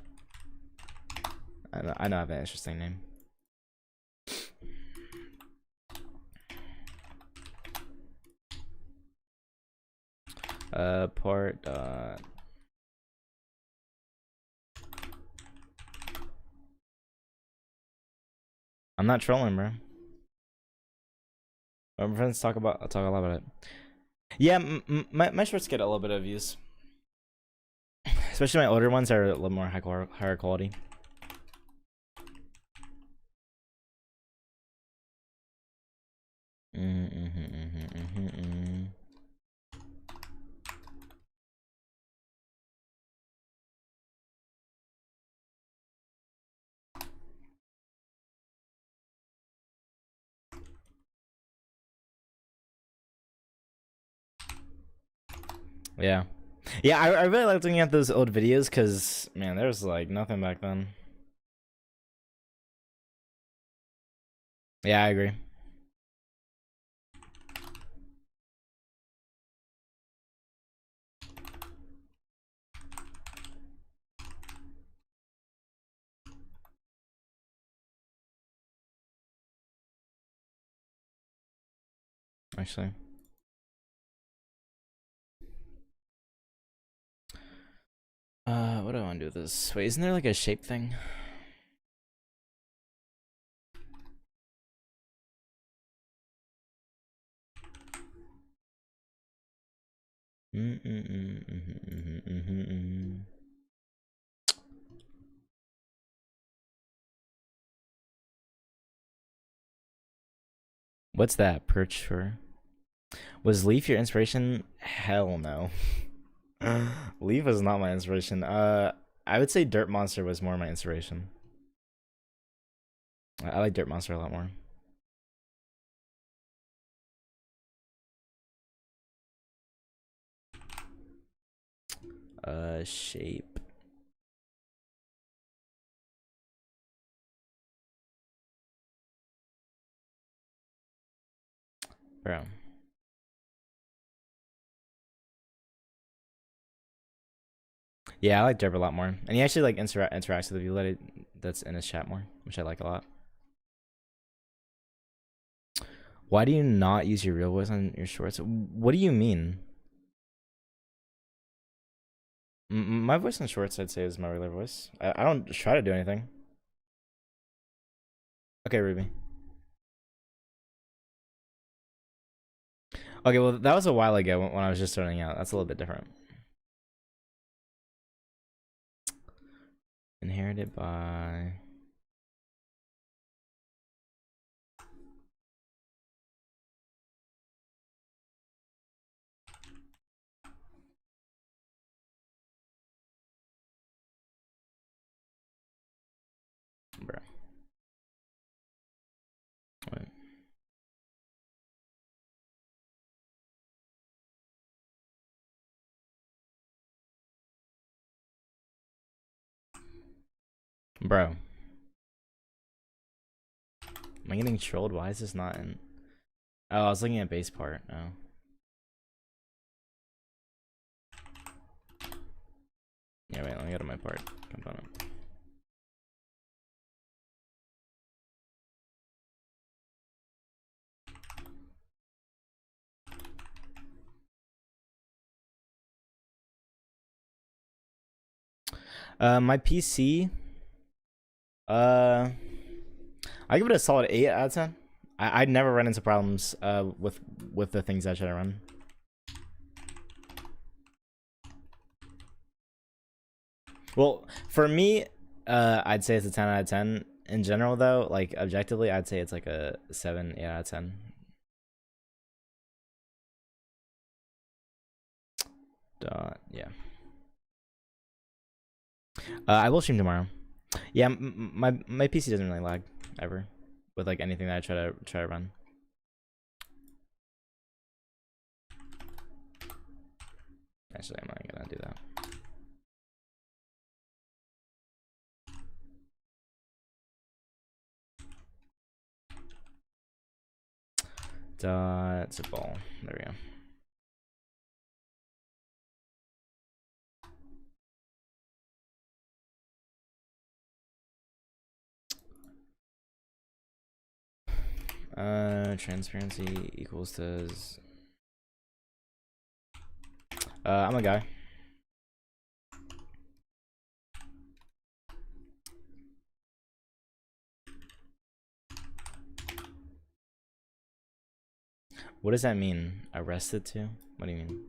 I know I have an interesting name. Part I'm not trolling, bro. My friends talk a lot about it. Yeah, my shorts get a little bit of views. Especially my older ones are a little more higher quality. Yeah. Yeah, I really like looking at those old videos because, man, there's like nothing back then. Yeah, I agree. Actually. What do I want to do with this? Wait, isn't there like a shape thing? What's that? Perch for? Was Leaf your inspiration? Hell no. Leaf was not my inspiration. I would say Dirt Monster was more my inspiration. I like Dirt Monster a lot more. Shape. Bro. Yeah, I like Derp a lot more, and he actually like interacts with the people that's in his chat more, which I like a lot. Why do you not use your real voice on your shorts? What do you mean? My voice on shorts, I'd say, is my regular voice. I don't try to do anything. Okay, Ruby. Okay, well, that was a while ago when I was just starting out. That's a little bit different. Inherited by... Bro. Wait. Bro. Am I getting trolled? Why is this not in... Oh, I was looking at base part. Oh. Yeah, wait, let me go to my part component. My PC... I give it a solid 8 out of 10. I'd never run into problems with the things I try to run. Well, for me, I'd say it's a 10 out of 10. In general, though, like objectively, I'd say it's like a 7, 8 out of 10. Yeah. I will stream tomorrow. Yeah, my PC doesn't really lag ever with like anything that I try to run. Actually, I'm not gonna do that. It's a ball. There we go. Transparency equals to... I'm a guy. What does that mean? Arrested to? What do you mean?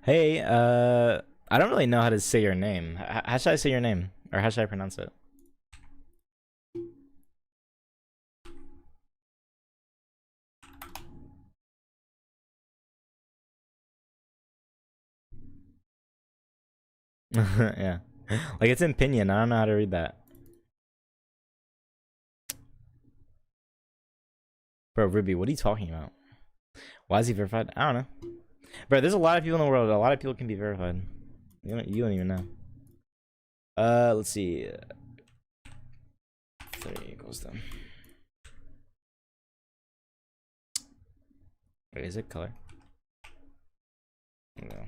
Hey, I don't really know how to say your name. How should I say your name? Or how should I pronounce it? Yeah. Like it's in Pinyin. I don't know how to read that. Bro, Ruby, what are you talking about? Why is he verified? I don't know. Bro, there's a lot of people in the world. A lot of people can be verified. You don't even know. Let's see. 3 equals them. Wait, is it color? No.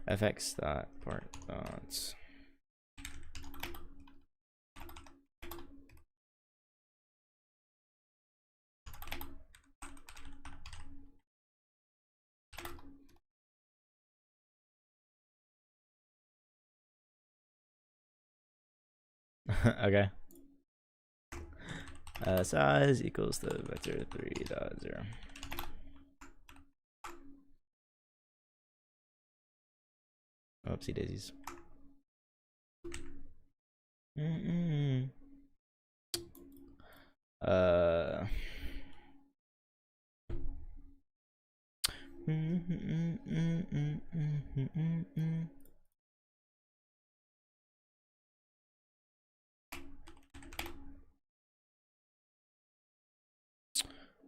fx dot part dots. Okay. Size equals the vector 3.0. Oopsie daisies.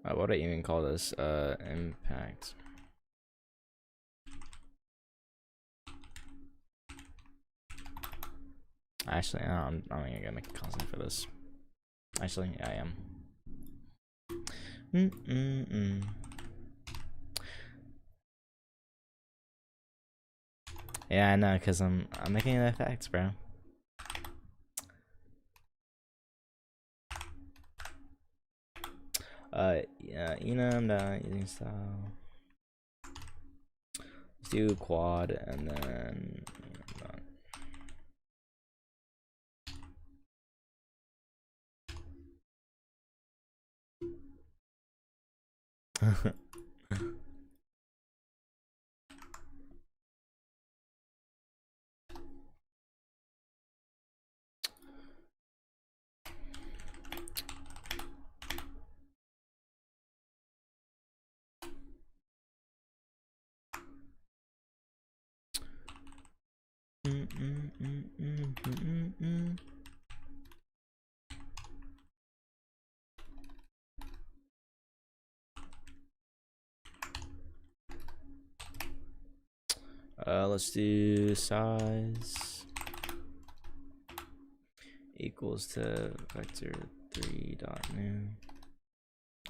What do I even call this? Impact. Actually, I'm gonna make a constant for this. Actually, yeah, I am. Yeah, I know, cause I'm making it effects, bro. Yeah, I'm not using style. Let's do quad and then. Let's do size equals to vector 3 dot new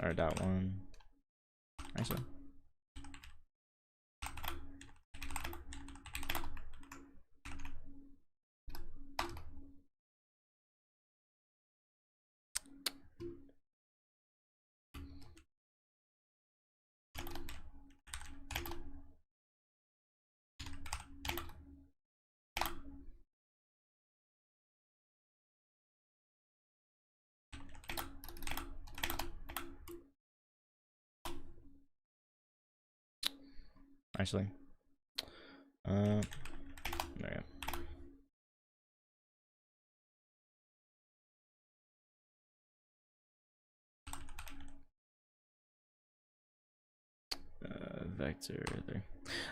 or dot 1. Actually. There we go. Vector 3.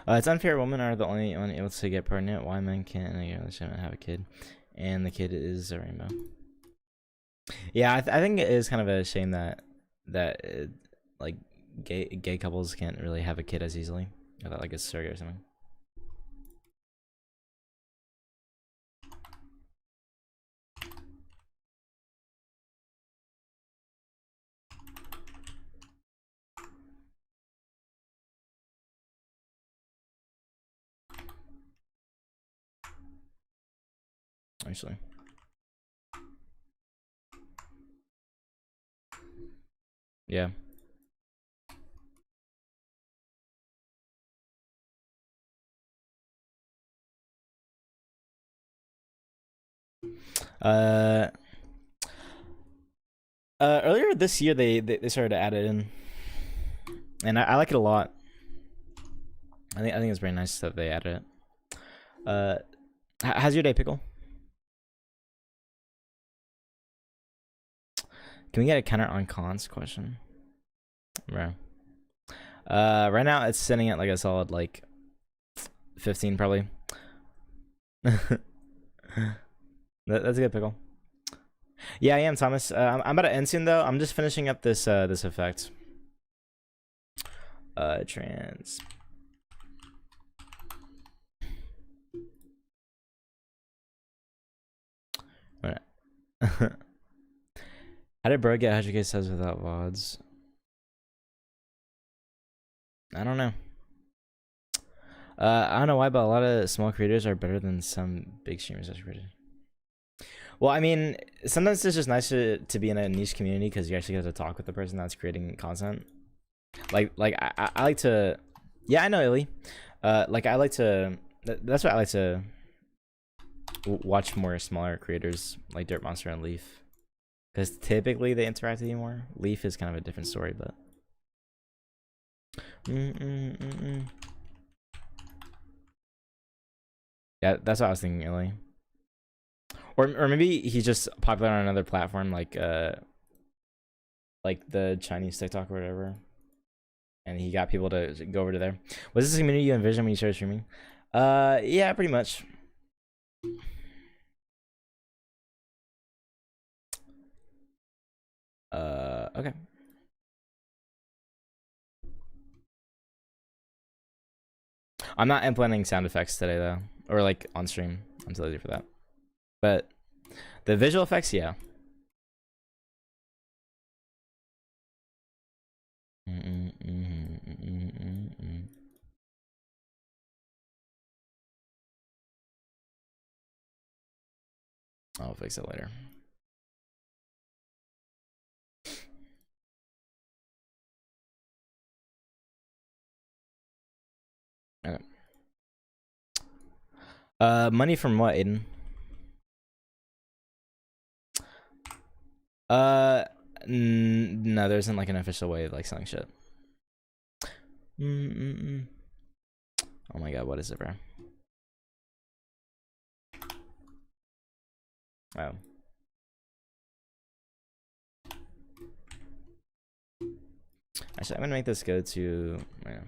It's unfair women are the only one able to get pregnant. Why men can't have a kid? And the kid is a rainbow. Yeah, I think it is kind of a shame that like gay couples can't really have a kid as easily without like a surrogate or something. actually. Yeah. Earlier this year they started to add it in, and I like it a lot. I think it's very nice that they added it. How's your day, Pickle? Can we get a counter on cons question? Bro. Right now it's sitting at like a solid like 15 probably. That's a good pickle. Yeah, I am, Thomas. I'm about to end soon though. I'm just finishing up this this effect. Trans. How did bro get 100k subs without VODs? I don't know. I don't know why, but a lot of small creators are better than some big streamers as creators. Well, I mean, sometimes it's just nice to be in a niche community because you actually get to talk with the person that's creating content. Like I like to, yeah, I know, Illy. Like I like to. That's why I like to watch more smaller creators like Dirt Monster and Leaf, because typically they interact with you more. Leaf is kind of a different story, but. Yeah, that's what I was thinking, Illy. Or maybe he's just popular on another platform like the Chinese TikTok or whatever, and he got people to go over to there. Was this the community you envisioned when you started streaming? Yeah, pretty much. Okay. I'm not implementing sound effects today though, or like on stream. I'm too lazy for that. But the visual effects, yeah. I'll fix it later. Okay. Money from what, Aiden? No, there isn't like an official way of like selling shit. Oh my god, what is it, bro? Oh. Actually, I'm gonna make this go to. Yeah.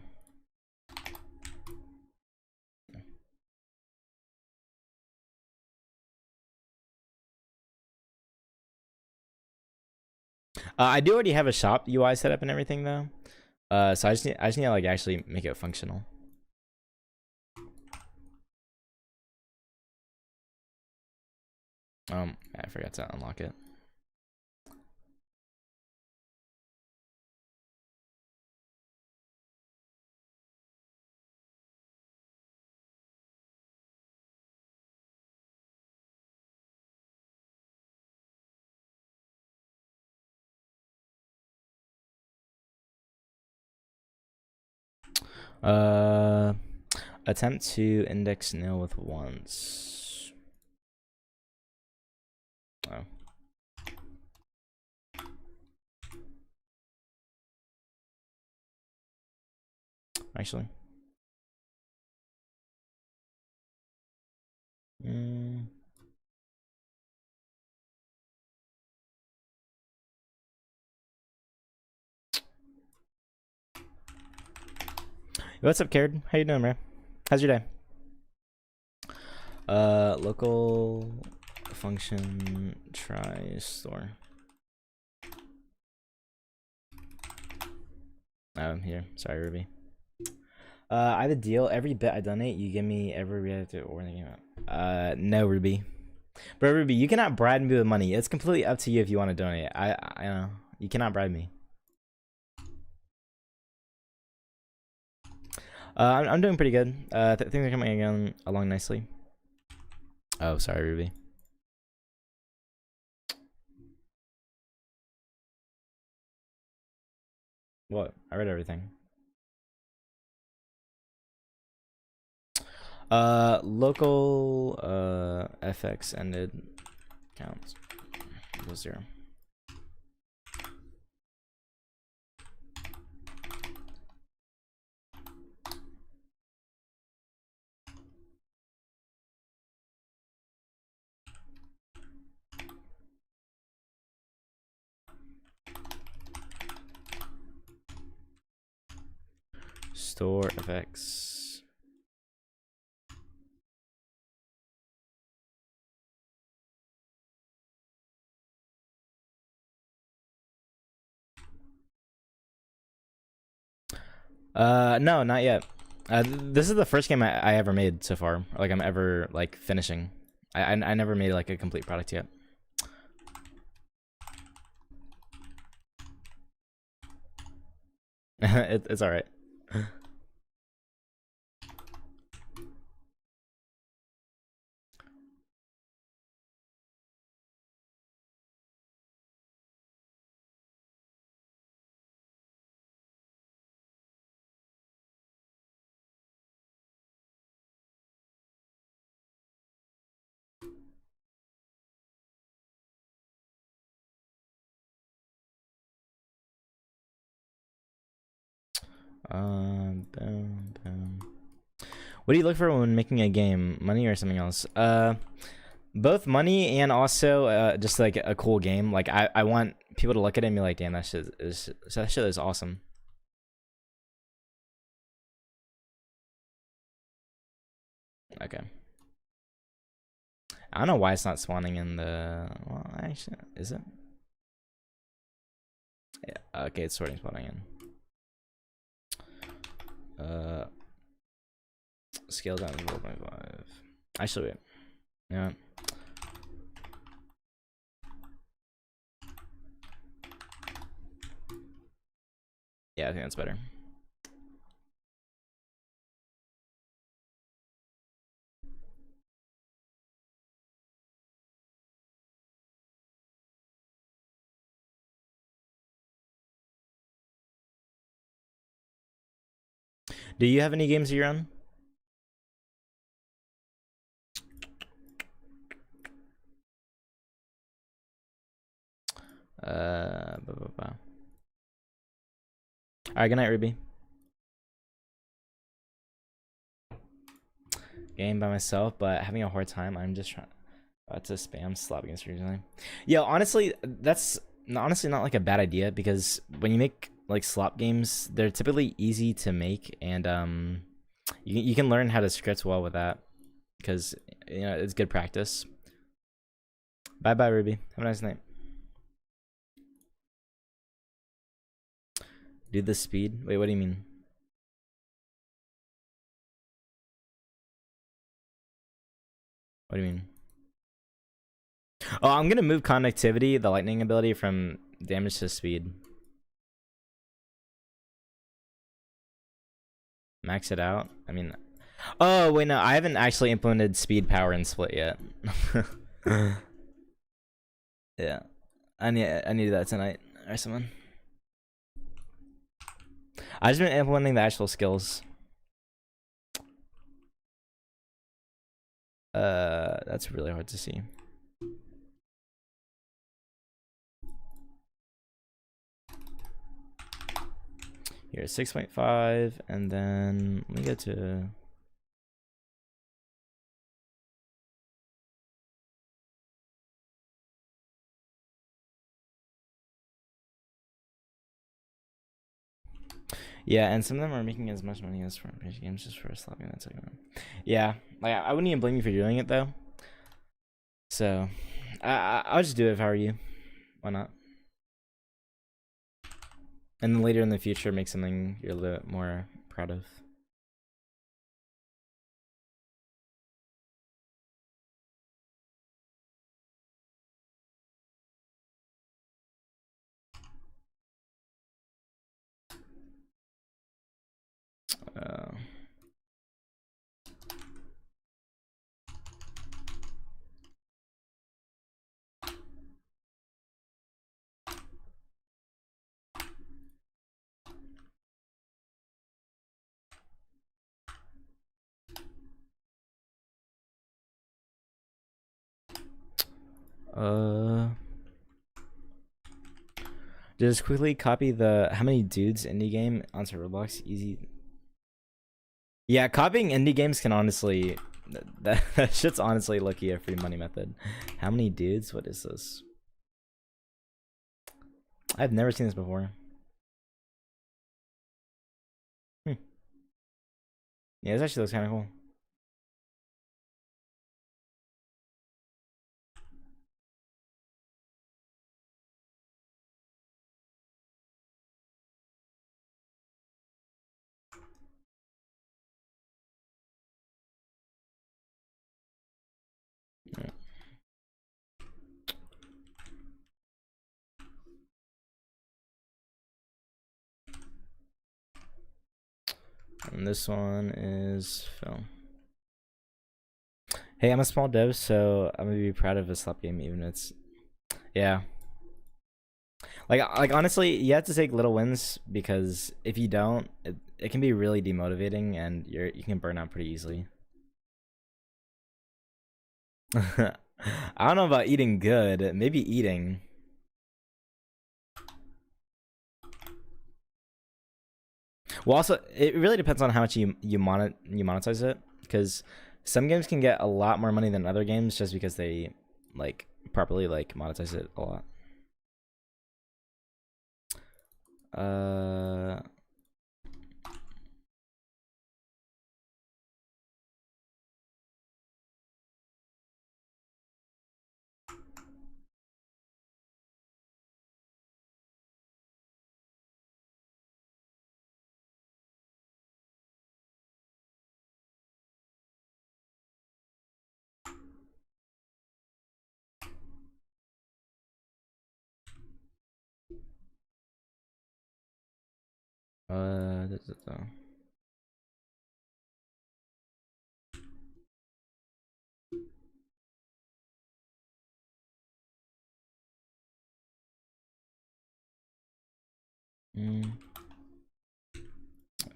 I do already have a shop UI set up and everything though. So I just need to like actually make it functional. I forgot to unlock it. Attempt to index nil with once. Oh. Actually. What's up, Caird? How you doing, bro? How's your day? Local function try store. Oh, here. Sorry, Ruby. I have a deal. Every bit I donate, you give me every reactor or anything. No, Ruby. Bro, Ruby, you cannot bribe me with money. It's completely up to you if you want to donate. I know. You cannot bribe me. I'm doing pretty good. Things are coming along nicely. Oh, sorry, Ruby. What? I read everything. Local FX ended counts was 0. Store FX. No, not yet. This is the first game I ever made so far. Like I'm ever like finishing. I never made like a complete product yet. It's all right. Boom, boom. What do you look for when making a game? Money or something else? Both money and also just like a cool game. Like I want people to look at it and be like, damn, that shit is awesome. Okay. I don't know why it's not spawning in the. Well, actually, is it? Yeah. Okay, it's sorting spawning in. Scale down to 4.5. Actually, wait. Yeah. Yeah, I think that's better. Do you have any games you're on? Blah, blah, blah. All right, good night, Ruby. Game by myself, but having a hard time. I'm just trying to spam slap against recently. Yeah, honestly, that's honestly not like a bad idea because when you make like slop games, they're typically easy to make, and you can learn how to script well with that because you know it's good practice. Bye bye, Ruby. Have a nice night. Do the speed. Wait, what do you mean? What do you mean? Oh, I'm gonna move connectivity, the lightning ability, from damage to speed. Max it out. I mean, oh wait, no, I haven't actually implemented speed, power, and split yet. Yeah, I need that tonight or something. I've just been implementing the actual skills. That's really hard to see. Here, 6.5, and then let me go to. Yeah, and some of them are making as much money as for PC games just for slapping that second one. Yeah, like I wouldn't even blame you for doing it though. So, I'll just do it if I were you. Why not? And then later in the future, make something you're a little bit more proud of. Uh, Just quickly copy the how many dudes indie game onto Roblox. Easy. Yeah, copying indie games can honestly that shit's honestly lucky a free money method. How many dudes? What is this? I've never seen this before. Yeah, this actually looks kind of cool. Yeah. And this one is film. Hey, I'm a small dev, so I'm gonna be proud of a slap game, even if it's yeah. Like honestly, you have to take little wins because if you don't, it can be really demotivating, and you can burn out pretty easily. I don't know about eating good. Maybe eating. Well, also, it really depends on how much you monetize it, because some games can get a lot more money than other games just because they like properly like monetize it a lot. Uh. Da, da, da.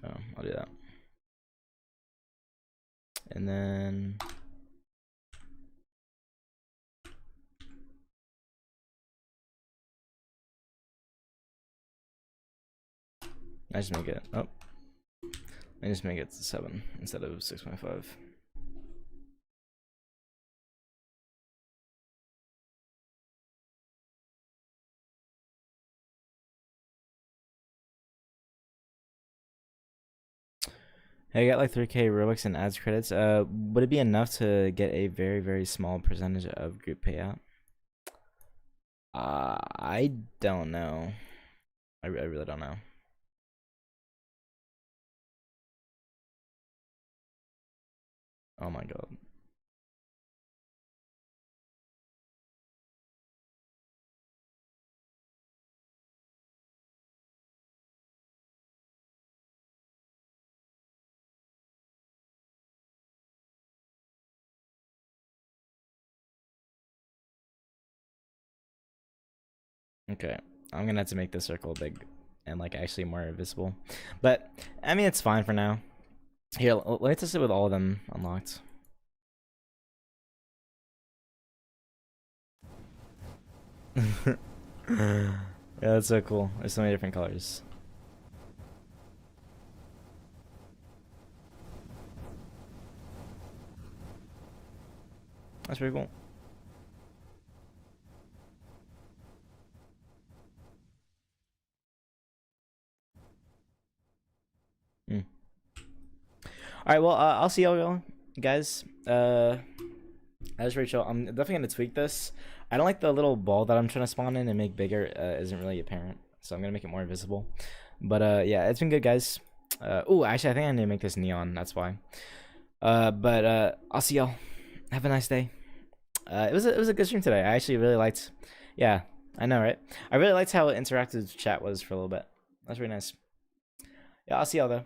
Oh, I'll do that. And then I just make it. Oh, I just make it 7 instead of 6.5. Hey, I got like 3K Robux and ads credits. Would it be enough to get a very, very small percentage of group payout? I don't know. I really don't know. Oh my god. Okay, I'm gonna have to make this circle big and like actually more visible. But I mean, it's fine for now. Here, let me test it with all of them unlocked. Yeah, that's so cool. There's so many different colors. That's pretty cool. Mm. All right, well, I'll see y'all guys. As Rachel, I'm definitely gonna tweak this. I don't like the little ball that I'm trying to spawn in and make bigger. Isn't really apparent, so I'm gonna make it more visible. But yeah, it's been good, guys. Oh, actually, I think I need to make this neon. That's why. But I'll see y'all. Have a nice day. It was a good stream today. I actually really liked. Yeah, I know, right? I really liked how interactive chat was for a little bit. That's really nice. Yeah, I'll see y'all though.